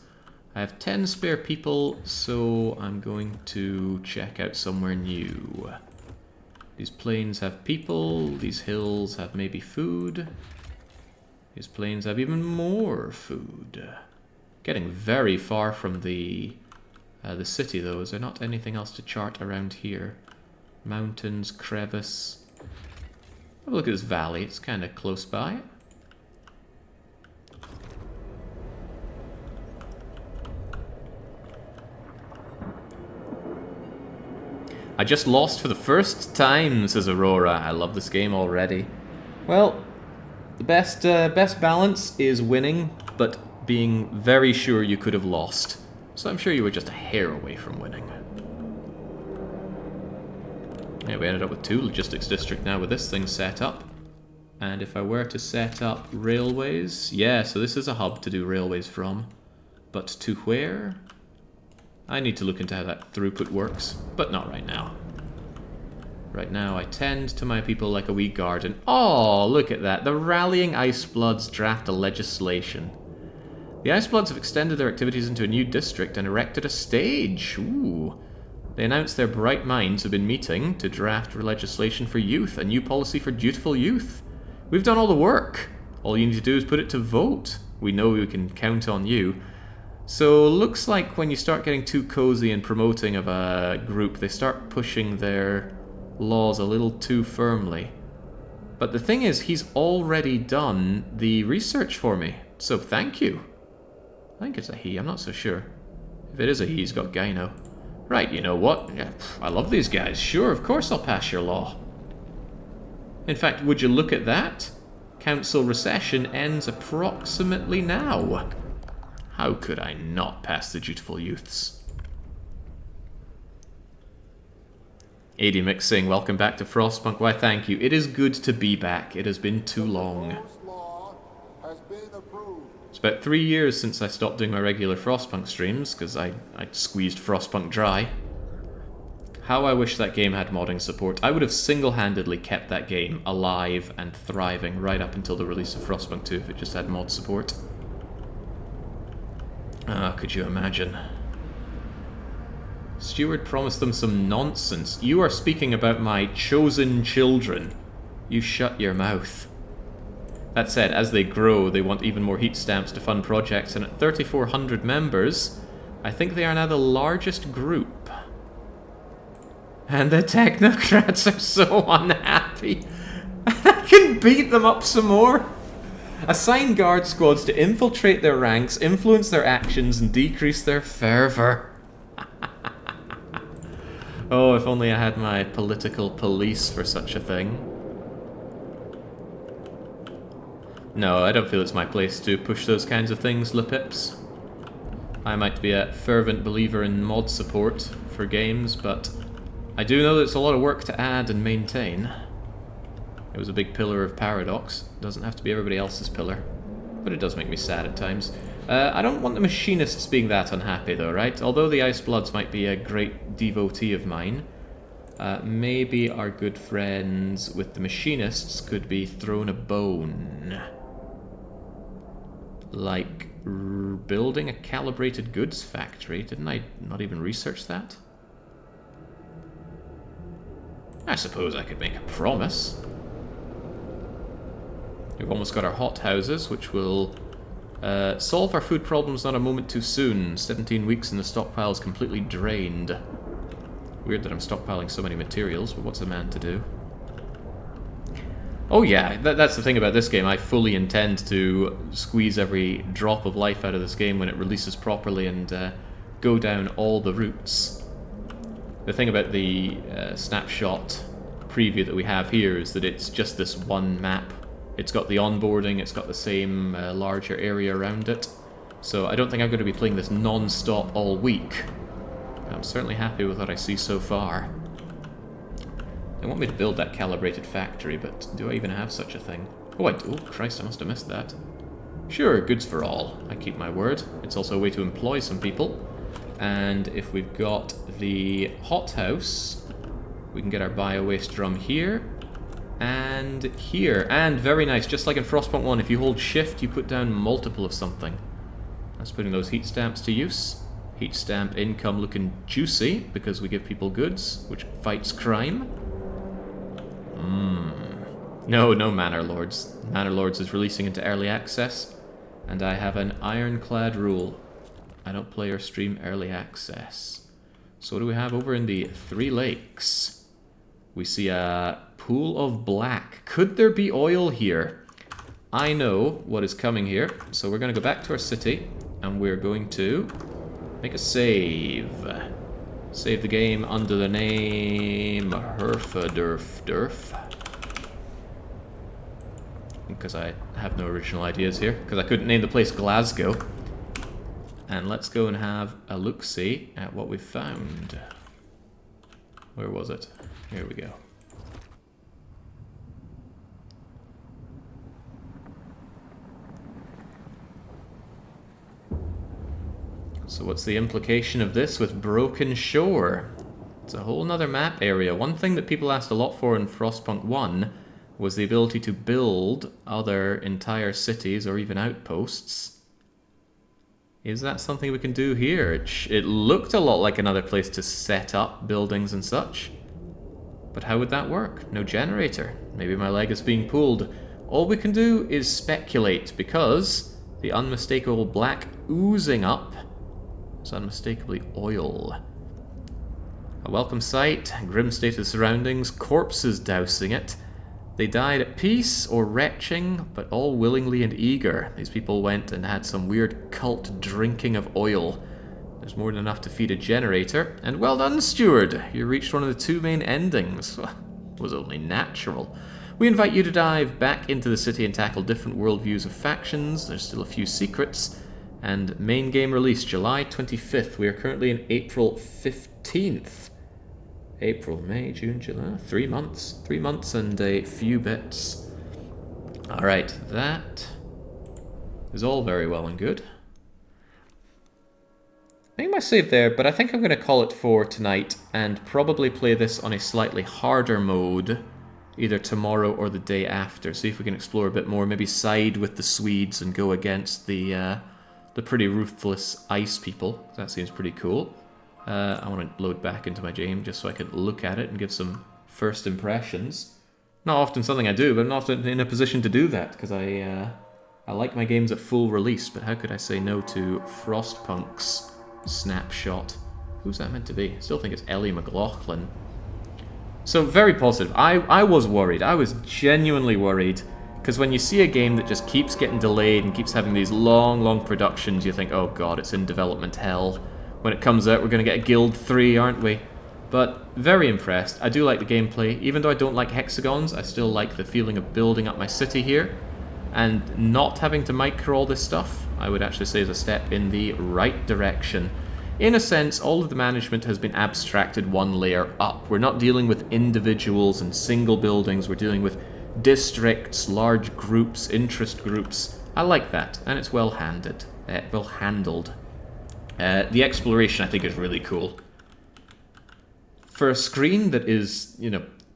I have 10 spare people, so I'm going to check out somewhere new. These plains have people, these hills have maybe food. These plains have even more food. Getting very far from the city, though. Is there not anything else to chart around here? Mountains, crevice. Have a look at this valley. It's kind of close by. I just lost for the first time, says Aurora. I love this game already. Well, the best balance is winning, but being very sure you could have lost. So I'm sure you were just a hair away from winning. Yeah, we ended up with 2 logistics districts now with this thing set up. And if I were to set up railways... Yeah, so this is a hub to do railways from. But to where? I need to look into how that throughput works, but not right now. Right now I tend to my people like a wee garden. Oh, look at that. The Rallying Icebloods draft a legislation. The Icebloods have extended their activities into a new district and erected a stage. Ooh. They announced their bright minds have been meeting to draft legislation for youth, a new policy for dutiful youth. We've done all the work. All you need to do is put it to vote. We know we can count on you. So, looks like when you start getting too cozy and promoting of a group, they start pushing their laws a little too firmly. But the thing is, he's already done the research for me, so thank you. I think it's a he, I'm not so sure. If it is a he, he's got gyno. Right, you know what? Yeah, I love these guys. Sure, of course I'll pass your law. In fact, would you look at that? Council recession ends approximately now. How could I not pass the dutiful youths? AD Mix saying, welcome back to Frostpunk. Why, thank you. It is good to be back. It has been too long. It's about 3 years since I stopped doing my regular Frostpunk streams, because I squeezed Frostpunk dry. How I wish that game had modding support. I would have single-handedly kept that game alive and thriving right up until the release of Frostpunk 2 if it just had mod support. Ah, could you imagine? Steward promised them some nonsense. You are speaking about my chosen children. You shut your mouth. That said, as they grow, they want even more heat stamps to fund projects, and at 3,400 members, I think they are now the largest group. And the technocrats are so unhappy. I can beat them up some more. Assign guard squads to infiltrate their ranks, influence their actions, and decrease their fervor. Oh, if only I had my political police for such a thing. No, I don't feel it's my place to push those kinds of things, Lepips. I might be a fervent believer in mod support for games, but I do know that it's a lot of work to add and maintain. It was a big pillar of paradox. It doesn't have to be everybody else's pillar, but it does make me sad at times. I don't want the machinists being that unhappy though, right? Although the Icebloods might be a great devotee of mine, maybe our good friends with the machinists could be thrown a bone. Like building a calibrated goods factory. Didn't I not even research that? I suppose I could make a promise. We've almost got our hothouses, which will solve our food problems not a moment too soon. 17 weeks and the stockpile's completely drained. Weird that I'm stockpiling so many materials, but what's a man to do? Oh yeah, that's the thing about this game. I fully intend to squeeze every drop of life out of this game when it releases properly and go down all the routes. The thing about the snapshot preview that we have here is that it's just this one map. It's got the onboarding, it's got the same larger area around it. So I don't think I'm going to be playing this non-stop all week. I'm certainly happy with what I see so far. They want me to build that calibrated factory, but do I even have such a thing? Oh, oh Christ, I must have missed that. Sure, goods for all. I keep my word. It's also a way to employ some people. And if we've got the hothouse, we can get our bio-waste drum here. And here. And very nice, just like in Frostpunk 1, if you hold shift, you put down multiple of something. That's putting those heat stamps to use. Heat stamp income looking juicy, because we give people goods, which fights crime. No, no Manor Lords. Manor Lords is releasing into early access, and I have an ironclad rule. I don't play or stream early access. So what do we have over in the Three Lakes? We see a pool of black. Could there be oil here? I know what is coming here. So we're going to go back to our city. And we're going to make a save. Save the game under the name Herfadurf. Because I have no original ideas here. Because I couldn't name the place Glasgow. And let's go and have a look-see at what we've found. Where was it? Here we go. So what's the implication of this with Broken Shore? It's a whole nother map area. One thing that people asked a lot for in Frostpunk 1 was the ability to build other entire cities or even outposts. Is that something we can do here? It looked a lot like another place to set up buildings and such. But how would that work? No generator. Maybe my leg is being pulled. All we can do is speculate, because the unmistakable black oozing up is unmistakably oil. A welcome sight, grim state of the surroundings, corpses dousing it. They died at peace or retching, but all willingly and eager. These people went and had some weird cult drinking of oil. There's more than enough to feed a generator. And well done, Steward! You reached one of the two main endings. It was only natural. We invite you to dive back into the city and tackle different worldviews of factions. There's still a few secrets. And main game release, July 25th. We are currently in April 15th. April, May, June, July, 3 months. 3 months and a few bits. Alright, that is all very well and good. I think my save there, but I think I'm going to call it for tonight and probably play this on a slightly harder mode either tomorrow or the day after. See if we can explore a bit more, maybe side with the Swedes and go against the pretty ruthless ice people. That seems pretty cool. I want to load back into my game just so I can look at it and give some first impressions. Not often something I do, but I'm not often in a position to do that because I like my games at full release. But how could I say no to Frostpunk's snapshot? Who's that meant to be? I still think it's Ellie McLaughlin. So very positive. I was worried. I was genuinely worried. Because when you see a game that just keeps getting delayed and keeps having these long productions, you think, oh god, it's in development hell. When it comes out, we're going to get a Guild 3, aren't we? But very impressed. I do like the gameplay. Even though I don't like hexagons, I still like the feeling of building up my city here. And not having to micro all this stuff, I would actually say is a step in the right direction. In a sense, all of the management has been abstracted one layer up. We're not dealing with individuals and single buildings. We're dealing with districts, large groups, interest groups. I like that, and it's well handled. The exploration, I think, is really cool. For a screen that is,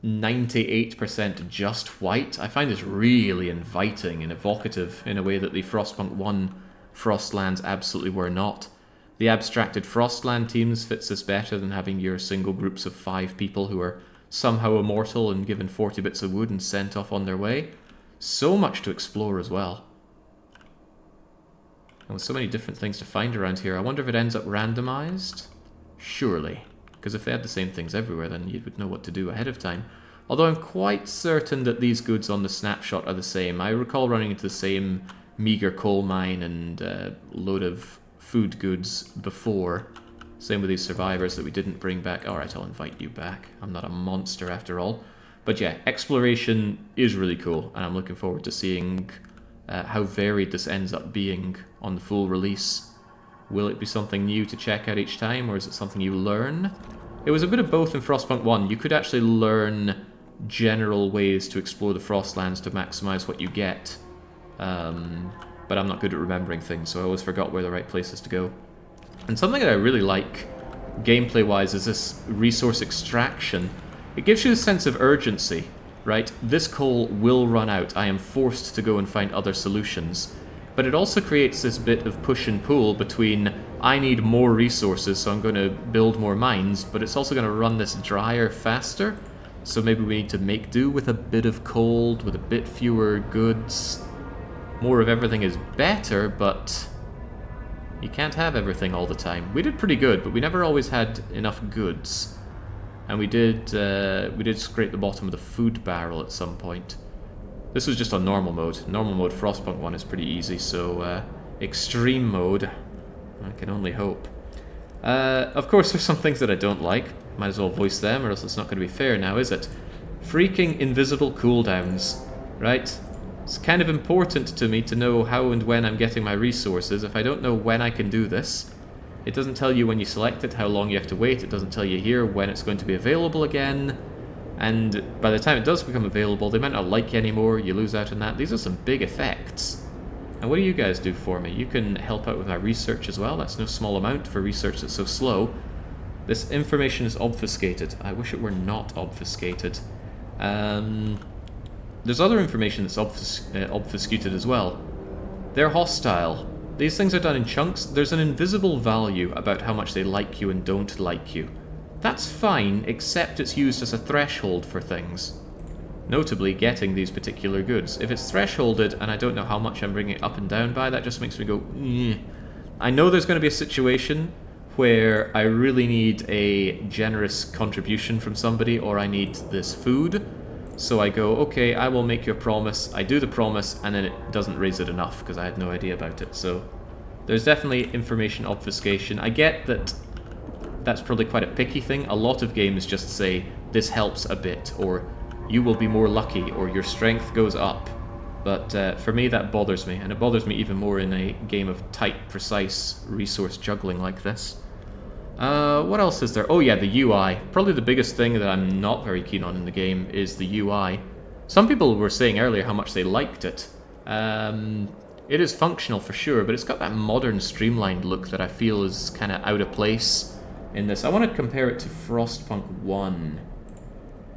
98% just white, I find this really inviting and evocative in a way that the Frostpunk 1 Frostlands absolutely were not. The abstracted Frostland teams fits this better than having your single groups of 5 people who are somehow immortal and given 40 bits of wood and sent off on their way. So much to explore as well. And with so many different things to find around here, I wonder if it ends up randomized? Surely. Because if they had the same things everywhere, then you would know what to do ahead of time. Although I'm quite certain that these goods on the snapshot are the same. I recall running into the same meager coal mine and load of food goods before. Same with these survivors that we didn't bring back. Alright, I'll invite you back. I'm not a monster after all. But yeah, exploration is really cool, and I'm looking forward to seeing how varied this ends up being on the full release. Will it be something new to check out each time, or is it something you learn? It was a bit of both in Frostpunk 1. You could actually learn general ways to explore the Frostlands to maximize what you get. But I'm not good at remembering things, so I always forgot where the right places to go. And something that I really like, gameplay-wise, is this resource extraction. It gives you a sense of urgency, right? This coal will run out. I am forced to go and find other solutions. But it also creates this bit of push and pull between, I need more resources, so I'm going to build more mines, but it's also going to run this drier faster. So maybe we need to make do with a bit of coal, with a bit fewer goods. More of everything is better, but You can't have everything all the time. We did pretty good, but we never always had enough goods. And we did scrape the bottom of the food barrel at some point. This was just on normal mode. Normal mode Frostpunk 1 is pretty easy, so extreme mode, I can only hope. Of course, there's some things that I don't like. Might as well voice them, or else it's not going to be fair now, is it? Freaking invisible cooldowns, right? It's kind of important to me to know how and when I'm getting my resources. If I don't know when I can do this, it doesn't tell you when you select it how long you have to wait. It doesn't tell you here when it's going to be available again. And by the time it does become available, they might not like you anymore. You lose out on that. These are some big effects. And what do you guys do for me? You can help out with my research as well. That's no small amount for research that's so slow. This information is obfuscated. I wish it were not obfuscated. There's other information that's obfuscated as well. They're hostile. These things are done in chunks. There's an invisible value about how much they like you and don't like you. That's fine, except it's used as a threshold for things. Notably, getting these particular goods. If it's thresholded and I don't know how much I'm bringing it up and down by, that just makes me go, "Nyeh." I know there's going to be a situation where I really need a generous contribution from somebody, or I need this food. So I go, okay, I will make you a promise. I do the promise, and then it doesn't raise it enough because I had no idea about it. So there's definitely information obfuscation. I get that that's probably quite a picky thing. A lot of games just say, this helps a bit, or you will be more lucky, or your strength goes up. But for me, that bothers me, and it bothers me even more in a game of tight, precise resource juggling like this. What else is there? Oh yeah, the UI. Probably the biggest thing that I'm not very keen on in the game is the UI. Some people were saying earlier how much they liked it. It is functional for sure, but it's got that modern, streamlined look that I feel is kind of out of place in this. I want to compare it to Frostpunk 1.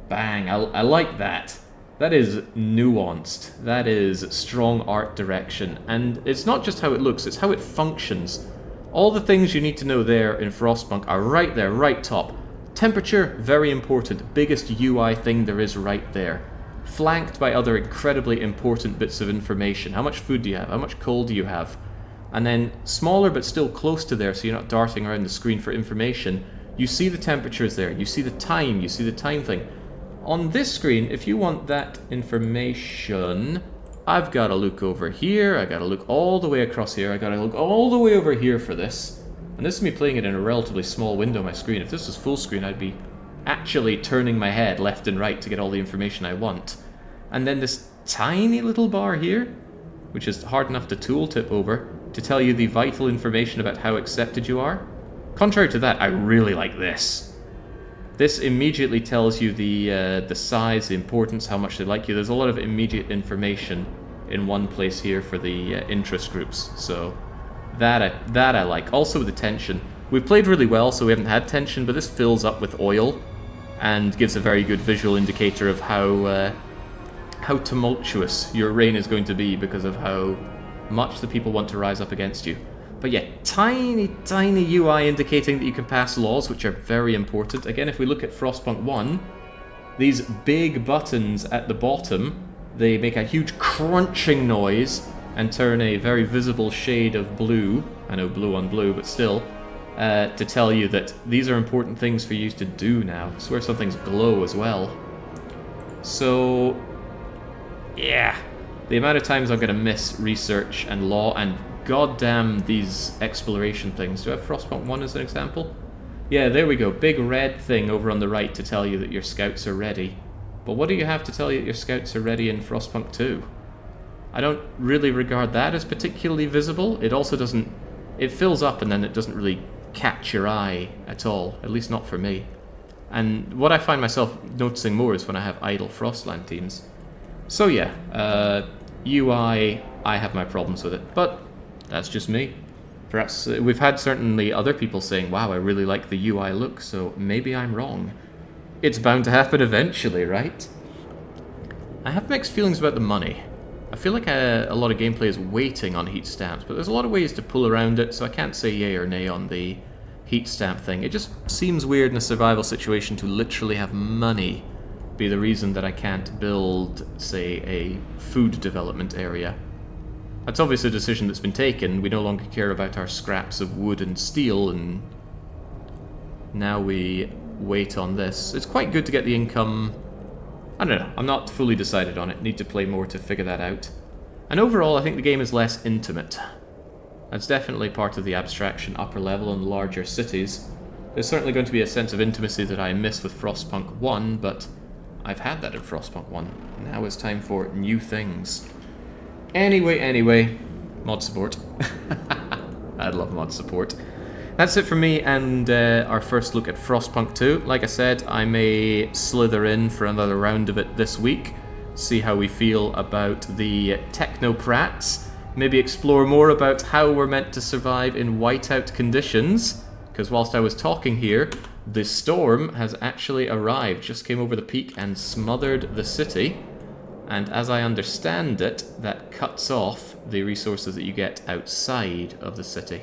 Bang, I like that. That is nuanced. That is strong art direction. And it's not just how it looks, it's how it functions. All the things you need to know there in Frostpunk are right there, right top. Temperature, very important. Biggest UI thing there is right there. Flanked by other incredibly important bits of information. How much food do you have? How much coal do you have? And then smaller but still close to there, so you're not darting around the screen for information. You see the temperatures there. You see the time thing. On this screen, if you want that information, I've got to look over here, I've got to look all the way across here, I've got to look all the way over here for this. And this is me playing it in a relatively small window on my screen. If this was full screen, I'd be actually turning my head left and right to get all the information I want. And then this tiny little bar here, which is hard enough to tooltip over, to tell you the vital information about how accepted you are. Contrary to that, I really like this. This immediately tells you the size, the importance, how much they like you. There's a lot of immediate information in one place here for the interest groups, so that I like. Also the tension. We've played really well, so we haven't had tension, but this fills up with oil and gives a very good visual indicator of how tumultuous your reign is going to be because of how much the people want to rise up against you. But yeah, tiny UI indicating that you can pass laws, which are very important. Again, if we look at Frostpunk 1, these big buttons at the bottom, they make a huge crunching noise and turn a very visible shade of blue, I know blue on blue, but still, to tell you that these are important things for you to do now. I swear some things glow as well. So, yeah, the amount of times I'm going to miss research and law and goddamn these exploration things. Do I have Frostpunk 1 as an example? Yeah, there we go. Big red thing over on the right to tell you that your scouts are ready. But what do you have to tell you that your scouts are ready in Frostpunk 2? I don't really regard that as particularly visible. It also doesn't... It fills up and then it doesn't really catch your eye at all. At least not for me. And what I find myself noticing more is when I have idle Frostland teams. So yeah, UI, I have my problems with it. But that's just me. Perhaps we've had certainly other people saying, wow, I really like the UI look, so maybe I'm wrong. It's bound to happen eventually, right? I have mixed feelings about the money. I feel like a lot of gameplay is waiting on heat stamps, but there's a lot of ways to pull around it, so I can't say yay or nay on the heat stamp thing. It just seems weird in a survival situation to literally have money be the reason that I can't build, say, a food development area. That's obviously a decision that's been taken. We no longer care about our scraps of wood and steel, and now we wait on this. It's quite good to get the income. I don't know, I'm not fully decided on it. Need to play more to figure that out. And overall, I think the game is less intimate. That's definitely part of the abstraction upper level and larger cities. There's certainly going to be a sense of intimacy that I miss with Frostpunk 1, but I've had that in Frostpunk 1. Now it's time for new things. Anyway, mod support. I'd love mod support. That's it for me and our first look at Frostpunk 2. Like I said, I may slither in for another round of it this week, see how we feel about the technoprats, maybe explore more about how we're meant to survive in whiteout conditions, because whilst I was talking here, the storm has actually arrived, just came over the peak and smothered the city. And as I understand it, that cuts off the resources that you get outside of the city.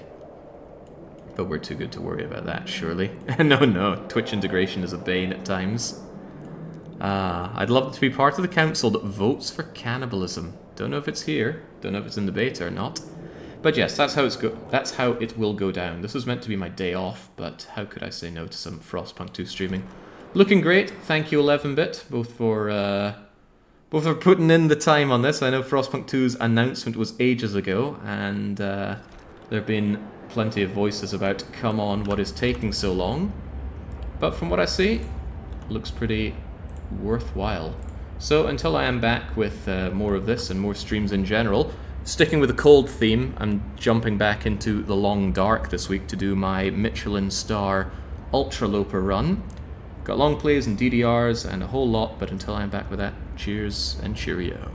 But we're too good to worry about that, surely. No, Twitch integration is a bane at times. I'd love to be part of the council that votes for cannibalism. Don't know if it's here, don't know if it's in the beta or not. But yes, that's how it will go down. This was meant to be my day off, but how could I say no to some Frostpunk 2 streaming? Looking great, thank you 11-bit, both for putting in the time on this. I know Frostpunk 2's announcement was ages ago, and there have been plenty of voices about, come on, what is taking so long? But from what I see, looks pretty worthwhile. So until I am back with more of this and more streams in general, sticking with the cold theme, I'm jumping back into the long dark this week to do my Michelin Star Ultra Loper run. Got long plays and DDRs and a whole lot, but until I'm back with that, cheers and cheerio.